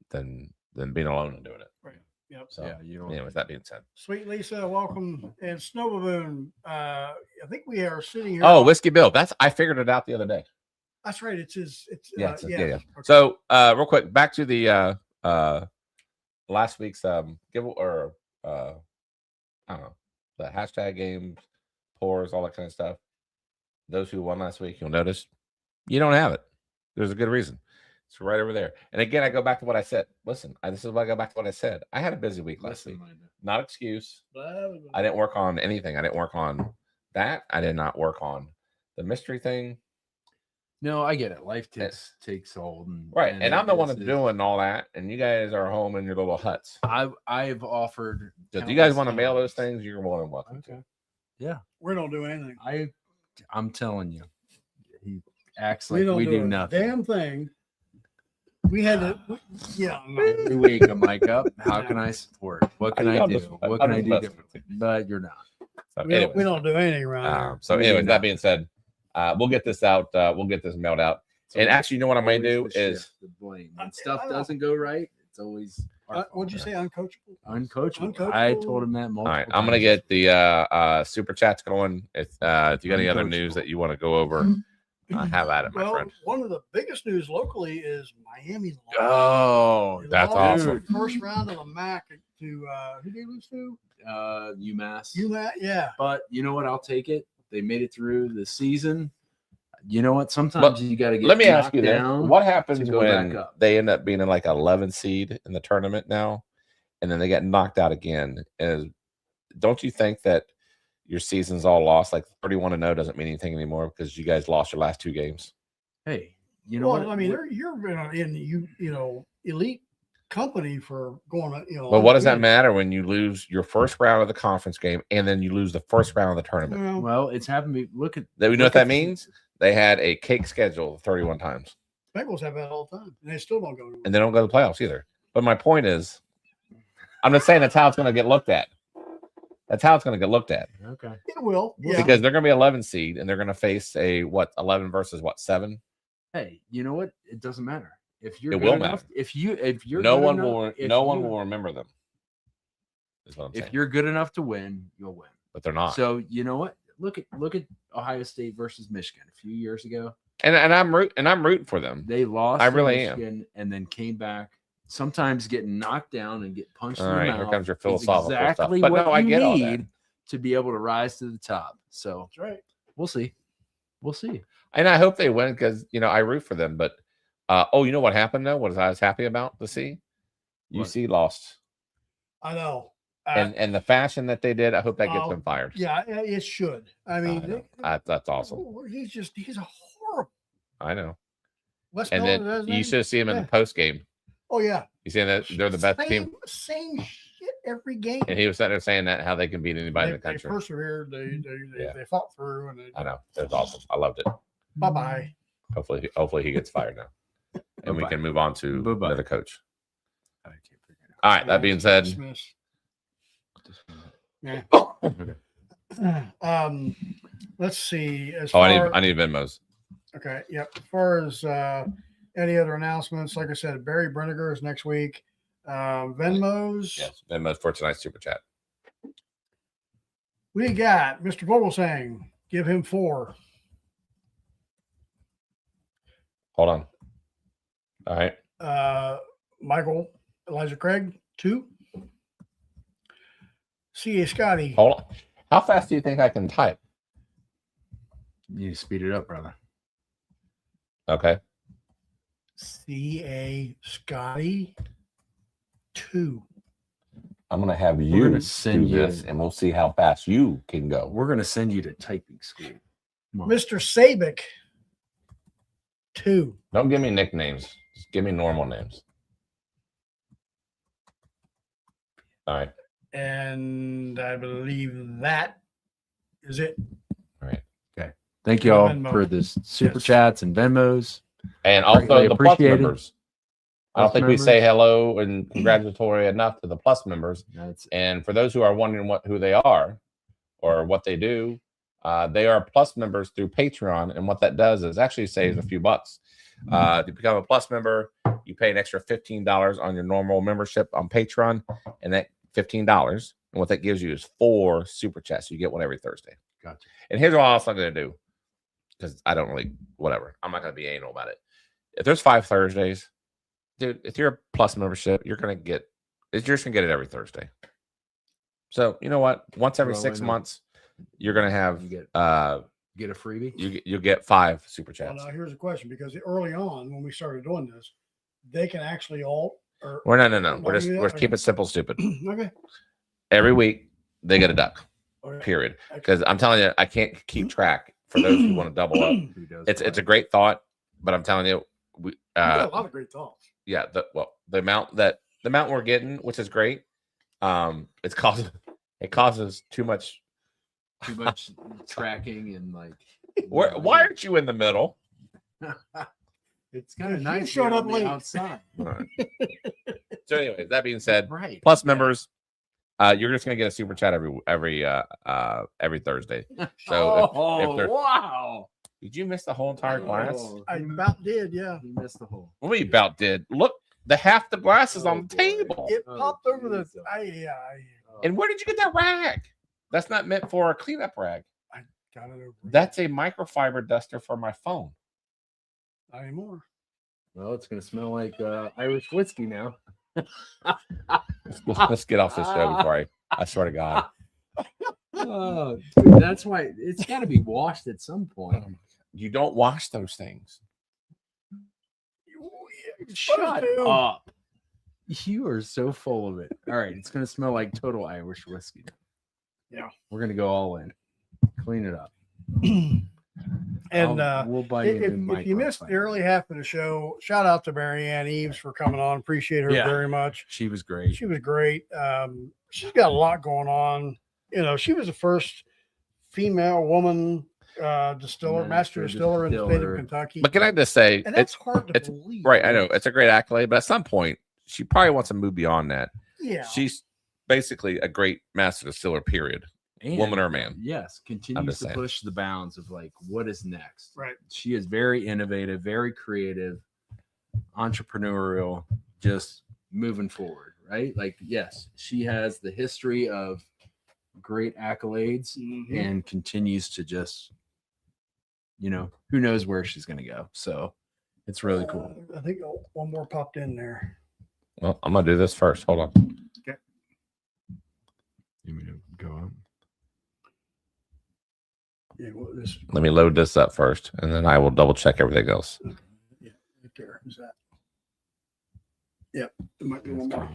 being alone and doing it. Right. Yep. So Yeah, you don't. with that being said. Sweet Lisa, welcome. And Snowbaboon. I think we are sitting here. Oh, Whiskey Bill. I figured it out the other day. That's right. It's his. It's Yeah. Okay. So real quick, back to the last week's give or I don't know, the hashtag games, pours, all that kind of stuff. Those who won last week, you'll notice you don't have it. There's a good reason. It's right over there. And again, I go back to what I said. Listen, this is why I go back to what I said. I had a busy week last week. Not excuse. I didn't work on anything. I didn't work on that. I did not work on the mystery thing. No, I get it. Life takes hold. Right. And I'm the one that's doing all that. And you guys are home in your little huts. I've offered. If you guys want to mail those things, you're more than welcome to. Yeah. We don't do anything. I'm telling you. He acts We like don't we do do a nothing. damn thing. We had to. Every week I'm like, how can I support? What can I do? What can I do differently? But you're not. So we don't do anything around so anyways, that being said, we'll get this out. We'll get this mailed out. And actually, you know what I might do is the blame. When stuff doesn't go right, it's always what'd you say? Uncoachable? Uncoachable. I told him that multiple all right. I'm gonna get the super chats going. If you got any other news that you want to go over, have at it, my friend. One of the biggest news locally is Miami lost. Oh, that's awesome. First round of the MAC to who did they lose to? UMass. UMass, yeah. But you know what? I'll take it. They made it through the season. You know what? Sometimes you got to get. Let me ask you this: what happens when back up? they end up being in like 11 seed in the tournament now, and then they get knocked out again? And don't you think that your season's all lost? Like 31-0 doesn't mean anything anymore because you guys lost your last 2 games. Hey, you know well, what? I mean, you're in elite company for going. But what does that matter when you lose your first round of the conference game and then you lose the first round of the tournament? Well, it's happened to me. Look at that. We know what that means. They had a cake schedule 31 times. Bengals have that all the time, and they still don't go. And they don't go to the playoffs either. But my point is, I'm just saying that's how it's going to get looked at. That's how it's going to get looked at. Okay. It will. Yeah. Because they're going to be 11 seed and they're going to face 11 versus 7? Hey, you know what? It doesn't matter. If you're it good will enough, matter. if you're no good one enough, will remember them. Is what I'm saying. If you're good enough to win, you'll win. But they're not. So you know what? Look at Ohio State versus Michigan a few years ago. And I'm rooting for them. They lost. I really Michigan and then came back. Sometimes getting knocked down and get punched in the mouth. Here comes your philosophical exactly stuff. But what no, I you get all that. need to be able to rise to the top. So that's right. We'll see. We'll see. And I hope they win because I root for them. But you know what happened though? What I was happy about to see? UC lost. I know. And the fashion that they did, I hope that gets Oh, them fired. Yeah, it should. I mean, That's awesome. he's a horrible. I know. Wes And Miller, is that then his you name? should see them in Yeah. the post game. Oh yeah, You see that they're the best team. Same shit every game. And he was sitting there saying that how they can beat anybody in the They country. persevered. They fought through, and I know. It was awesome. I loved it. bye bye. Hopefully he gets fired now. And we can move on to Bye-bye. another coach. I can't figure it All right. That being said, Yeah. Okay. Let's see. As oh, far I need Venmos. okay, yep. As far as any other announcements, like I said, Barry Brenniger is next week. Venmos. Yes, Venmos for tonight's super chat. We got Mr. Vogelsang. Give him 4. Hold on. All right. Michael Elijah Craig 2. C.A. Scotty. Hold on. How fast do you think I can type? You need to speed it up, brother. Okay. C.A. Scotty 2. I'm gonna have We're you gonna send do you- this, and we'll see how fast you can go. We're gonna send you to typing school. Come on. Mr. Sabic 2. Don't give me nicknames. Just give me normal names. All right. And I believe that is it. All right. Thank you all Venmo. for this super Yes. chats and Venmos. And also Greatly the plus appreciated. members. I don't Plus think we members. say hello and congratulatory enough to the plus members. That's And for those who are wondering who they are or what they do, they are plus members through Patreon. And what that does is actually saves a few bucks. To become a plus member, you pay an extra $15 on your normal membership on Patreon. And that $15, and what that gives you is 4 super chats. You get one every Thursday. Gotcha. And here's what else I'm going to do, because I don't really, whatever. I'm not going to be anal about it. If there's 5 Thursdays, dude, if you're a plus membership, you're just going to get it every Thursday. So you know what? Once every Well, 6 I know. months, you're going to have You get uh get a freebie. you'll get 5 super Well, chats. now here's a question, because early on when we started doing this, they can actually all or We're no. Not We're do that? we're keeping it simple, stupid. okay. Every week they get a duck. Okay. Period. Because I'm telling you, I can't keep track for those who want to double up. Who does It's what? a great thought, but I'm telling you, we You got a lot of great thoughts. yeah, the amount we're getting, which is great. It causes too much. too much tracking and like. Why aren't you in the middle? It's kind of You nice. showed being up on the late. outside. All right. So, anyways, that being said, Right. plus members, you're just gonna get a super chat every Thursday. So if there's- wow. did you miss the whole entire glass? Oh, I about did, yeah. you missed the whole. What we about did? Look, half the glass is on the Oh, boy. table. It Oh, popped over the. Jesus. And where did you get that rag? That's not meant for a cleanup rag. Got it over. That's a microfiber duster for my phone. Not anymore. Well, it's gonna smell like Irish whiskey now. Let's get off this show before I swear to God. Oh, dude, that's why it's got to be washed at some point. You don't wash those things. Shut up. You are so full of it. All right, it's gonna smell like total Irish whiskey. Yeah. We're gonna go all in. Clean it up. And we'll buy you a new if you missed the microfiber. early half of the show, shout out to Marianne Eaves for coming on. Appreciate her Yeah. very much. She was great. She was great. She's got a lot going on. You know, she was the first female woman distiller, master distiller in the state of distiller. Kentucky. But can I just say, And that's it's hard to it's- believe. right. I know it's a great accolade, but at some point, she probably wants to move beyond that. Yeah. She's basically a great master distiller. Period. And, Woman or man? Yes, continues just to saying. push the bounds of like what is next. Right. She is very innovative, very creative, entrepreneurial, just moving forward, right? Like, yes, she has the history of great accolades Mhm. and continues to just, who knows where she's going to go. So it's really cool. I think one more popped in there. Well, I'm gonna do this first. Hold on. You mean to go on? Yeah, well, this Let me load this up first, and then I will double check everything else. right there. Is that? Yep. It might be one more.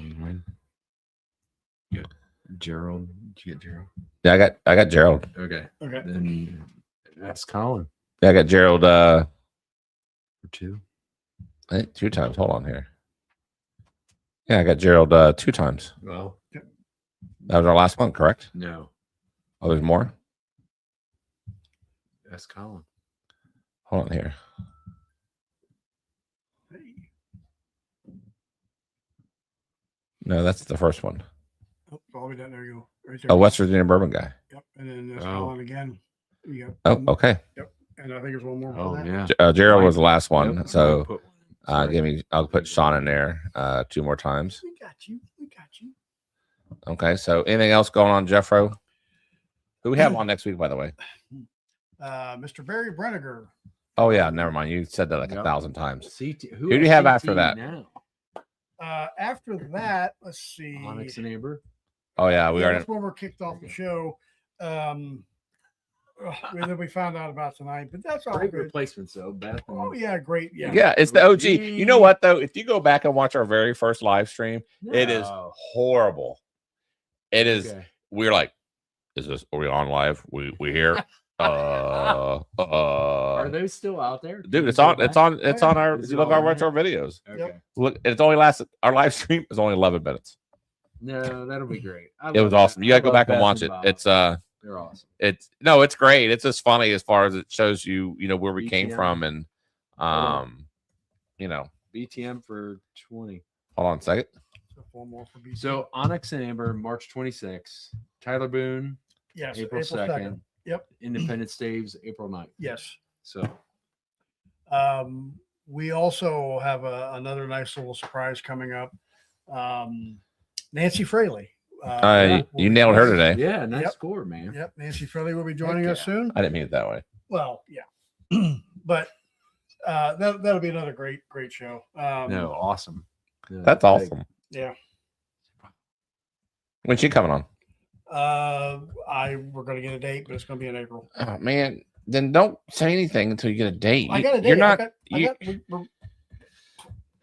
Gerald. Did you get Gerald? Yeah, I got Gerald. Okay. Okay. Then that's Colin Yeah, I got Gerald for 2. I think 2 times. Hold on here. Yeah, I got Gerald 2 times. Well, That was our last one, correct? no. Oh, there's more? That's Colin. Hold on here. No, that's the first one. Oh, all the way down there you go. Right there. Oh, West Virginia bourbon guy. Yep. And then there's Oh. Colin again. You got, Oh, okay. Yep. And I think there's one more. for Oh, that. yeah. Gerald was the last one. Yep. So Sorry. I'll put Sean in there 2 more times. We got you. We got you. Okay. So anything else going on, Jeffro? Who we have on next week, by the way? Mr. Barry Brenniger. Oh yeah, never mind. You said that like Yep. 1,000 times. CT, Who do you have after that? Now? After that, let's see. Onyx and Amber. Oh yeah, we Yeah, are. that's when we're kicked off the show. That we found out about tonight, but that's all Great good. replacements, though. Beth. Oh yeah, great. Yeah. Yeah, it's the OG. You know what though? If you go back and watch our very first live stream, it is No. horrible. It is. Okay. We're like, are we on live? We here? Are those still out there? Dude, Can it's you go on. It's back? on. It's on our. Is You it look all our in there? videos. Okay. Look, it's only lasted. Our live stream is only 11 minutes. No, that'll be great. It was awesome. You gotta go back and watch it. It's they're awesome. it's great. It's just funny as far as it shows you where we came BTM. from and BTM for 20. hold on a second. So one more for BC. So Onyx and Amber, March 26th. Tyler Boone, yes, April 2nd. Yep. Independent Staves, April 9th. Yes. So We also have another nice little surprise coming up. Nancy Fraley. will You be nailed her joining- today. yeah, nice Yep. score, man. Yep, Nancy Fraley will be joining Heck us yeah. soon. I didn't mean it that way. Well, yeah, but that'll be another great show. No, awesome. Yeah, That's big. awesome. Yeah. When's she coming on? We're gonna get a date, but it's gonna be in April. Oh man, then don't say anything until you get a date. I got a date. You're not. I you got-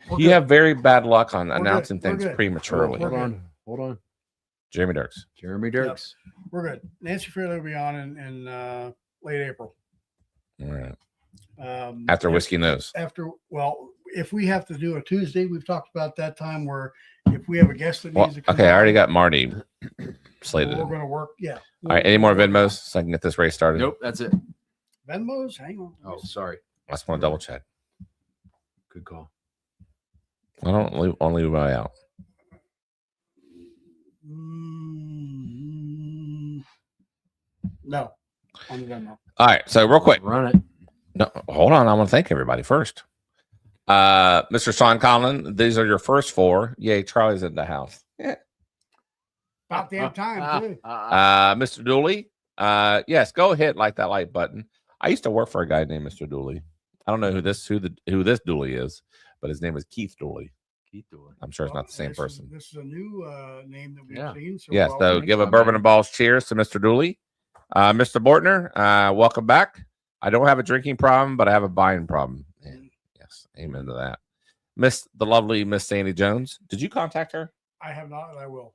we're you good. have very bad luck on We're good. announcing We're things good. prematurely. We're Hold good. on. Jeremy Dirks. Jeremy Dirks. We're good. Nancy Fraley will be on in late April. All right. After After Whiskey Nose. if we have to do a Tuesday, we've talked about that time where if we have a guest that Well, needs to come okay, I already on, got Marty slated. we're All going to work. Yeah. right, any more Venmos so I can get this race started? Nope, that's it. Venmos? Hang on. Oh, sorry. I just want to double check. Good call. I don't leave, only leave my out. No. On the Venmo. All right, so real quick. Run it. No, hold on. I want to thank everybody first. Mr. Sean Conlon, these are your first 4. Yay, Charlie's in the house. About damn time, too. Mr. Dooley, yes, go hit like that like button. I used to work for a guy named Mr. Dooley. I don't know who this Dooley is, but his name is Keith Dooley. Keith Dooley. I'm sure it's not the same person. This is a new name that we've Yeah. seen. So Yes, we're all so thanks give a on Bourbon that. and Balls cheers to Mr. Dooley. Mr. Bortner, welcome back. I don't have a drinking problem, but I have a buying problem. And yes, amen to that. The lovely Miss Sandy Jones. Did you contact her? I have not, and I will.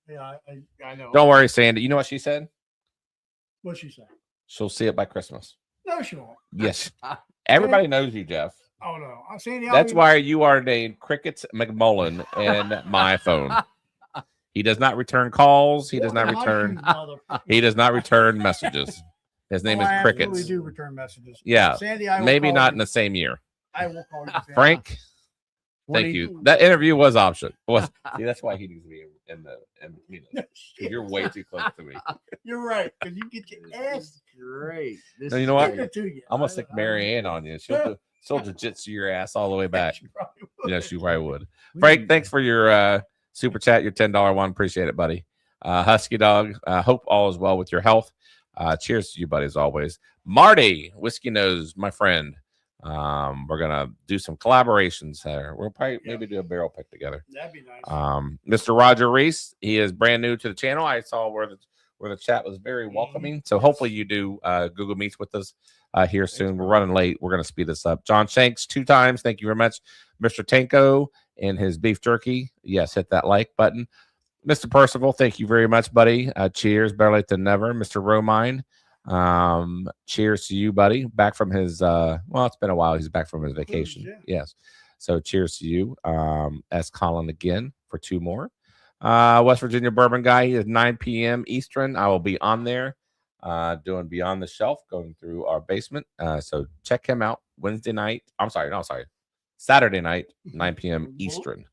Yeah, I know. Don't worry, Sandy. You know what she said? What'd she say? She'll see it by Christmas. No, she won't. Yes. Everybody knows you, Jeff. Oh, no. Sandy, I'll That's be- why you are named Crickets McMullen in my phone. He does not return calls. He does not Not return. you, motherfucker. He does not return messages. His name Oh, is I Crickets. absolutely do return messages. Yeah, Sandy, I will maybe call not you. in the same year. I will call you. Sandy. Frank, thank you. That interview was option. See, that's why he needs to be in between us. 'Cause you're way too close to me. You're right, because you get your ass Great. This No, you is know what? great. to you. I'm gonna stick Marianne on you. She'll jiu-jitsu your ass all the way back. She probably would. Yes, you probably would. Frank, thanks for your super chat, your $10 one. Appreciate it, buddy. Husky Dog, hope all is well with your health. Cheers to you, buddy, as always. Marty, Whiskey Nose, my friend. We're gonna do some collaborations there. We'll probably maybe do a barrel pick together. That'd be nice. Mr. Roger Reese, he is brand new to the channel. I saw where the chat was very welcoming. So hopefully you do Google Meets with us here soon. We're running late. We're gonna speed this up. John Shanks 2 times. Thank you very much, Mr. Tanko and his beef jerky. Yes, hit that like button. Mr. Percival, thank you very much, buddy. Cheers, better late than never. Mr. Romine, cheers to you, buddy. Back from his well, it's been a while. He's back from his vacation. yeah. Yes. So cheers to you. S. Colin again for 2 more. West Virginia bourbon guy. He is 9 p.m. Eastern. I will be on there doing Beyond the Shelf, going through our basement. So check him out Wednesday night. Saturday night, 9 p.m. Eastern.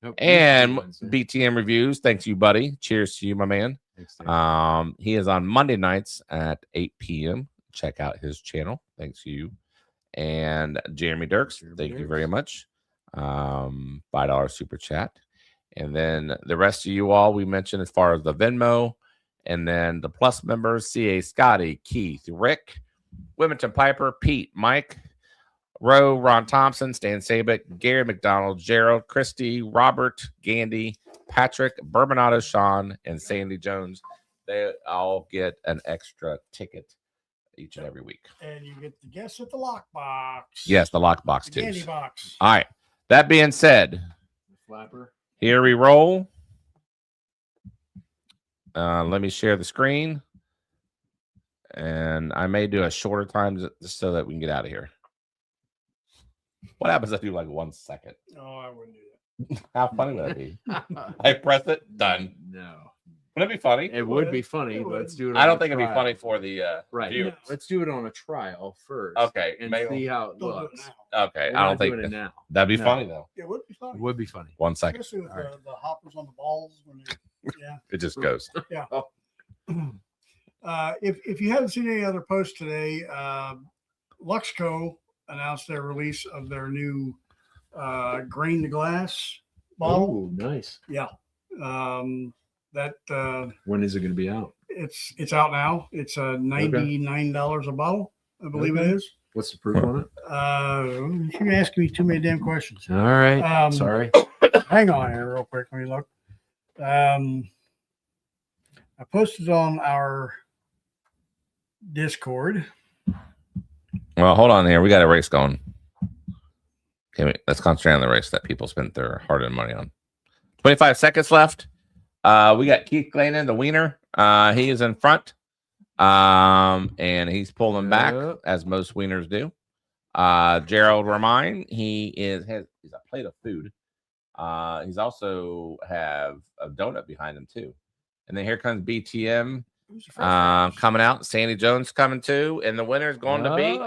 Nope, And Wednesday. BTM reviews. Thanks you, buddy. Cheers to you, my man. Thanks, Dan. He is on Monday nights at 8 p.m. Check out his channel. Thanks to you. And Jeremy Dirks, thank you very much. $5 super chat. And then the rest of you all we mentioned as far as the Venmo, and then the Plus members: CA Scotty, Keith, Rick, Wilmington Piper, Pete, Mike, Roe, Ron Thompson, Stan Sabick, Gary McDonald, Gerald, Christy, Robert, Gandy, Patrick, Bourbonado, Sean, and Sandy Jones. They all get an extra ticket each and every week. And you get the guests at the lockbox. Yes, the lockbox The too. candy box. All right. That being said, Flapper. here we roll. Let me share the screen. And I may do a shorter time just so that we can get out of here. What happens if I do like 1 second? Oh, I wouldn't do that. How funny would that be? I press it, done. No. Wouldn't it be funny? It would be funny. But let's do it. I on don't a think it'd be trial. funny for the Right. viewers. Let's do it on a trial first. Okay, And maybe- see how it Don't do it looks. now. Okay, We're I not don't think doing it now. that'd be No. funny though. It would be fun. It would be funny. 1 second. Especially with All right. the hoppers on the balls. When yeah. It just goes. If you haven't seen any other posts today, Luxco announced their release of their new grain to glass bottle. Oh, nice. Yeah. When is it going to be out? It's out now. It's $99 a bottle, I believe it Okay. is. What's the proof on it? You're asking me too many damn questions. All right. Um, Sorry. Hang on here real quick. Let me look. I posted on our Discord. Well, hold on here. We got a race going. Okay, let's concentrate on the race that people spent their hard-earned money on. 25 seconds left. We got Keith Glennon, the wiener. He is in front. And he's pulling back as most wieners do. Gerald Romine, he's a plate of food. He's also have a donut behind him too. And then here comes BTM coming out. Sandy Jones coming too. And the winner is going to be it's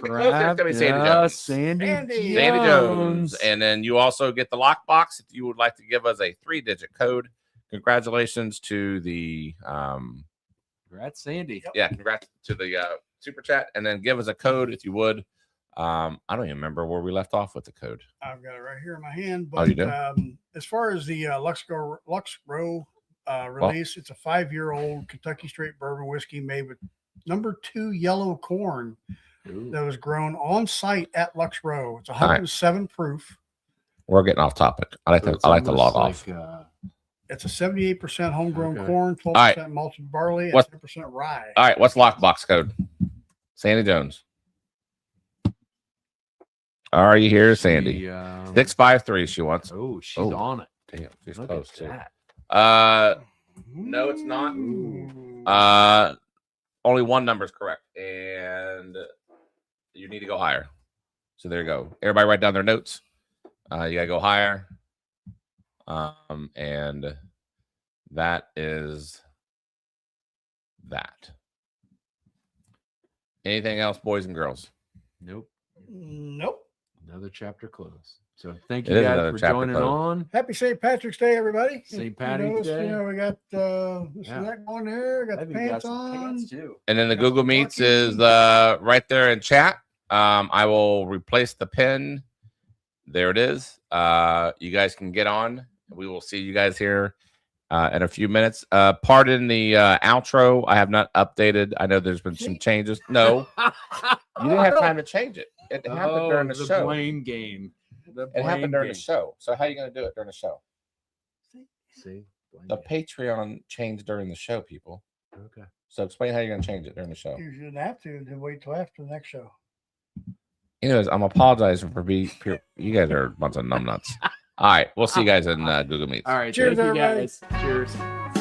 gonna be close. It's gonna be Sandy Jones. Sandy Jones. And then you also get the lockbox if you would like to give us a 3-digit code. Congratulations to the Congrats, Sandy. congrats to the super chat, and then give us a code if you would. I don't even remember where we left off with the code. I've got it right here in my hand. Oh, But you do? As far as the Lux Row release, it's a 5-year-old Kentucky straight bourbon whiskey made with #2 yellow corn that was grown on site at Lux Row. It's 107 proof. We're getting off topic. I like to log off. It's a 78% homegrown Okay. corn, 12% right. malted barley, and What's- 10% rye. All right, what's lockbox code? Sandy Jones. Are you here, Sandy? 653. She wants. Oh, she's Oh. on it. Damn, she's Look close at too. that. No, it's not. Ooh. Only one number is correct, and you need to go higher. So there you go. Everybody write down their notes. You gotta go higher. And that is that. Anything else, boys and girls? Nope. Nope. Another chapter closed. So thank It you is guys another for chapter joining closed. on. Happy St. Patrick's Day, everybody. St. Patty's Day. You know, we got this Yeah. and that going there. Got I the think we got pants some on. pants too. And then the Got Google some Meets lucky. is right there in chat. I will replace the pin. There it is. You guys can get on. We will see you guys here in a few minutes. Pardon the outro. I have not updated. I know there's been some changes. No, you didn't have time to change it. It happened during the show. blame game. It happened during the show. So how are you going to do it during the show? See? Blame The game. Patreon changed during the show, people. Okay. So explain how you're going to change it during the show. You shouldn't have to wait till after the next show. Anyways, I'm apologizing for being. You guys are a bunch of numbnuts. All right. We'll see you guys in Google Meets. All right. Cheers, Thank you everybody. guys. Cheers.